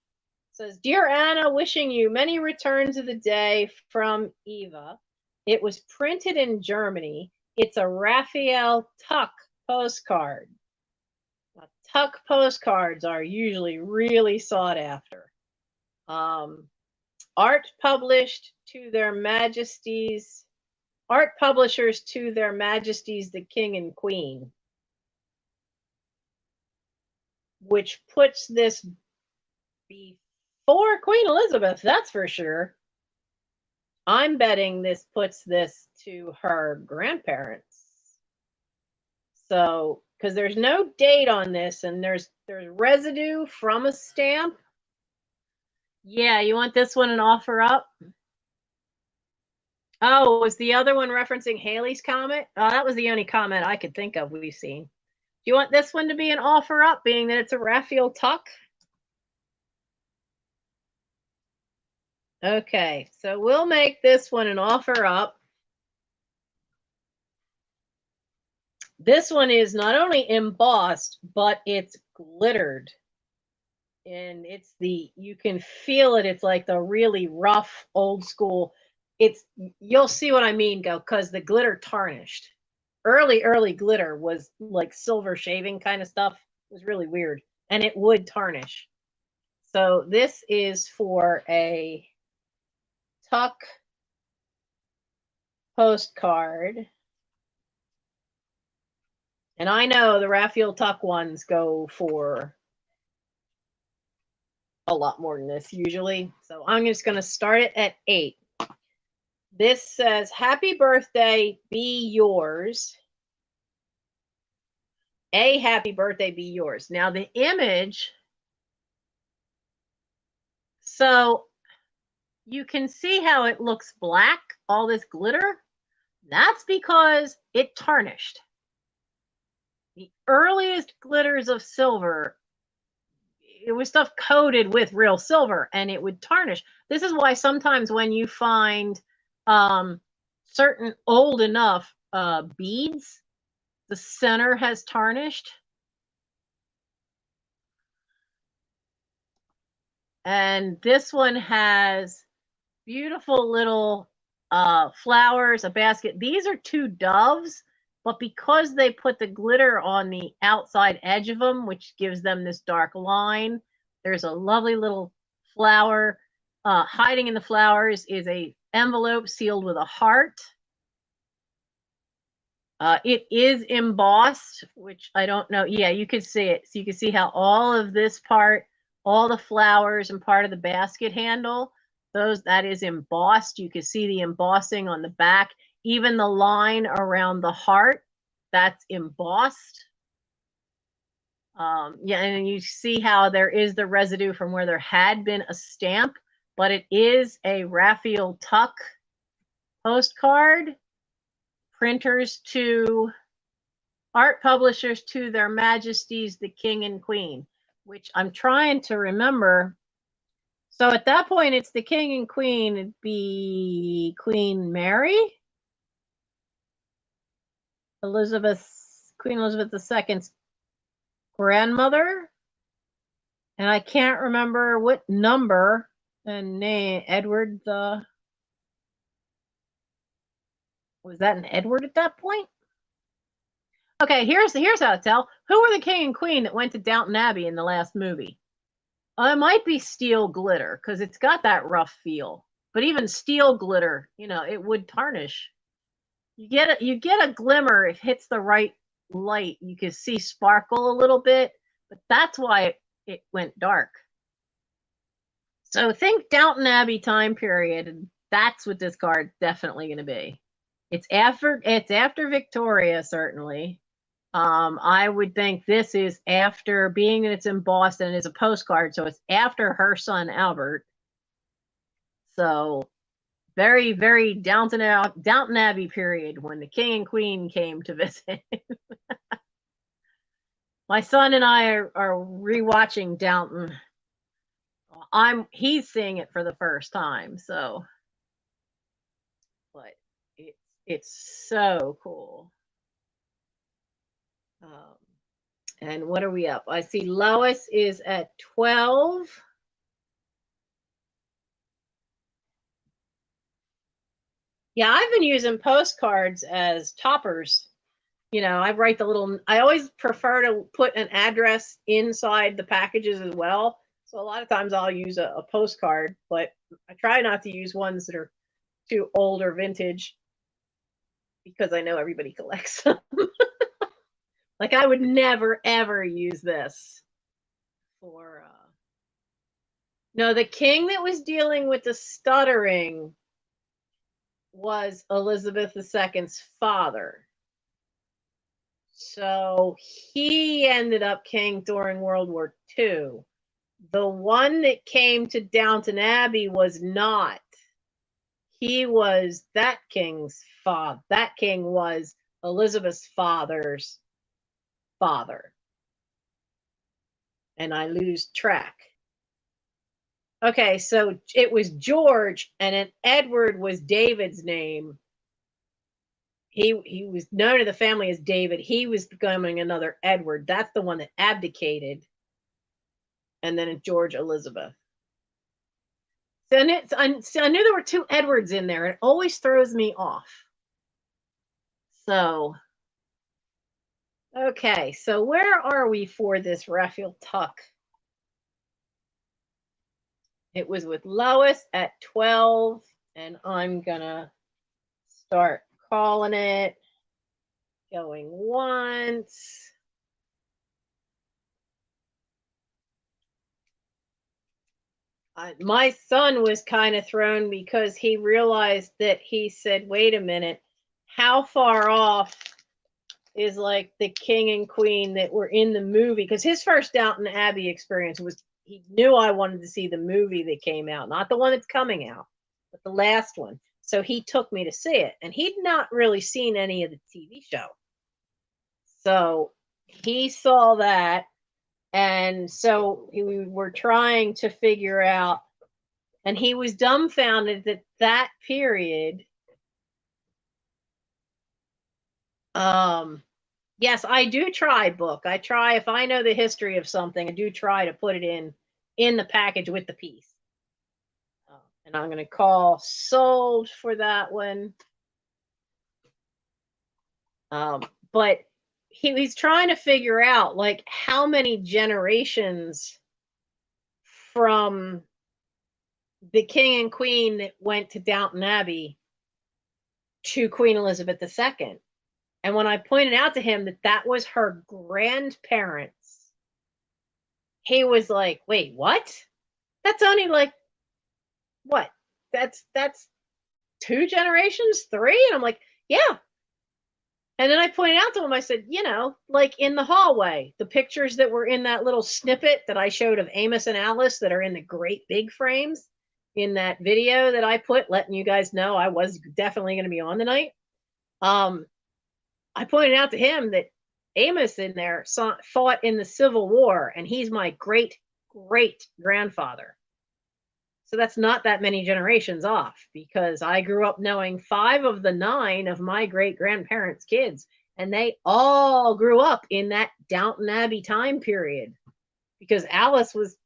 It says, Dear Anna, wishing you many returns of the day from Eva. It was printed in Germany. It's a Raphael Tuck postcard. Now, Tuck postcards are usually really sought after. Art published to their majesties, art publishers to their majesties the king and queen, which puts this before Queen Elizabeth, that's for sure. I'm betting this puts this to her grandparents. So, because there's no date on this, and there's residue from a stamp. Yeah, you want this one an offer up? Oh, was the other one referencing Haley's comment? Oh, that was the only comment I could think of we've seen. Do you want this one to be an offer up, being that it's a Raphael Tuck? Okay, so we'll make this one an offer up. This one is not only embossed, but it's glittered. And it's you can feel it. It's like the really rough, old school. You'll see what I mean, because the glitter tarnished. Early glitter was like silver shaving kind of stuff. It was really weird. And it would tarnish. So this is for a Tuck postcard. And I know the Raphael Tuck ones go for a lot more than this usually. So I'm just going to start it at 8. This says, Happy birthday, be yours. A happy birthday be yours. Now the image, so you can see how it looks black, all this glitter. That's because it tarnished. The earliest glitters of silver, it was stuff coated with real silver and it would tarnish. This is why sometimes when you find certain old enough beads, the center has tarnished. And this one has beautiful little flowers, a basket. These are 2 doves, but because they put the glitter on the outside edge of them, which gives them this dark line, there's a lovely little flower. Hiding in the flowers is a envelope sealed with a heart. It is embossed, which I don't know. Yeah, you can see it. So you can see how all of this part, all the flowers and part of the basket handle, that is embossed. You can see the embossing on the back, even the line around the heart. that's embossed. Yeah, and you see how there is the residue from where there had been a stamp, but it is a Raphael Tuck postcard. Printers to art publishers to their majesties, the king and queen, which I'm trying to remember. So at that point, it's the king and queen. It'd be Queen Mary, Queen Elizabeth II's grandmother, and I can't remember what number and name. Edward the was that an Edward at that point? Okay, here's how to tell. Who were the king and queen that went to Downton Abbey in the last movie? It might be steel glitter because it's got that rough feel. But even steel glitter, you know, it would tarnish. You get a glimmer. If it hits the right light, you can see sparkle a little bit. But that's why it went dark. So think Downton Abbey time period, and that's what this card's definitely going to be. It's after Victoria, certainly. I would think this is after, being that it's embossed and it's a postcard, so it's after her son Albert. So very, very Downton Abbey period when the king and queen came to visit. My son and I are rewatching Downton. He's seeing it for the first time, so but it's so cool. And what are we up? I see Lois is at 12. Yeah, I've been using postcards as toppers. You know, I always prefer to put an address inside the packages as well. So a lot of times I'll use a postcard, but I try not to use ones that are too old or vintage because I know everybody collects them. Like I would never, ever use this for, no, the king that was dealing with the stuttering was Elizabeth II's father. So he ended up king during World War II. The one that came to Downton Abbey was not. He was that king's father. That king was Elizabeth's father's father. And I lose track. Okay, so it was George, and then Edward was David's name. He was known to the family as David. He was becoming another Edward. That's the one that abdicated. And then George Elizabeth. So I knew there were two Edwards in there. It always throws me off. So, okay, so where are we for this Raphael Tuck? It was with Lois at 12, and I'm gonna start calling it. Going once. My son was kind of thrown because he realized that he said, wait a minute, how far off is like the king and queen that were in the movie? Because his first Downton Abbey experience was, he knew I wanted to see the movie that came out, not the one that's coming out, but the last one. So he took me to see it, and he'd not really seen any of the TV show. So he saw that. And so we were trying to figure out, and he was dumbfounded that that period. Yes, I do try book. I try, if I know the history of something, I do try to put it in the package with the piece. And I'm going to call sold for that one. But he's trying to figure out like how many generations from the king and queen that went to Downton Abbey to Queen Elizabeth II. And when I pointed out to him that that was her grandparents, he was like, wait, what? That's only like, what? That's 2 generations, 3? And I'm like, yeah. And then I pointed out to him, I said, you know, like in the hallway, the pictures that were in that little snippet that I showed of Amos and Alice that are in the great big frames in that video that I put, letting you guys know I was definitely going to be on tonight. I pointed out to him that Amos in there fought in the Civil War, and he's my great great grandfather. So that's not that many generations off, because I grew up knowing 5 of the 9 of my great grandparents' kids, and they all grew up in that Downton Abbey time period. Because Alice was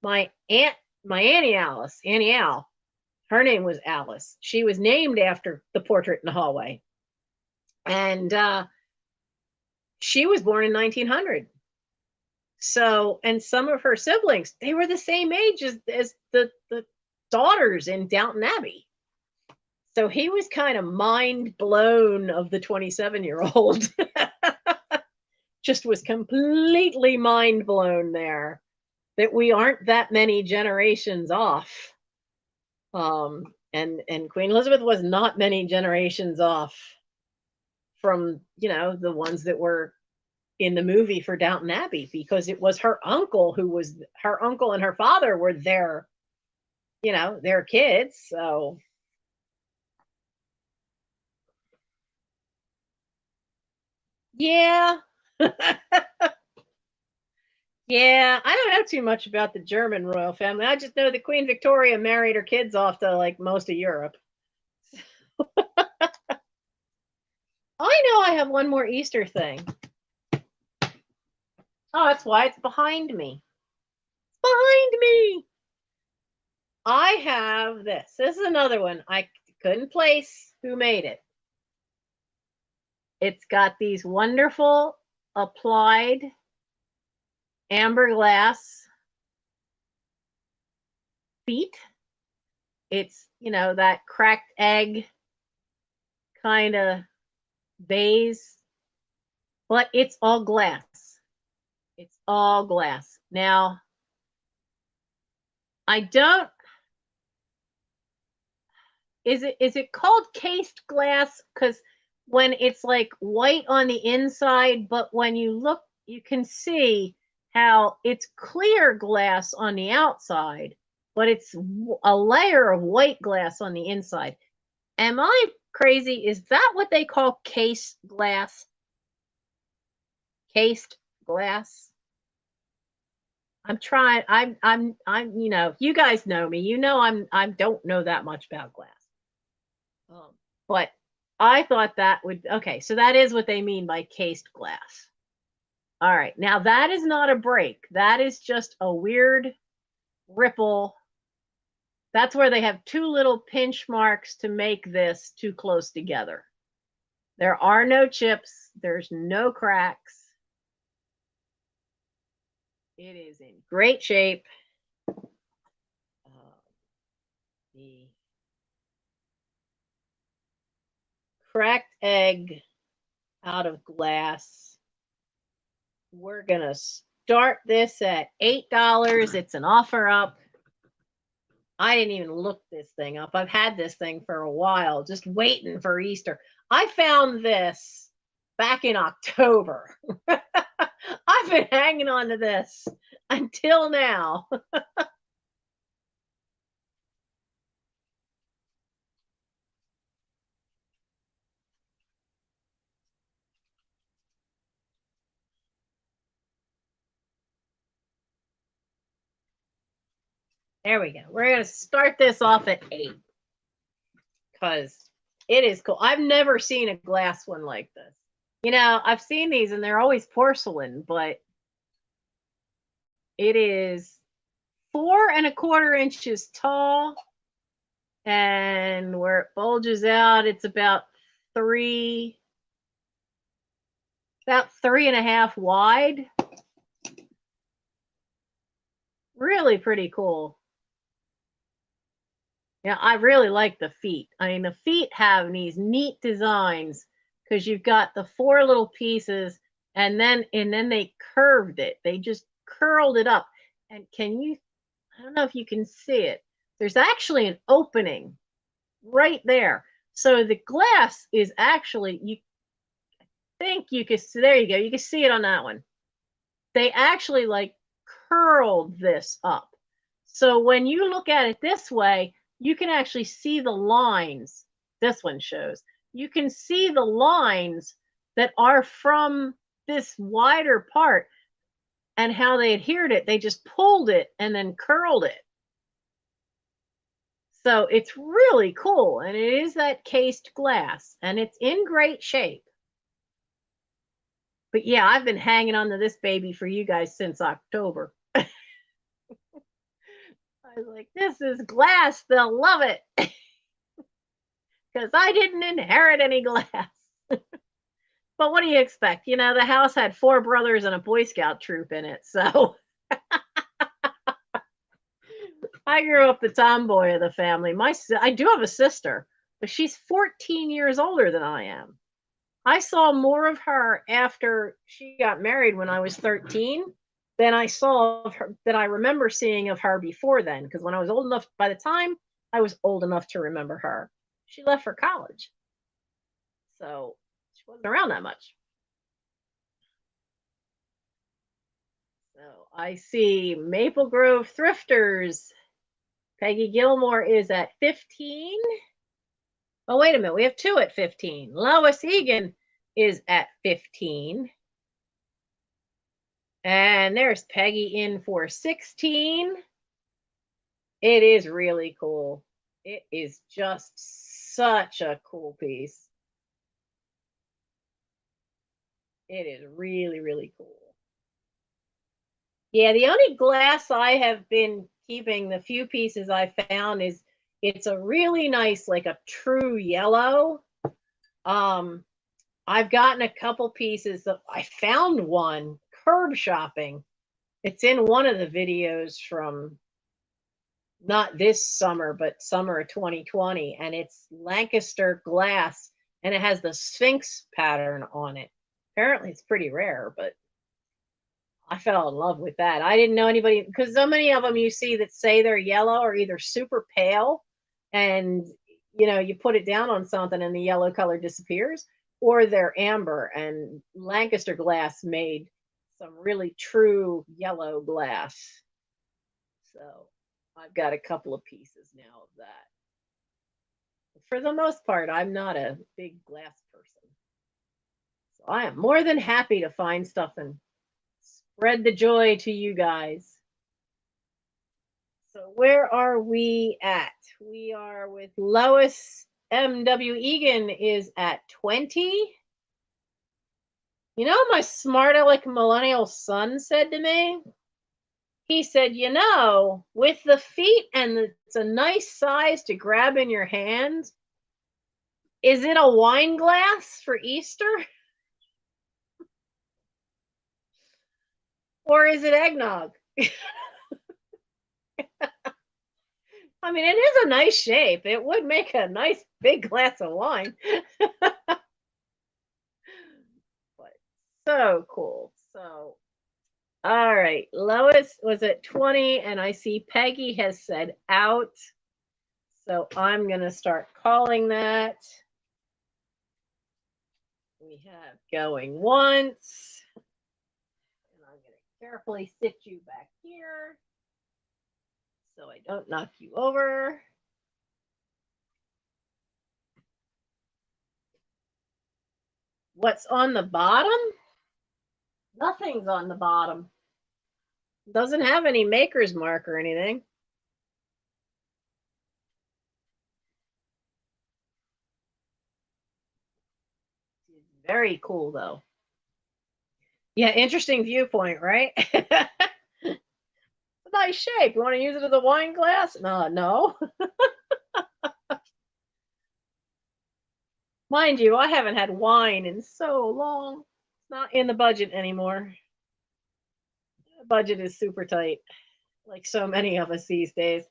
my Auntie Alice, Annie Al. Her name was Alice. She was named after the portrait in the hallway. And she was born in 1900. So, and some of her siblings, they were the same age as the daughters in Downton Abbey. So he was kind of mind blown of the 27-year-old. Just was completely mind blown there that we aren't that many generations off. And Queen Elizabeth was not many generations off from, you know, the ones that were in the movie for Downton Abbey, because it was her uncle and her father were their, you know, their kids. So yeah. Yeah, I don't know too much about the German royal family. I just know that Queen Victoria married her kids off to like most of Europe. I know I have one more Easter thing. Oh, that's why it's behind me. It's behind me. I have this. This is another one. I couldn't place who made it. It's got these wonderful applied amber glass feet. It's, you know, that cracked egg kind of vase, but it's all glass. It's all glass. Now, I don't, is it called cased glass? Because when it's like white on the inside, but when you look, you can see how it's clear glass on the outside, but it's a layer of white glass on the inside. Am I crazy? Is that what they call case glass? Cased glass? I'm trying. You know, you guys know me. You know, I don't know that much about glass. But I thought that would, okay, so that is what they mean by cased glass. All right, now that is not a break. That is just a weird ripple. That's where they have 2 little pinch marks to make this too close together. There are no chips. There's no cracks. It is in great shape. The cracked egg out of glass. We're going to start this at $8. It's an offer up. I didn't even look this thing up. I've had this thing for a while, just waiting for Easter. I found this back in October. I've been hanging on to this until now. There we go. We're going to start this off at 8 because it is cool. I've never seen a glass one like this. You know, I've seen these and they're always porcelain, but it is 4¼ inches tall, and where it bulges out, it's about 3.5 wide. Really pretty cool. Yeah, I really like the feet. I mean, the feet have these neat designs because you've got the 4 little pieces, and then they curved it. They just curled it up. And I don't know if you can see it. There's actually an opening right there. So the glass is actually, think you can see, there you go. You can see it on that one. They actually like curled this up. So when you look at it this way, you can actually see the lines. This one shows. You can see the lines that are from this wider part and how they adhered it. They just pulled it and then curled it. So it's really cool. And it is that cased glass and it's in great shape. But yeah, I've been hanging on to this baby for you guys since October. I was like, this is glass. They'll love it. Because I didn't inherit any glass. But what do you expect? You know, the house had 4 brothers and a Boy Scout troop in it. So I grew up the tomboy of the family. I do have a sister, but she's 14 years older than I am. I saw more of her after she got married when I was 13 than I saw of her, that I remember seeing of her before then. Because when I was old enough, by the time I was old enough to remember her, she left for college. So she wasn't around that much. So I see Maple Grove Thrifters. Peggy Gilmore is at 15. Oh, wait a minute. We have 2 at 15. Lois Egan is at 15. And there's Peggy in for 16. It is really cool. It is just such a cool piece. It is really, really cool. Yeah, the only glass I have been keeping, the few pieces I found, is it's a really nice, like a true yellow. I've gotten a couple pieces that I found one curb shopping. It's in one of the videos from not this summer, but summer of 2020, and it's Lancaster Glass, and it has the Sphinx pattern on it. Apparently, it's pretty rare, but I fell in love with that. I didn't know anybody, because so many of them you see that say they're yellow are either super pale, and you know, you put it down on something and the yellow color disappears, or they're amber. And Lancaster Glass made some really true yellow glass. So I've got a couple of pieces now of that. For the most part, I'm not a big glass person. So I am more than happy to find stuff and spread the joy to you guys. So where are we at? We are with Lois M.W. Egan is at 20. You know, my smart aleck millennial son said to me, he said, you know, with the feet and it's a nice size to grab in your hands, is it a wine glass for Easter? Or is it eggnog? I mean, it is a nice shape. It would make a nice big glass of wine. But so cool. So, all right. Lois was at 20, and I see Peggy has said out. So I'm going to start calling that. We have going once. And I'm going to carefully sit you back here so I don't knock you over. What's on the bottom? Nothing's on the bottom. Doesn't have any maker's mark or anything. Very cool, though. Yeah, interesting viewpoint, right? Nice shape. You want to use it as a wine glass? No. Mind you, I haven't had wine in so long. It's not in the budget anymore. The budget is super tight, like so many of us these days.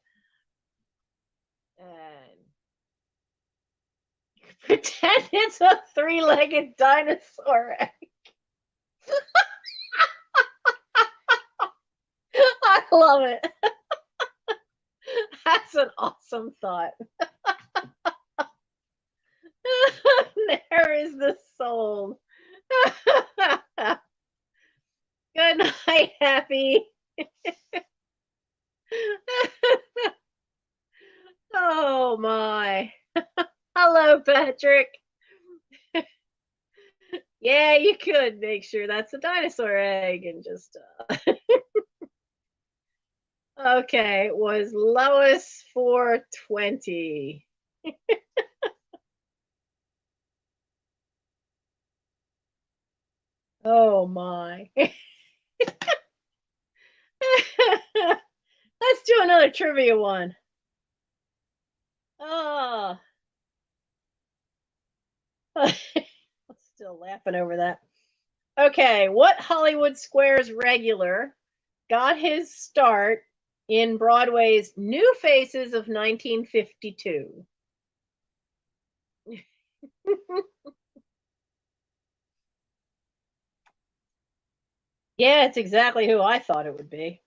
And pretend it's a 3-legged dinosaur egg. I love it. That's an awesome thought. There is the soul. Good night, Happy. Oh my. Hello, Patrick. Yeah, you could make sure that's a dinosaur egg and just okay, was Lois 420. Oh my. Let's do another trivia one. Oh. Still laughing over that. Okay, what Hollywood Squares regular got his start in Broadway's New Faces of 1952? Yeah, it's exactly who I thought it would be.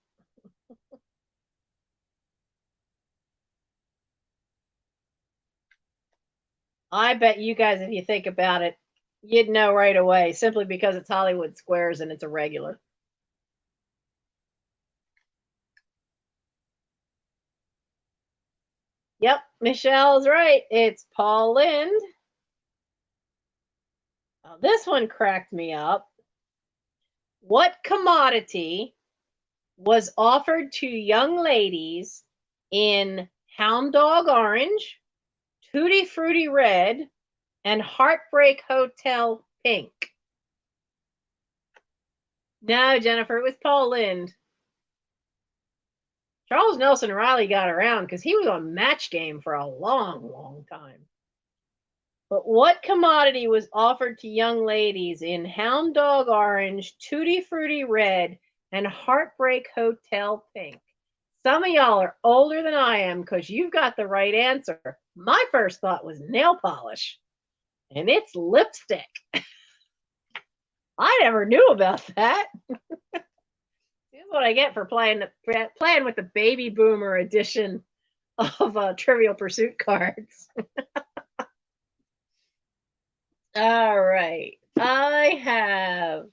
I bet you guys, if you think about it, you'd know right away simply because it's Hollywood Squares and it's a regular. Yep, Michelle's right. It's Paul Lind. This one cracked me up. What commodity was offered to young ladies in Hound Dog Orange, Tutti Frutti Red, and Heartbreak Hotel Pink? No, Jennifer, it was Paul Lind. Charles Nelson Riley got around because he was on Match Game for a long, long time. But what commodity was offered to young ladies in Hound Dog Orange, Tutti Frutti Red, and Heartbreak Hotel Pink? Some of y'all are older than I am because you've got the right answer. My first thought was nail polish, and it's lipstick. I never knew about that. This is what I get for playing with the baby boomer edition of Trivial Pursuit cards. All right. I have,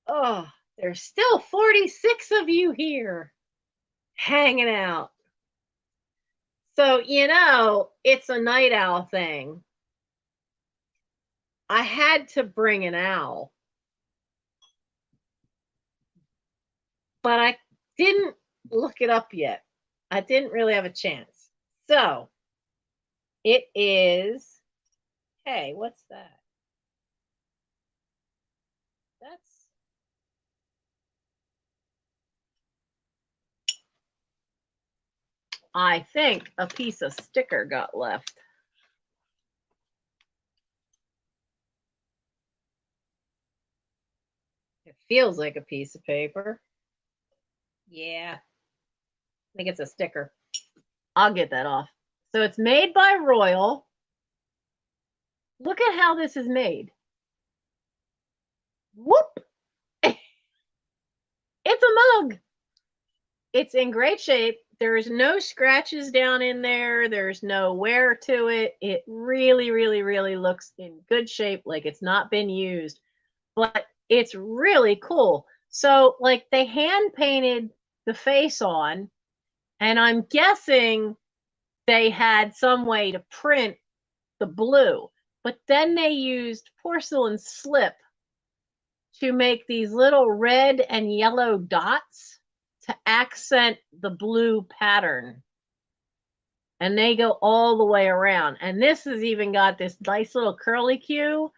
oh, there's still 46 of you here hanging out. So, it's a night owl thing. I had to bring an owl, but I didn't look it up yet. I didn't really have a chance. So, it is, hey, what's that? That's, I think a piece of sticker got left. It feels like a piece of paper. Yeah, I think it's a sticker. I'll get that off. So it's made by Royal. Look at how this is made. Whoop! It's a mug. It's in great shape. There's no scratches down in there. There's no wear to it. It really, really, really looks in good shape, like it's not been used. But it's really cool. So, like, they hand painted the face on, and I'm guessing they had some way to print the blue, but then they used porcelain slip to make these little red and yellow dots to accent the blue pattern. And they go all the way around. And this has even got this nice little curly Q.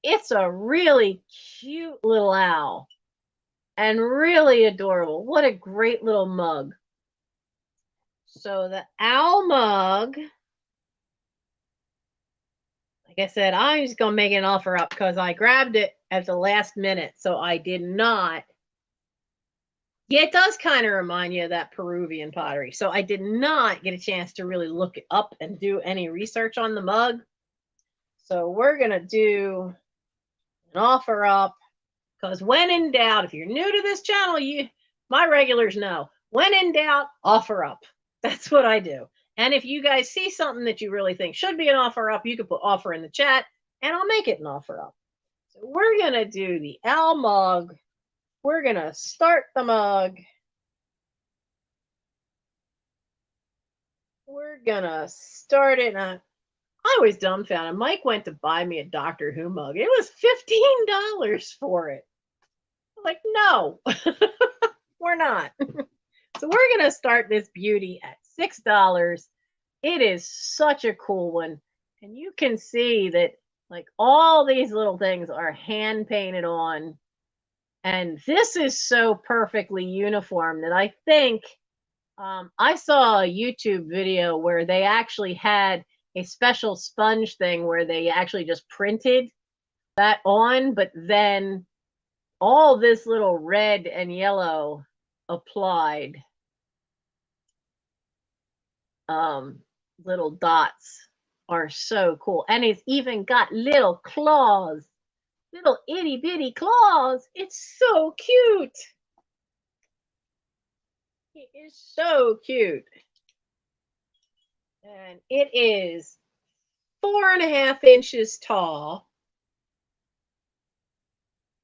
It's a really cute little owl and really adorable. What a great little mug. So the owl mug, like I said, I'm just going to make an offer up because I grabbed it at the last minute. So I did not. Yeah, it does kind of remind you of that Peruvian pottery. So I did not get a chance to really look it up and do any research on the mug. So we're going to do an offer up because when in doubt, if you're new to this channel, my regulars know, when in doubt, offer up. That's what I do. And if you guys see something that you really think should be an offer up, you can put offer in the chat and I'll make it an offer up. So we're going to do the owl mug. We're going to start the mug. We're going to start it. I was dumbfounded. Mike went to buy me a Doctor Who mug. It was $15 for it. I'm like, no, we're not. So we're going to start this beauty at $6. It is such a cool one. And you can see that like all these little things are hand painted on. And this is so perfectly uniform that I think I saw a YouTube video where they actually had a special sponge thing where they actually just printed that on, but then all this little red and yellow applied little dots are so cool. And it's even got little claws, little itty bitty claws. It's so cute. It is so cute. And it is 4.5 inches tall.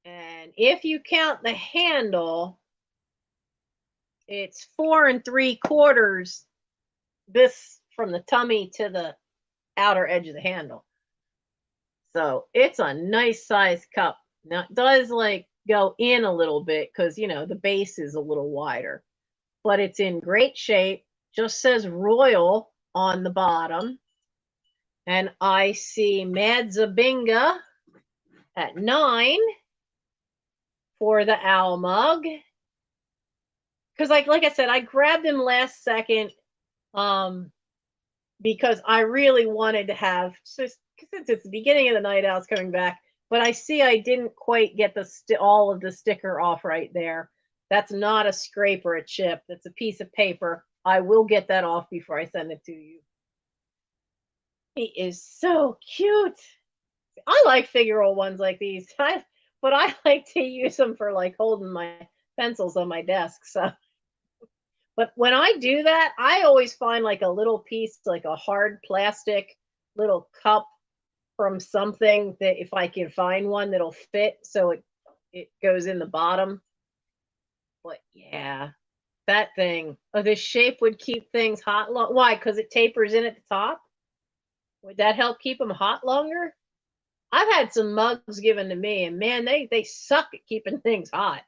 And if you count the handle, it's 4 3/4, this from the tummy to the outer edge of the handle. So it's a nice size cup. Now it does like go in a little bit because, you know, the base is a little wider, but it's in great shape. Just says Royal on the bottom. And I see Madzabinga at 9 for the owl mug. Because like I said, I grabbed him last second because I really wanted to have, since it's the beginning of the night owls coming back, but I see I didn't quite get all of the sticker off right there. That's not a scrape or a chip. That's a piece of paper. I will get that off before I send it to you. He is so cute. I like figural ones like these, but I like to use them for like holding my pencils on my desk. So, but when I do that, I always find like a little piece, like a hard plastic little cup from something that if I can find one that'll fit, so it goes in the bottom. But yeah, that thing, this shape would keep things hot. Why? Because it tapers in at the top. Would that help keep them hot longer? I've had some mugs given to me, and man, they suck at keeping things hot.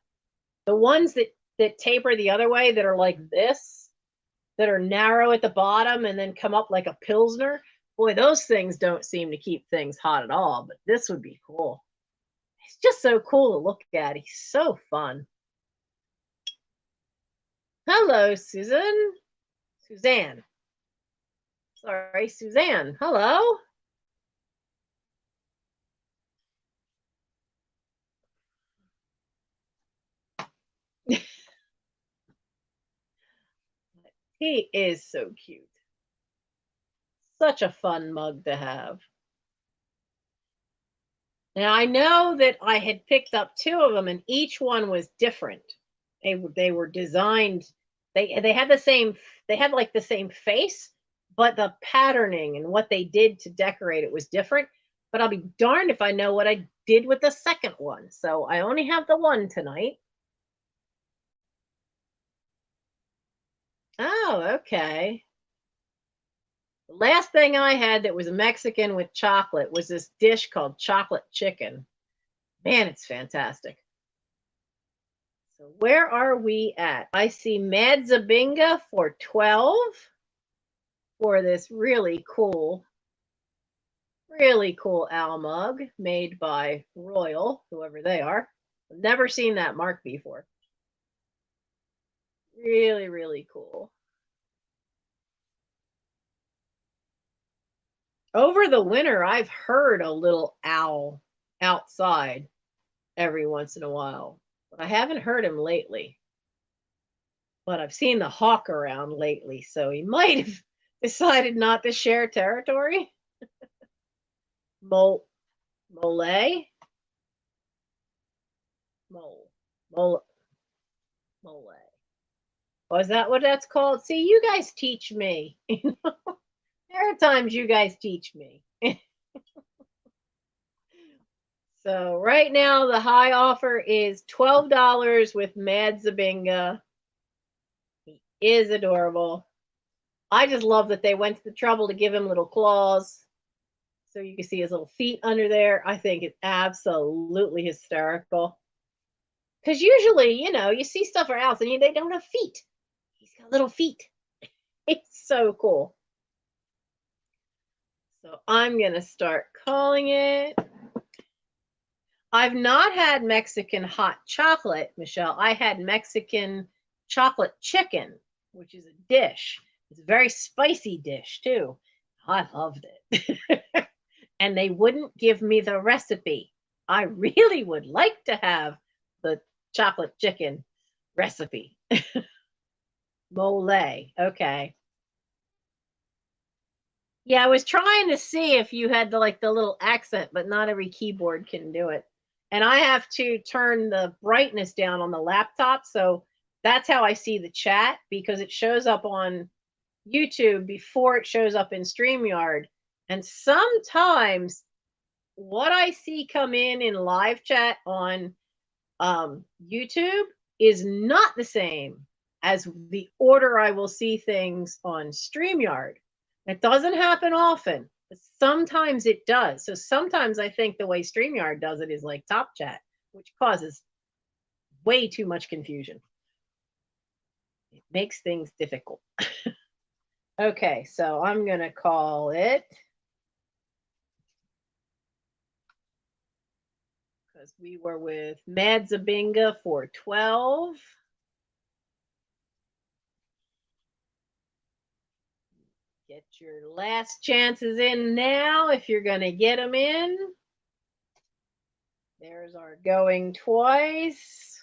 The ones that taper the other way, that are like this, that are narrow at the bottom and then come up like a Pilsner, boy, those things don't seem to keep things hot at all. But this would be cool. It's just so cool to look at. He's so fun. Hello, Suzanne. Sorry, Suzanne. Hello. He is so cute. Such a fun mug to have. Now I know that I had picked up 2 of them, and each one was different. They were designed. They had the same. They had like the same face, but the patterning and what they did to decorate it was different. But I'll be darned if I know what I did with the second one. So I only have the one tonight. Oh, okay. The last thing I had that was Mexican with chocolate was this dish called chocolate chicken. Man, it's fantastic. So where are we at? I see Madzabinga for 12 for this really cool owl mug made by Royal, whoever they are. I've never seen that mark before. Really, really cool. Over the winter, I've heard a little owl outside every once in a while, but I haven't heard him lately. But I've seen the hawk around lately, so he might have decided not to share territory. Mole. Mole. Oh, is that what that's called? See, you guys teach me. There are times you guys teach me. So right now the high offer is $12 with Mad Zabinga. He is adorable. I just love that they went to the trouble to give him little claws so you can see his little feet under there. I think it's absolutely hysterical. Because usually, you see stuff around and they don't have feet. He's got little feet. It's so cool. So I'm going to start calling it. I've not had Mexican hot chocolate, Michelle. I had Mexican chocolate chicken, which is a dish. It's a very spicy dish, too. I loved it. And they wouldn't give me the recipe. I really would like to have the chocolate chicken recipe. Mole. Okay. Yeah, I was trying to see if you had the little accent, but not every keyboard can do it. And I have to turn the brightness down on the laptop, so that's how I see the chat, because it shows up on YouTube before it shows up in StreamYard. And sometimes what I see come in live chat on YouTube is not the same as the order I will see things on StreamYard. It doesn't happen often, but sometimes it does. So sometimes I think the way StreamYard does it is like Top Chat, which causes way too much confusion. It makes things difficult. Okay, so I'm going to call it, because we were with Mad Zabinga for 12. Get your last chances in now if you're going to get them in. There's our going twice.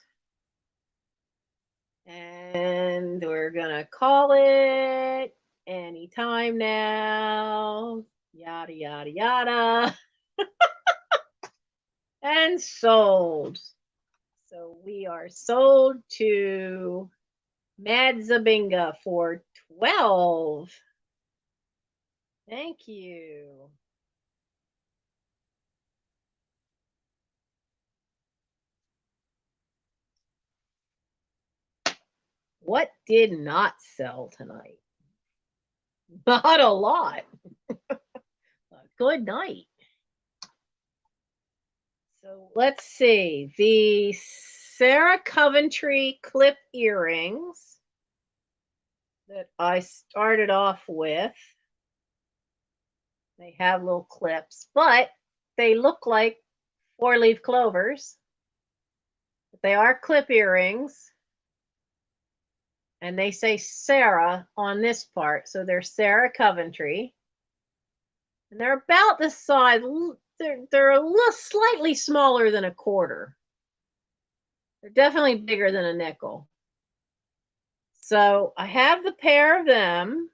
And we're going to call it anytime now. Yada, yada, yada. And sold. So we are sold to Mad Zabinga for 12. Thank you. What did not sell tonight? Not a lot. Good night. So let's see. The Sarah Coventry clip earrings that I started off with. They have little clips, but they look like 4-leaf clovers. But they are clip earrings. And they say Sarah on this part. So they're Sarah Coventry. And they're about the size. They're a little slightly smaller than a quarter. They're definitely bigger than a nickel. So I have the pair of them.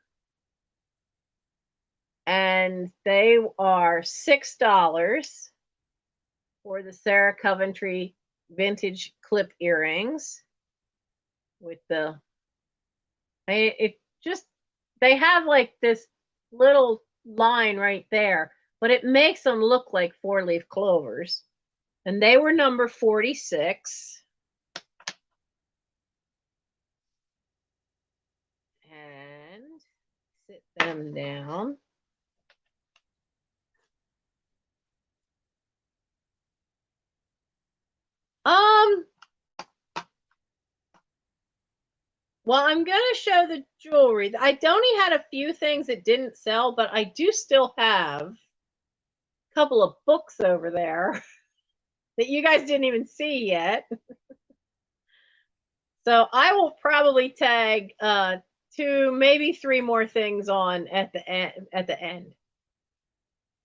And they are $6 for the Sarah Coventry vintage clip earrings with they have like this little line right there, but it makes them look like 4-leaf clovers. And they were number 46. And sit them down. Well, I'm going to show the jewelry. I only had a few things that didn't sell, but I do still have a couple of books over there that you guys didn't even see yet. So I will probably tag 2, maybe 3 more things on at the end.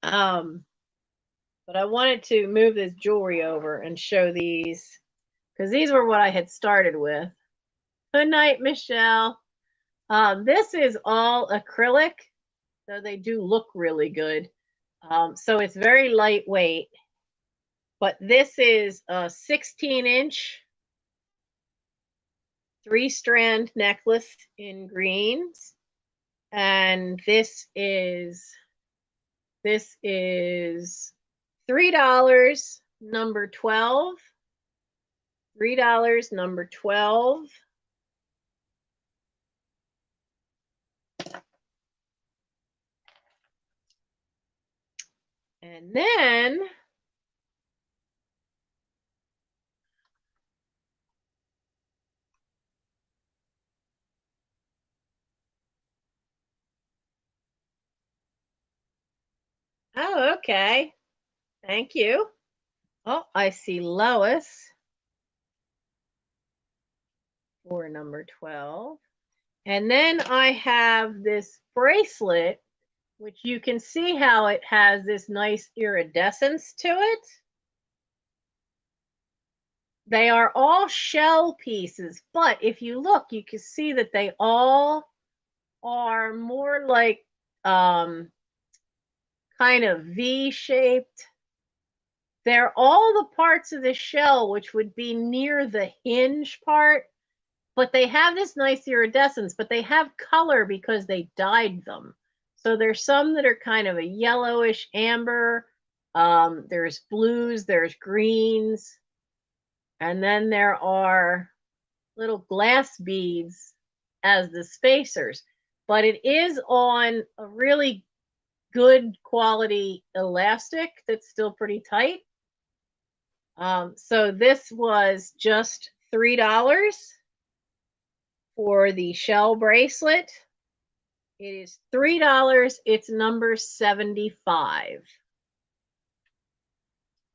But I wanted to move this jewelry over and show these, because these were what I had started with. Good night, Michelle. This is all acrylic, so they do look really good. So it's very lightweight. But this is a 16-inch 3-strand necklace in greens. And this is $3 number 12. $3, number 12. And then oh, okay. Thank you. Oh, I see Lois for number 12. And then I have this bracelet, which you can see how it has this nice iridescence to it. They are all shell pieces, but if you look, you can see that they all are more like kind of V-shaped. They're all the parts of the shell which would be near the hinge part, but they have this nice iridescence, but they have color because they dyed them. So there's some that are kind of a yellowish amber. There's blues, there's greens, and then there are little glass beads as the spacers. But it is on a really good quality elastic that's still pretty tight. So this was just $3 for the shell bracelet. It is $3. It's number 75.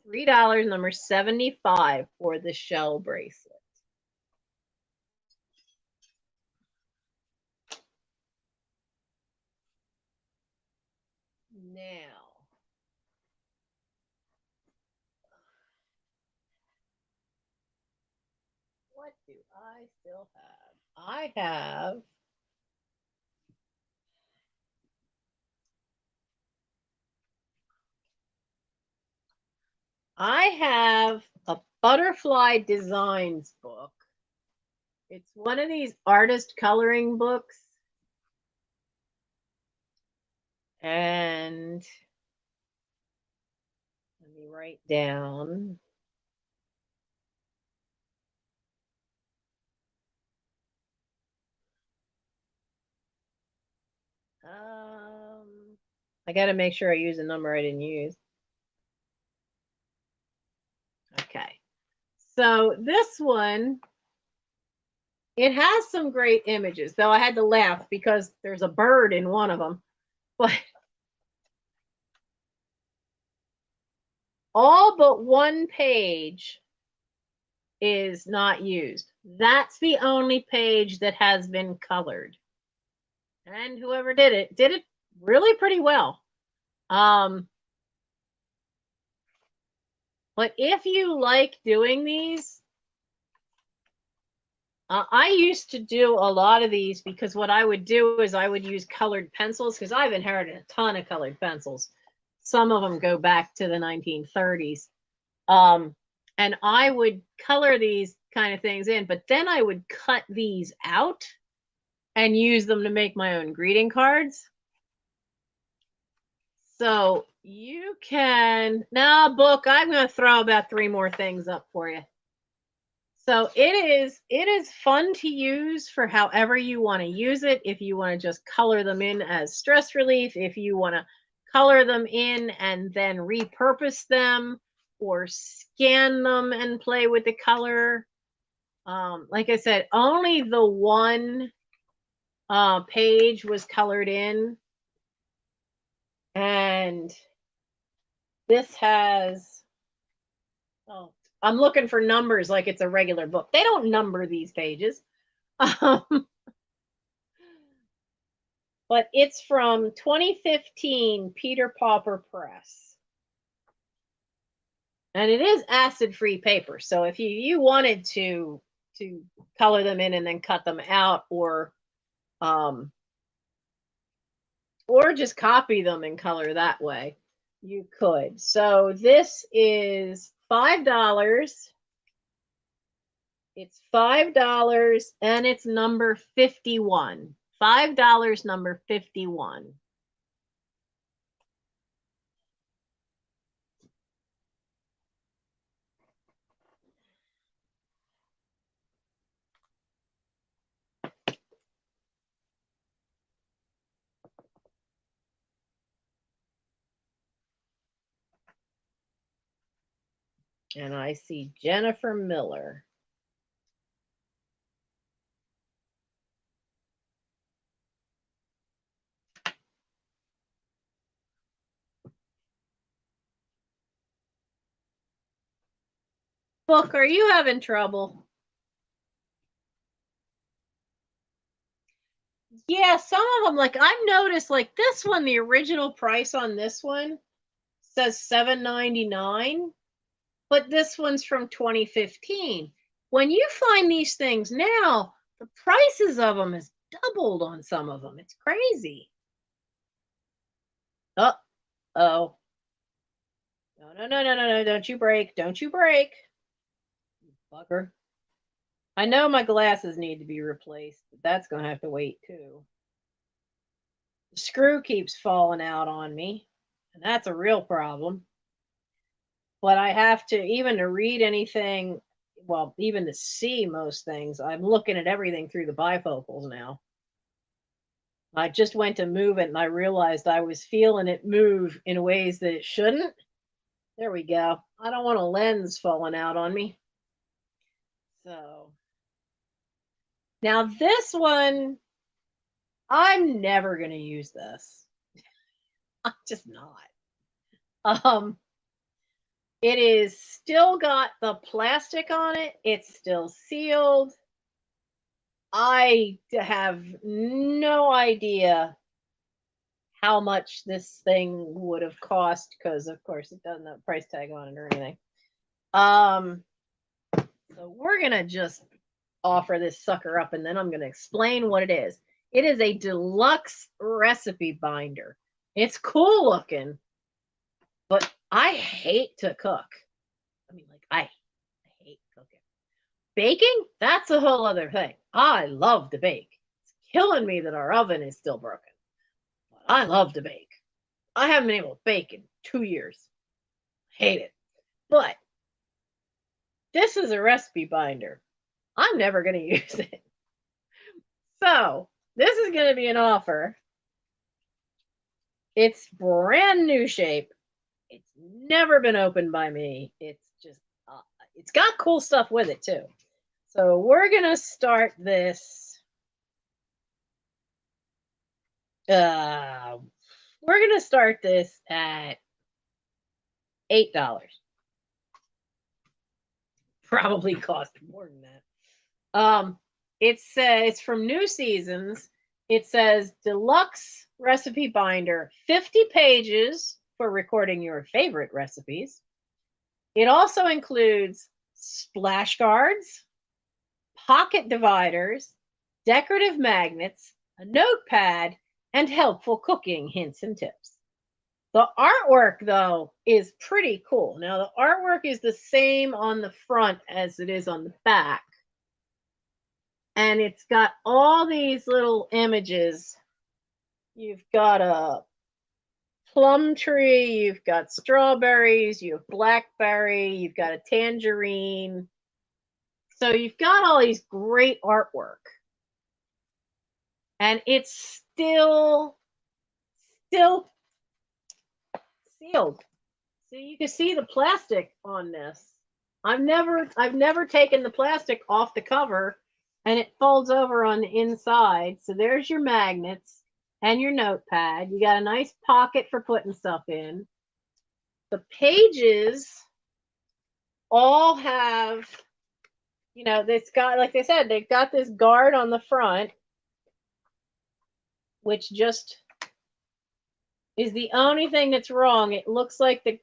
$3, number 75 for the shell bracelet. Now, what do I still have? I have a butterfly designs book. It's one of these artist coloring books. And let me write down. I got to make sure I use a number I didn't use. Okay. So this one, it has some great images, though I had to laugh because there's a bird in one of them. But all but one page is not used. That's the only page that has been colored. And whoever did it really pretty well. But if you like doing these, I used to do a lot of these because what I would do is I would use colored pencils because I've inherited a ton of colored pencils. Some of them go back to the 1930s. And I would color these kind of things in, but then I would cut these out and use them to make my own greeting cards. So you can, now book, I'm going to throw about 3 more things up for you. So it is fun to use for however you want to use it. If you want to just color them in as stress relief, if you want to color them in and then repurpose them or scan them and play with the color. Like I said, only the one page was colored in. And this has, oh, I'm looking for numbers like it's a regular book. They don't number these pages. But it's from 2015 Peter Pauper Press. And it is acid-free paper. So if you wanted to color them in and then cut them out or just copy them and color that way, you could. So this is $5. It's $5 and it's number 51. $5, number 51. And I see Jennifer Miller. Book, are you having trouble? Yeah, some of them, like I've noticed, like this one, the original price on this one says $7.99, but this one's from 2015. When you find these things now, the prices of them is doubled on some of them. It's crazy. Oh, oh. No, no, no, no, no, no. Don't you break. Don't you break. Fucker. I know my glasses need to be replaced, but that's going to have to wait too. The screw keeps falling out on me, and that's a real problem. But I have to, even to read anything, well, even to see most things, I'm looking at everything through the bifocals now. I just went to move it and I realized I was feeling it move in ways that it shouldn't. There we go. I don't want a lens falling out on me. So now this one, I'm never going to use this. I'm just not. It is still got the plastic on it. It's still sealed. I have no idea how much this thing would have cost because, of course, it doesn't have a price tag on it or anything. So we're gonna just offer this sucker up, and then I'm gonna explain what it is. It is a deluxe recipe binder. It's cool looking, but I hate to cook. I mean, like I hate cooking. Baking, that's a whole other thing. I love to bake. It's killing me that our oven is still broken. But I love to bake. I haven't been able to bake in 2 years. Hate it. But this is a recipe binder. I'm never going to use it. So this is going to be an offer. It's brand new shape. It's never been opened by me. It's just, it's got cool stuff with it too. So we're going to start this. We're going to start this at $8. Probably cost more than that. It's from New Seasons. It says deluxe recipe binder, 50 pages for recording your favorite recipes. It also includes splash guards, pocket dividers, decorative magnets, a notepad, and helpful cooking hints and tips. The artwork, though, is pretty cool. Now, the artwork is the same on the front as it is on the back. And it's got all these little images. You've got a plum tree, you've got strawberries, you have blackberry, you've got a tangerine. So you've got all these great artwork. And it's still sealed. So you can see the plastic on this. I've never taken the plastic off the cover, and it folds over on the inside. So there's your magnets and your notepad. You got a nice pocket for putting stuff in. The pages all have, it's got, like they said, they've got this guard on the front, which just is the only thing that's wrong. It looks like the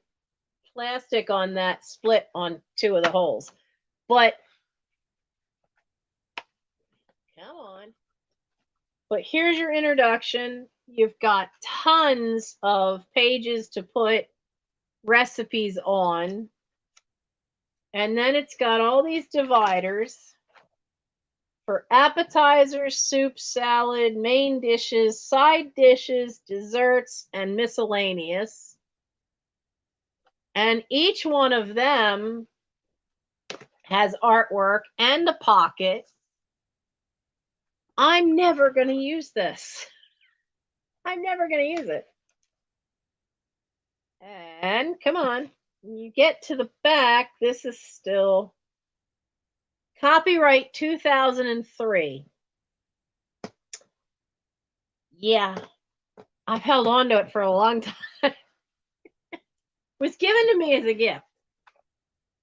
plastic on that split on two of the holes. But come on. But here's your introduction. You've got tons of pages to put recipes on. And then it's got all these dividers for appetizers, soup, salad, main dishes, side dishes, desserts, and miscellaneous. And each one of them has artwork and a pocket. I'm never going to use this. I'm never going to use it. And come on. you get to the back, this is still copyright 2003. Yeah, I've held on to it for a long time. It was given to me as a gift.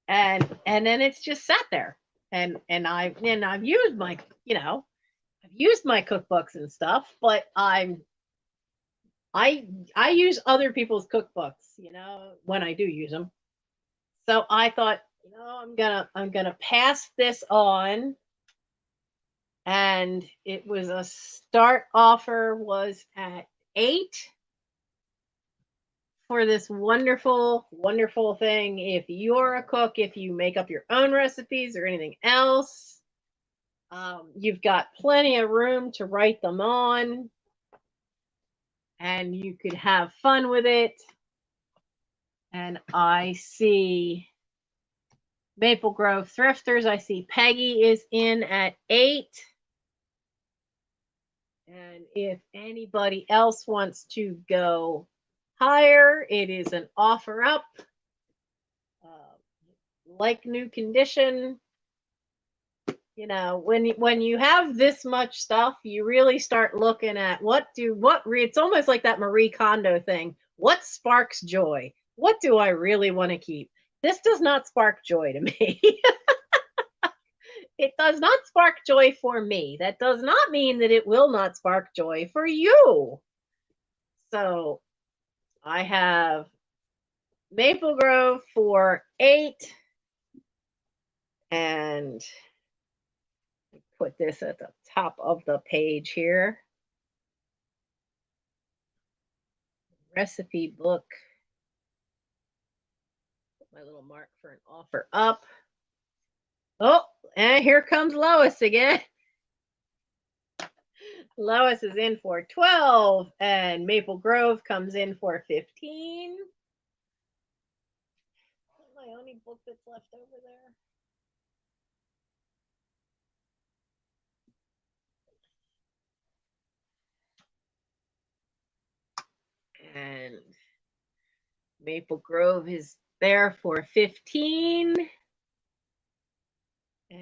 And then it's just sat there. And I've used my, I've used my cookbooks and stuff, but I use other people's cookbooks, when I do use them. So I thought, I'm gonna pass this on. And it was a start offer was at 8 for this wonderful, wonderful thing. If you're a cook, if you make up your own recipes or anything else, you've got plenty of room to write them on, and you could have fun with it. And I see Maple Grove Thrifters. I see Peggy is in at 8. And if anybody else wants to go higher, it is an offer up. Like new condition. When you have this much stuff, you really start looking at it's almost like that Marie Kondo thing. What sparks joy? What do I really want to keep? This does not spark joy to me. It does not spark joy for me. That does not mean that it will not spark joy for you. So I have Maple Grove for 8. And put this at the top of the page here. Recipe book. Put my little mark for an offer up. Oh, and here comes Lois again. Lois is in for 12, and Maple Grove comes in for 15. My only book that's left over there. And Maple Grove is there for 15. And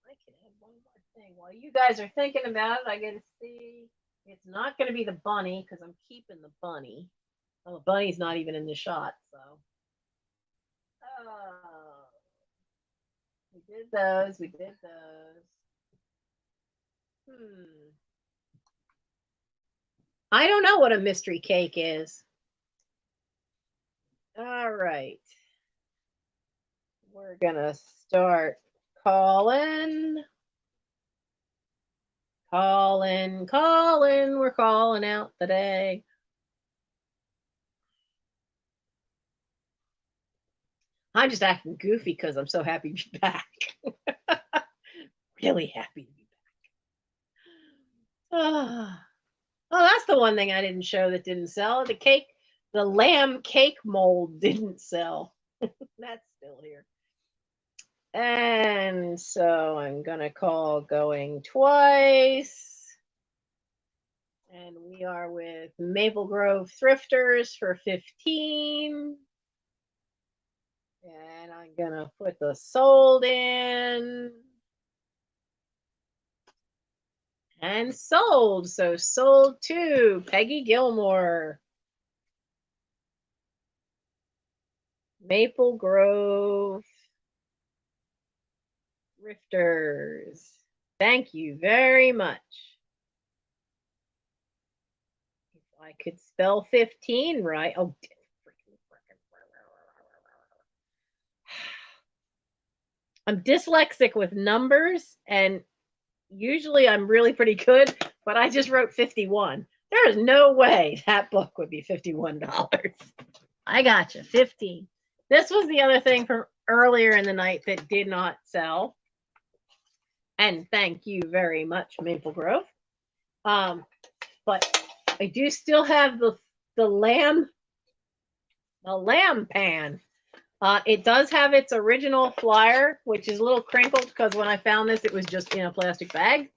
I can add one more thing. While you guys are thinking about it, I get to see it's not going to be the bunny because I'm keeping the bunny. Oh, the bunny's not even in the shot, so. Oh, we did those. We did those. I don't know what a mystery cake is. All right. We're going to start calling. Calling. We're calling out today. I'm just acting goofy because I'm so happy to be back. Really happy to be back. Oh, that's the one thing I didn't show that didn't sell. The lamb cake mold didn't sell. That's still here. And so I'm going to call going twice. And we are with Maple Grove Thrifters for 15. And I'm going to put the sold in. And sold. So sold to Peggy Gilmore. Maple Grove Thrifters. Thank you very much. If I could spell 15 right. Oh, I'm dyslexic with numbers, and usually I'm really pretty good, but I just wrote 51. There is no way that book would be $51. I got you, 15. This was the other thing from earlier in the night that did not sell. And thank you very much, Maple Grove. But I do still have the lamb pan. It does have its original flyer, which is a little crinkled because when I found this, it was just in a plastic bag.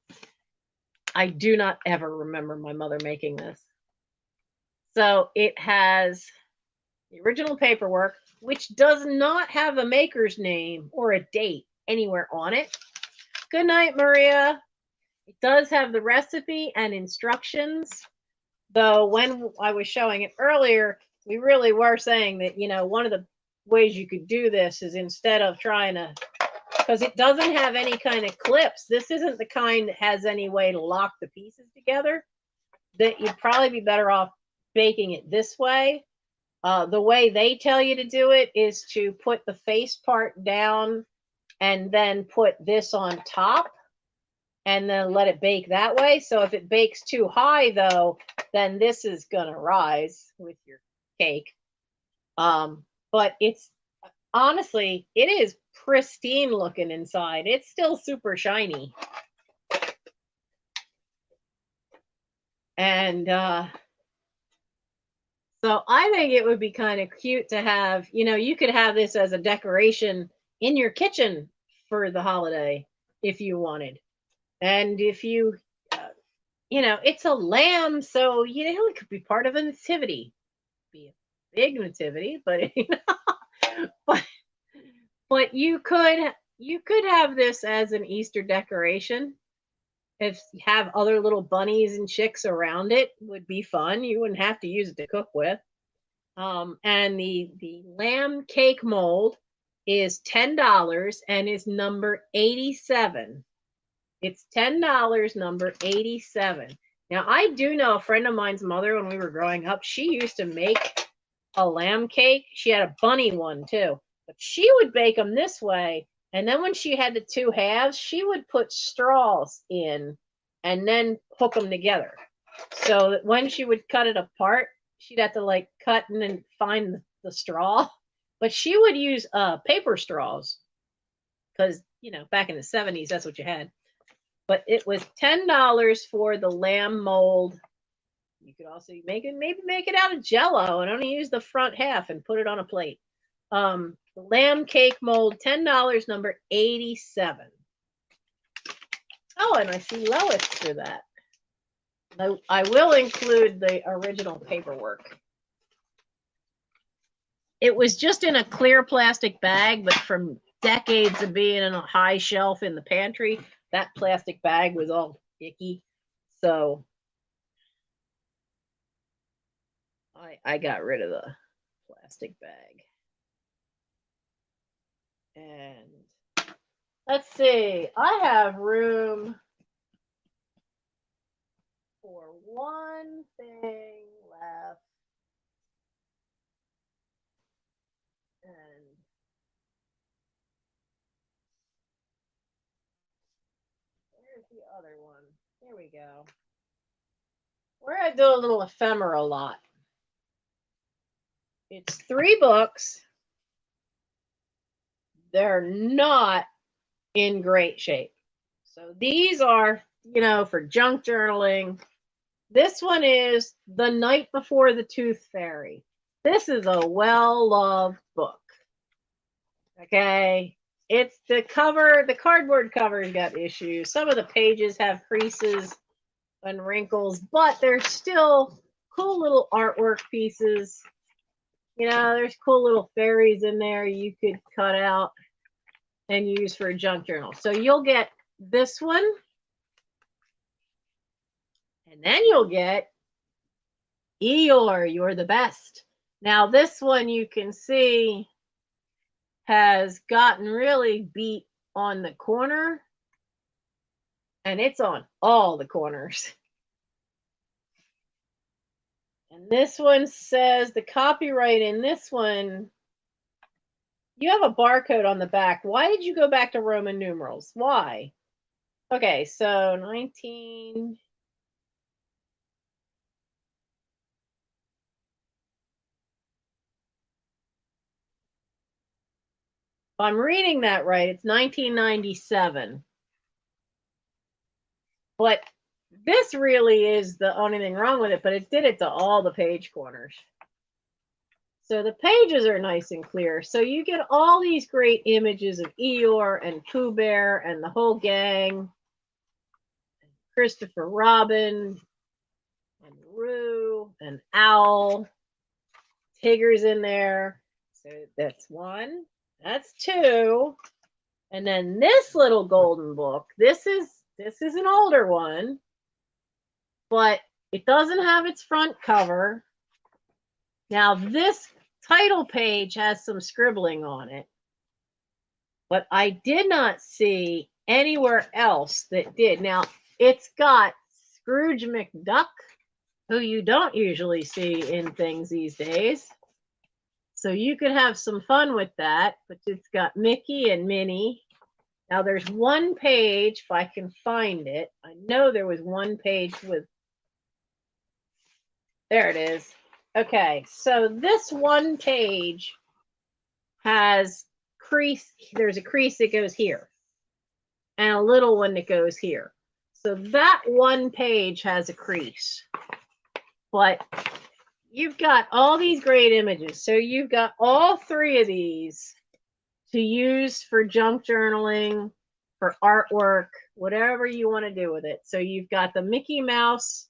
I do not ever remember my mother making this. So it has The original paperwork, which does not have a maker's name or a date anywhere on it. Good night, Maria. It does have the recipe and instructions, though when I was showing it earlier, we really were saying that, you know, one of the ways you could do this is instead of trying to, because it doesn't have any kind of clips. This isn't the kind that has any way to lock the pieces together. That you'd probably be better off baking it this way. The way they tell you to do it is to put the face part down and then put this on top and then let it bake that way. So if it bakes too high, though, then this is going to rise with your cake. But it's honestly, it is pristine looking inside. It's still super shiny. And so I think it would be kind of cute to have, you know, you could have this as a decoration in your kitchen for the holiday if you wanted. And if you, you know, it's a lamb, so, you know, it could be part of a nativity. Be a big nativity, but, you know, but you could have this as an Easter decoration. If you have other little bunnies and chicks around it, would be fun. You wouldn't have to use it to cook with. And the lamb cake mold is $10 and is number 87. It's $10, number 87. Now, I do know a friend of mine's mother, when we were growing up, she used to make a lamb cake. She had a bunny one too, but she would bake them this way. And then when she had the two halves, she would put straws in and then hook them together. So that when she would cut it apart, she'd have to like cut and then find the straw. But she would use paper straws because, you know, back in the 70s, that's what you had. But it was $10 for the lamb mold. You could also make it, maybe make it out of Jello and only use the front half and put it on a plate. The lamb cake mold, $10, number 87. Oh, and I see Lois for that. I will include the original paperwork. It was just in a clear plastic bag, but from decades of being in a high shelf in the pantry, that plastic bag was all icky. So I got rid of the plastic bag. And let's see, I have room for one thing left. And where's the other one? Here we go. We're going to do a little ephemera lot. It's 3 books. They're not in great shape. So these are, you know, for junk journaling. This one is The Night Before the Tooth Fairy. This is a well-loved book. Okay. It's the cover, the cardboard cover's got issues. Some of the pages have creases and wrinkles, but there's still cool little artwork pieces. You know, there's cool little fairies in there you could cut out and use for a junk journal. So you'll get this one, and then you'll get Eeyore, You're the Best. Now this one you can see has gotten really beat on the corner, and it's on all the corners. And this one says the copyright in this one, you have a barcode on the back. Why did you go back to Roman numerals? Why? Okay, so 19. If I'm reading that right, it's 1997. But this really is the only thing wrong with it, but it did it to all the page corners. So the pages are nice and clear. So you get all these great images of Eeyore and Pooh Bear and the whole gang, Christopher Robin and Roo and Owl, Tigger's in there. So that's one. That's two. And then this little golden book, this is an older one, but it doesn't have its front cover. Now this title page has some scribbling on it, but I did not see anywhere else that did. Now it's got Scrooge McDuck, who you don't usually see in things these days. So you could have some fun with that, but it's got Mickey and Minnie. Now there's one page, if I can find it. I know there was one page with, there it is. Okay, so this one page has crease, there's a crease that goes here and a little one that goes here. So that one page has a crease, but you've got all these great images. So you've got all three of these to use for junk journaling, for artwork, whatever you want to do with it. So you've got the Mickey Mouse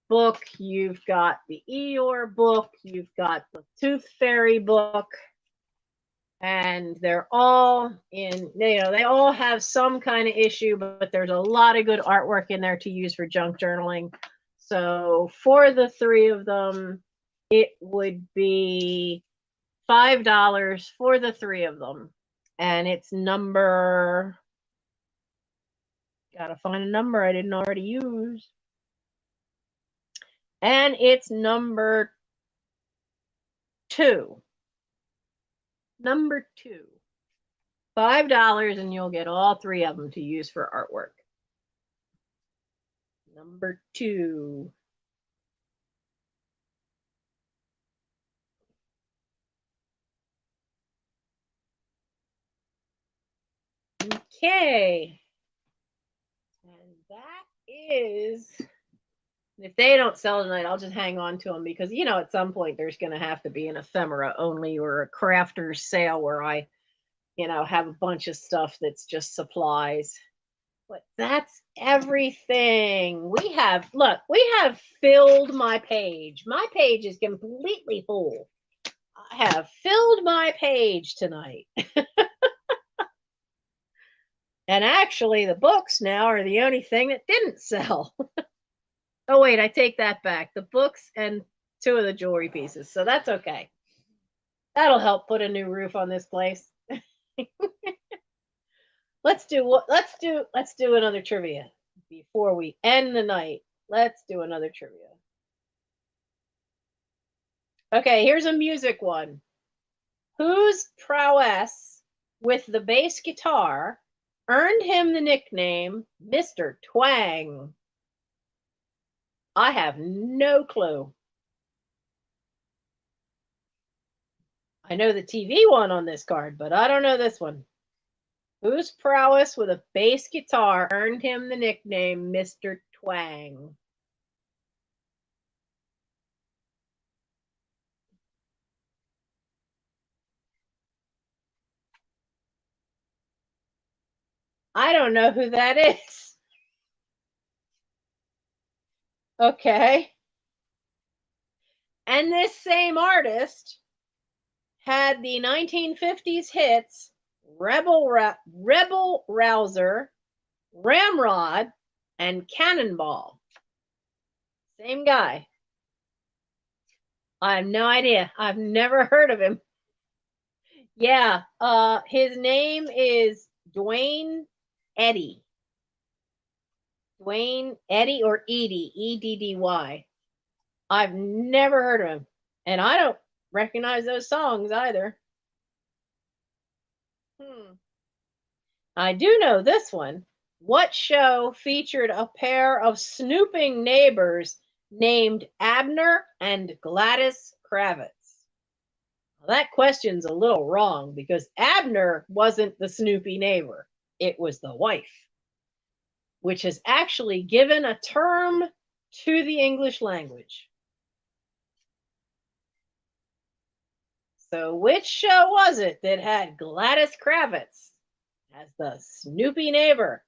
book, you've got the Eeyore book, you've got the Tooth Fairy book, and they're all in, you know, they all have some kind of issue, but there's a lot of good artwork in there to use for junk journaling. So for the three of them, it would be $5 for the three of them. And it's number, gotta find a number I didn't already use. And it's number 2. Number 2. $5 and you'll get all three of them to use for artwork. Number 2. Okay. And that is, if they don't sell tonight, I'll just hang on to them because, you know, at some point there's going to have to be an ephemera only or a crafter's sale where I, you know, have a bunch of stuff that's just supplies. But that's everything. We have, look, we have filled my page. My page is completely full. I have filled my page tonight. And actually, the books now are the only thing that didn't sell. Oh, wait, I take that back. The books and 2 of the jewelry pieces. So that's okay. That'll help put a new roof on this place. Let's do another trivia before we end the night. Let's do another trivia. Okay, here's a music one. Whose prowess with the bass guitar earned him the nickname Mr. Twang? I have no clue. I know the TV one on this card, but I don't know this one. Whose prowess with a bass guitar earned him the nickname Mr. Twang? I don't know who that is. Okay. And this same artist had the 1950s hits Rebel Rouser, Ramrod, and Cannonball. Same guy. I have no idea. I've never heard of him. Yeah, his name is Dwayne Eddy. Dwayne Eddy or Edie, E-D-D-Y. I've never heard of him. And I don't recognize those songs either. I do know this one. What show featured a pair of snooping neighbors named Abner and Gladys Kravitz? Well, that question's a little wrong because Abner wasn't the snoopy neighbor. It was the wife, which has actually given a term to the English language. So which show was it that had Gladys Kravitz as the snoopy neighbor?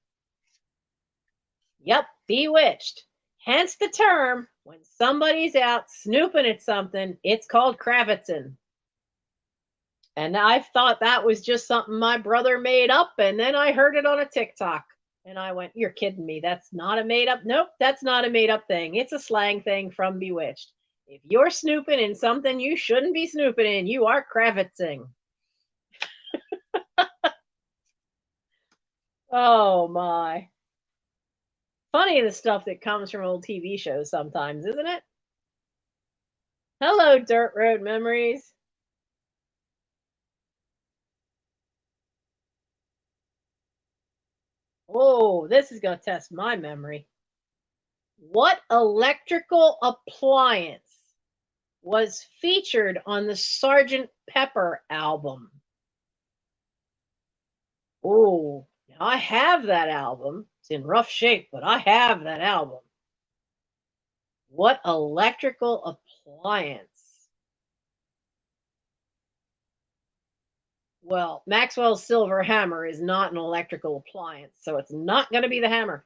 Yep, Bewitched. Hence the term When somebody's out snooping at something, it's called Kravitzing. And I thought that was just something my brother made up. And then I heard it on a TikTok. And I went, you're kidding me. That's not a made up. Nope, that's not a made up thing. It's a slang thing from Bewitched. If you're snooping in something you shouldn't be snooping in, you are Kravitzing. Oh my. Funny the stuff that comes from old TV shows sometimes, isn't it? Hello, Dirt Road Memories. Oh, this is going to test my memory. What electrical appliance was featured on the Sgt. Pepper album? Oh, I have that album. It's in rough shape, but I have that album. What electrical appliance? Well, Maxwell's silver hammer is not an electrical appliance, so it's not going to be the hammer.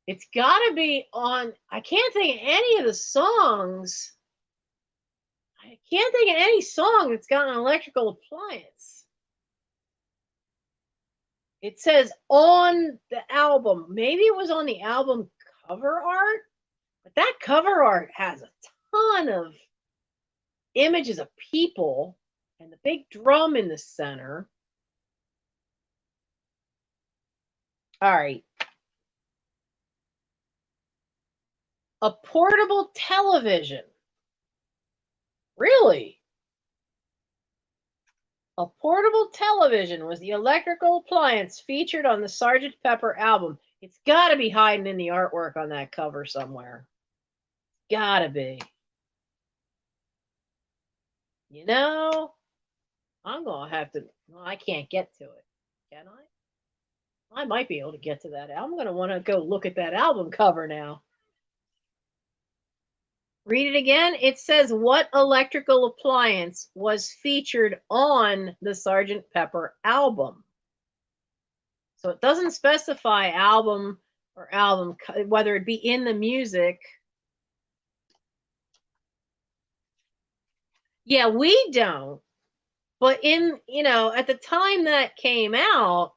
It's got to be on. I can't think of any of the songs. I can't think of any song that's got an electrical appliance. It says on the album. Maybe it was on the album cover art, but that cover art has a ton of images of people and the big drum in the center. All right. A portable television. Really? A portable television was the electrical appliance featured on the Sgt. Pepper album. It's got to be hiding in the artwork on that cover somewhere. Gotta be. You know, I'm going to have to. Well, I can't get to it. Can I? I might be able to get to that. I'm going to want to go look at that album cover now. Read it again. It says, what electrical appliance was featured on the Sgt. Pepper album? So it doesn't specify album or album, whether it be in the music. Yeah, we don't. But in, at the time that came out,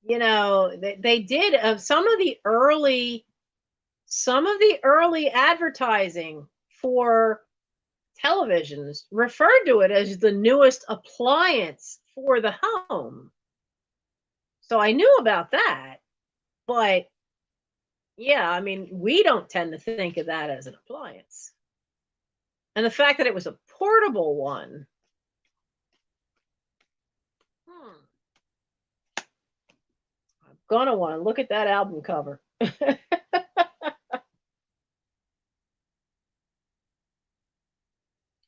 they did some of the early advertising for televisions referred to it as the newest appliance for the home. So I knew about that, but yeah, I mean, we don't tend to think of that as an appliance. And the fact that it was a portable one. I'm going to want to look at that album cover.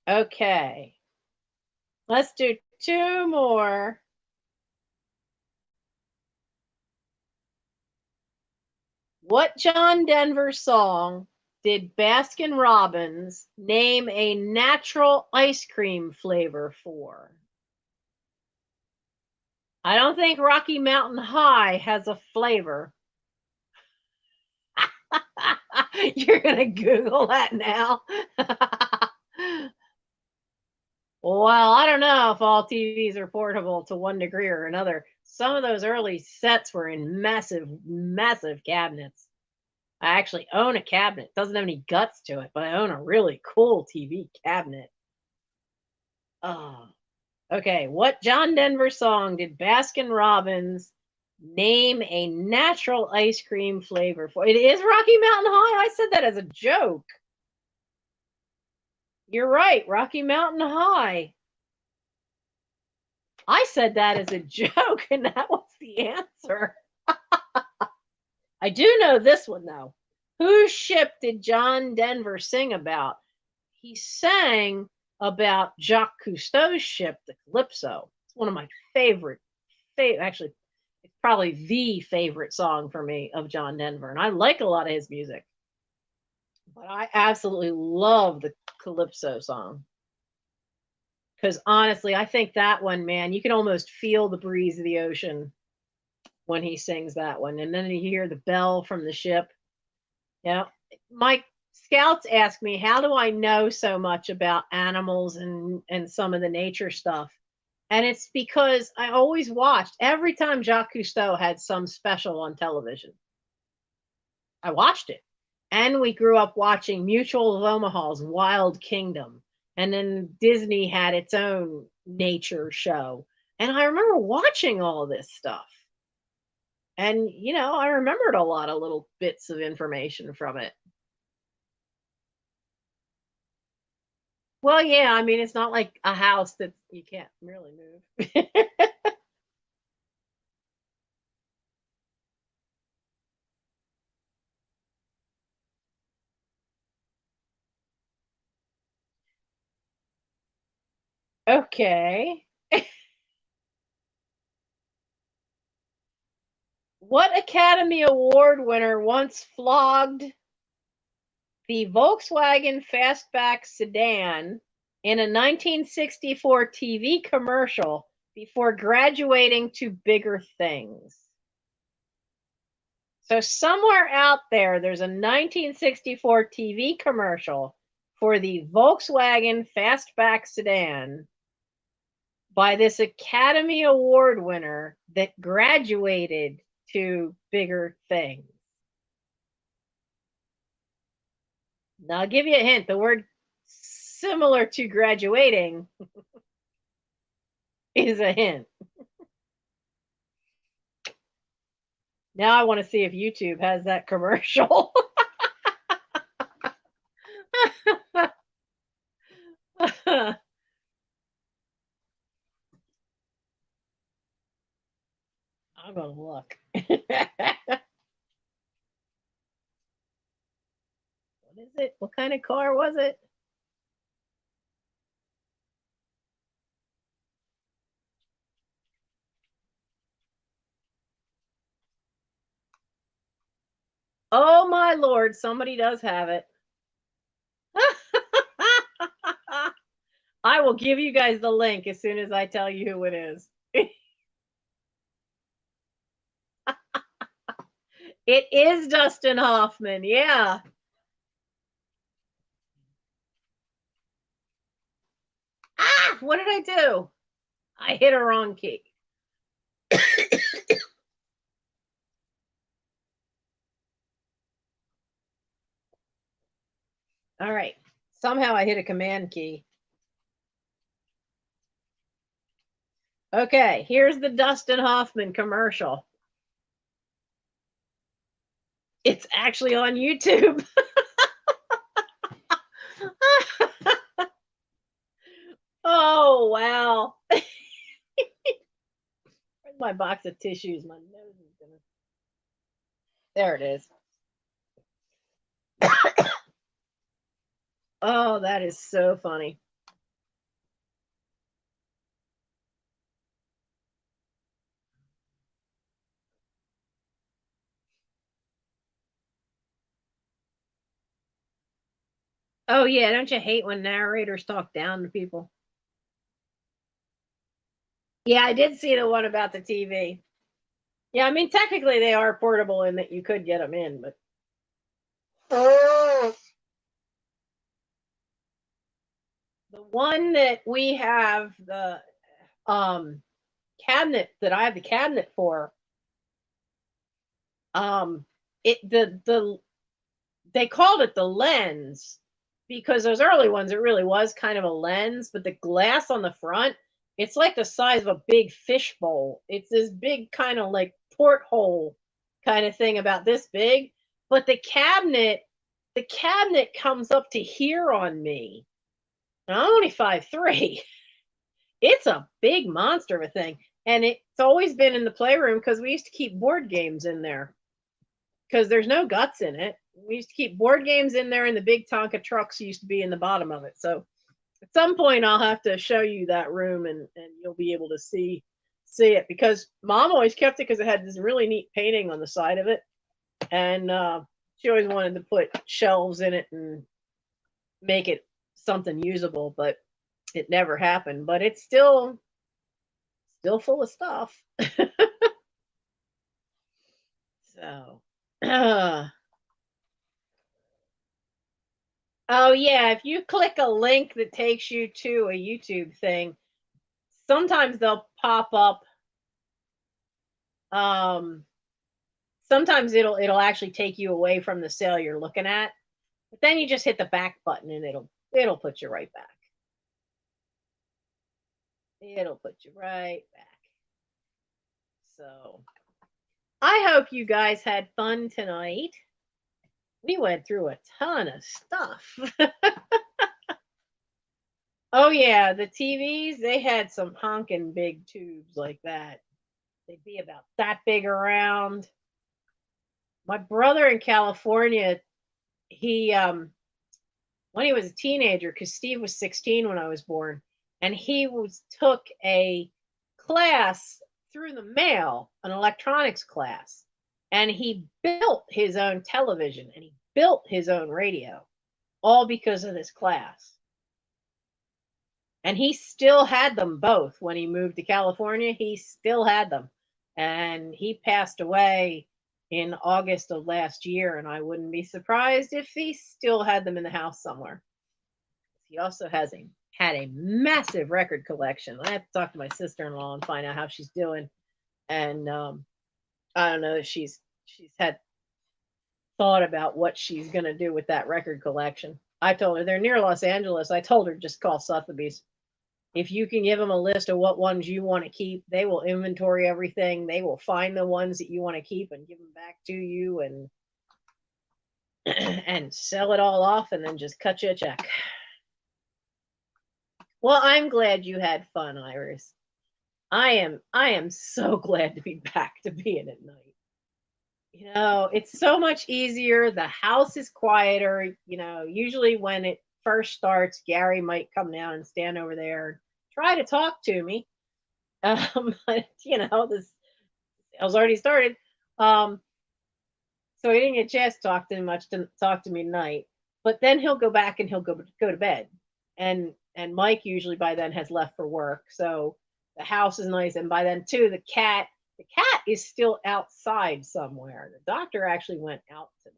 Okay. Let's do two more. What John Denver song did Baskin Robbins name a natural ice cream flavor for? I don't think Rocky Mountain High has a flavor. You're going to Google that now. Well, I don't know if all TVs are portable to one degree or another. Some of those early sets were in massive, massive cabinets. I actually own a cabinet. It doesn't have any guts to it, but I own a really cool TV cabinet. Oh, okay. What John Denver song did Baskin Robbins name a natural ice cream flavor for? It is Rocky Mountain High. I said that as a joke. You're right, Rocky Mountain High. I said that as a joke, and that was the answer. I do know this one, though. Whose ship did John Denver sing about? He sang about Jacques Cousteau's ship, the Calypso. It's one of my favorite, actually, it's probably the favorite song for me of John Denver. And I like a lot of his music. But I absolutely love the Calypso song. Because honestly, I think that one, man, you can almost feel the breeze of the ocean when he sings that one. And then you hear the bell from the ship. Yeah. My scouts ask me, how do I know so much about animals and some of the nature stuff? And it's because I always watched every time Jacques Cousteau had some special on television. I watched it. And we grew up watching Mutual of Omaha's Wild Kingdom. And then Disney had its own nature show. And I remember watching all this stuff. And, I remembered a lot of little bits of information from it. Well, yeah, I mean, it's not like a house that you can't really move. Okay. What Academy Award winner once flogged the Volkswagen Fastback sedan in a 1964 TV commercial before graduating to bigger things? So, somewhere out there, there's a 1964 TV commercial for the Volkswagen Fastback sedan by this Academy Award winner that graduated to bigger things. Now, I'll give you a hint. The word similar to graduating is a hint. Now I want to see if YouTube has that commercial. I'm going to look. What is it? What kind of car was it? Oh my lord, somebody does have it. I will give you guys the link as soon as I tell you who it is. It is Dustin Hoffman. Yeah. Ah, what did I do? I hit a wrong key. All right. Somehow I hit a command key. Okay, here's the Dustin Hoffman commercial. It's actually on YouTube. Oh, wow. Where's my box of tissues? My nose is gonna. There it is. Oh, that is so funny. Oh, yeah. Don't you hate when narrators talk down to people? Yeah, I did see the one about the TV. Yeah, I mean, technically they are portable in that you could get them in, but. The one that we have, the cabinet that I have the cabinet for, it they called it the lens because those early ones it really was kind of a lens, but the glass on the front, it's like the size of a big fish bowl. It's this big kind of like porthole kind of thing about this big, but the cabinet comes up to here on me. Now, I'm only 5'3". It's a big monster of a thing, and it's always been in the playroom because we used to keep board games in there because there's no guts in it. We used to keep board games in there, and the big Tonka trucks used to be in the bottom of it. So at some point, I'll have to show you that room, and you'll be able to see it because Mom always kept it because it had this really neat painting on the side of it, and she always wanted to put shelves in it and make it something usable. But it never happened, but it's still full of stuff. So, oh yeah, if you click a link that takes you to a YouTube thing, sometimes they'll pop up. Um, Sometimes it'll actually take you away from the sale you're looking at, but then you just hit the back button and it'll put you right back. It'll put you right back. So I hope you guys had fun tonight. We went through a ton of stuff. Oh yeah, the TVs, they had some honking big tubes like that. They'd be about that big around. My brother in California, he when he was a teenager, because Steve was 16 when I was born, and he took a class through the mail, an electronics class, and he built his own television and he built his own radio, all because of this class. And he still had them both when he moved to California. He still had them, and he passed away in August of last year, and I wouldn't be surprised if he still had them in the house somewhere. He also had a massive record collection. I have to talk to my sister-in-law and find out how she's doing. And I don't know if she's had thought about what she's going to do with that record collection. I told her they're near Los Angeles. I told her just call Sotheby's. If you can give them a list of what ones you want to keep, they will inventory everything. They will find the ones that you want to keep and give them back to you and and sell it all off and then just cut you a check. Well, I'm glad you had fun, Iris. I am so glad to be back to being at night. You know, it's so much easier. The house is quieter. You know, usually when it first starts, Gary might come down and stand over there and try to talk to me. But you know, this I was already started. So he didn't get a chance to talk to me tonight. But then he'll go back and he'll go to bed. And Mike usually by then has left for work. So the house is nice. And by then too, the cat is still outside somewhere. The doctor actually went out tonight.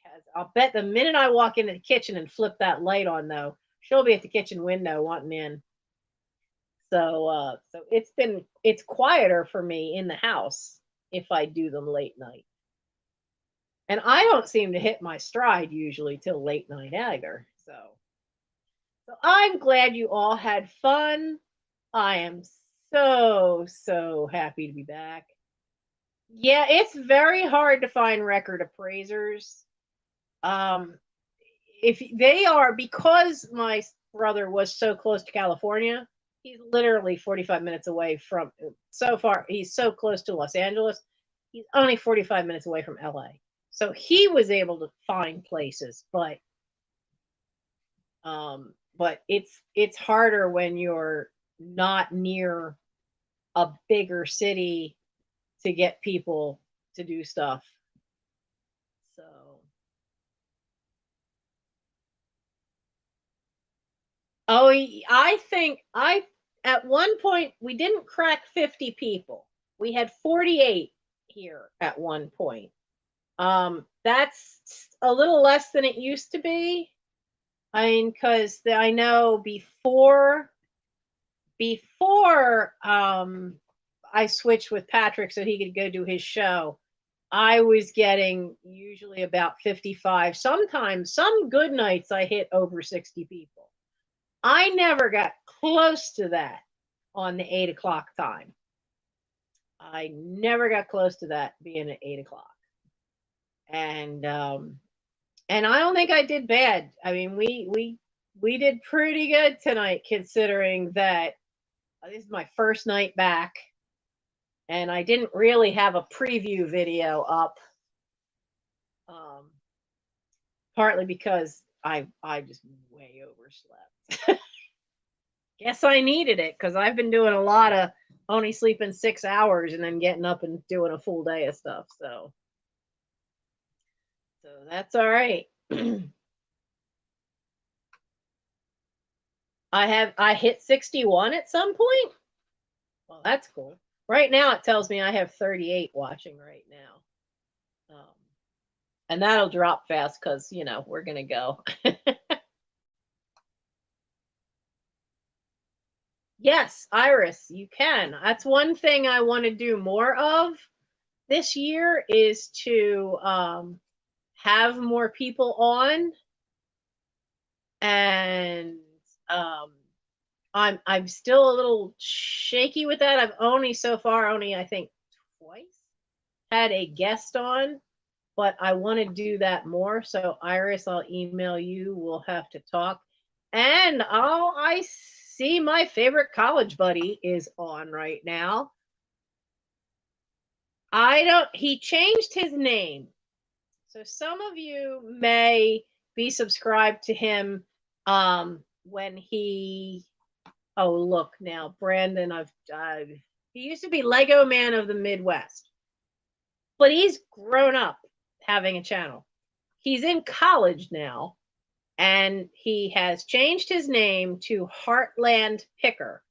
And I'll bet the minute I walk into the kitchen and flip that light on though, she'll be at the kitchen window wanting in. So it's quieter for me in the house if I do them late night. And I don't seem to hit my stride usually till late night either. So I'm glad you all had fun. I am so happy to be back. Yeah, it's very hard to find record appraisers. If they are, because my brother was so close to California, he's literally 45 minutes away from, so far, he's so close to Los Angeles, he's only 45 minutes away from LA. So he was able to find places, but it's harder when you're not near a bigger city to get people to do stuff. So I think at one point we didn't crack 50 people. We had 48 here at one point. That's a little less than it used to be. I mean, because I know before I switched with Patrick so he could go do his show, I was getting usually about 55. Sometimes, some good nights, I hit over 60 people. I never got close to that on the 8 o'clock time. I never got close to that being at 8 o'clock. And I don't think I did bad. I mean, we did pretty good tonight, considering that this is my first night back, and I didn't really have a preview video up. Partly because I just way overslept. Guess I needed it because I've been doing a lot of only sleeping 6 hours and then getting up and doing a full day of stuff. So that's all right. I hit 61 at some point. Well, that's cool. Right now it tells me I have 38 watching right now. And that'll drop fast because, you know, we're going to go. Yes, Iris, you can. That's one thing I want to do more of this year is to have more people on, and um, I'm still a little shaky with that. I've only so far I think twice had a guest on, but I want to do that more. So Iris, I'll email you. We'll have to talk. And I see my favorite college buddy is on right now. He changed his name. So some of you may be subscribed to him when oh, look now, Brandon, he used to be Lego Man of the Midwest, but he's grown up having a channel. He's in college now, and he has changed his name to Heartland Picker.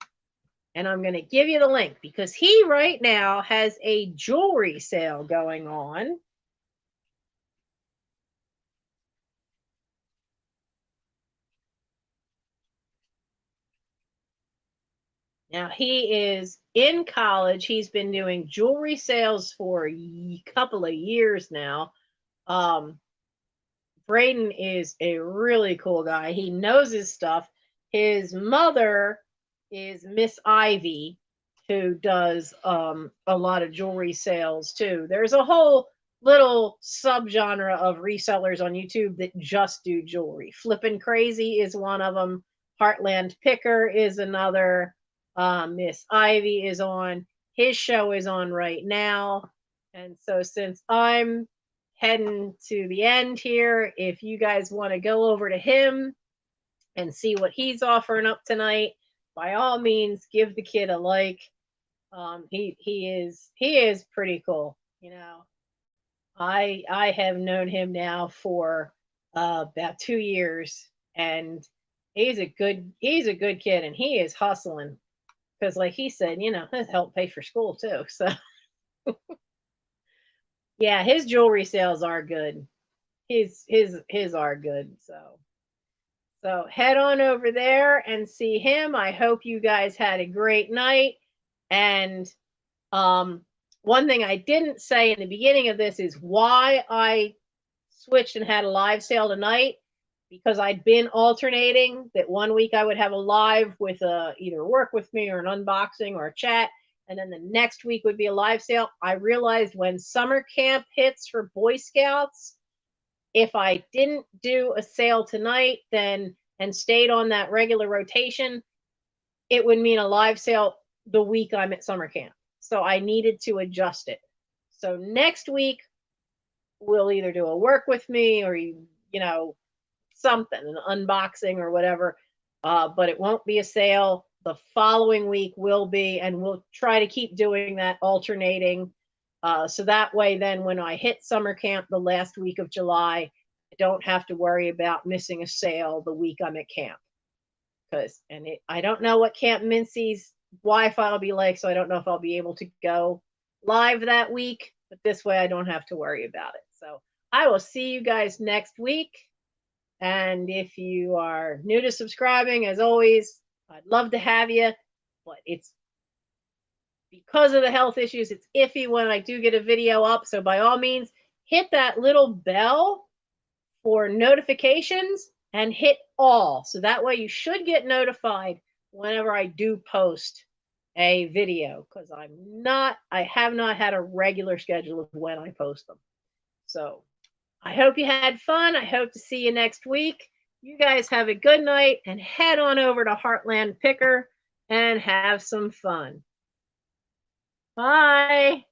And I'm going to give you the link because he right now has a jewelry sale going on. Now he is in college. He's been doing jewelry sales for a couple of years now. Braden is a really cool guy. He knows his stuff. His mother is Miss Ivy, who does a lot of jewelry sales too. There's a whole little subgenre of resellers on YouTube that just do jewelry. Flippin' Crazy is one of them. Heartland Picker is another. Miss Ivy is on. His show is on right now. And so since I'm heading to the end here, if you guys want to go over to him and see what he's offering up tonight, by all means, give the kid a like. He is pretty cool. You know, I have known him now for about 2 years, and he's a good kid, and he is hustling because, like he said, you know, it helped pay for school too. So yeah, his jewelry sales are good. His are good. So head on over there and see him. I hope you guys had a great night. And one thing I didn't say in the beginning of this is why I switched and had a live sale tonight, because I'd been alternating that one week I would have a live with either work with me or an unboxing or a chat, and then the next week would be a live sale. I realized when summer camp hits for Boy Scouts, if I didn't do a sale tonight then and stayed on that regular rotation, it would mean a live sale the week I'm at summer camp. So I needed to adjust it. So next week we'll either do a work with me or, you know, something, an unboxing or whatever, but it won't be a sale. The following week will be, and we'll try to keep doing that, alternating. So that way, then when I hit summer camp the last week of July, I don't have to worry about missing a sale the week I'm at camp. I don't know what Camp Mincy's Wi-Fi will be like, so I don't know if I'll be able to go live that week, but this way I don't have to worry about it. So I will see you guys next week. And if you are new to subscribing, as always, I'd love to have you, but it's because of the health issues, it's iffy when I do get a video up. So by all means, hit that little bell for notifications and hit all. So that way you should get notified whenever I do post a video, because I have not had a regular schedule of when I post them. So I hope you had fun. I hope to see you next week. You guys have a good night and head on over to Heartland Picker and have some fun. Bye.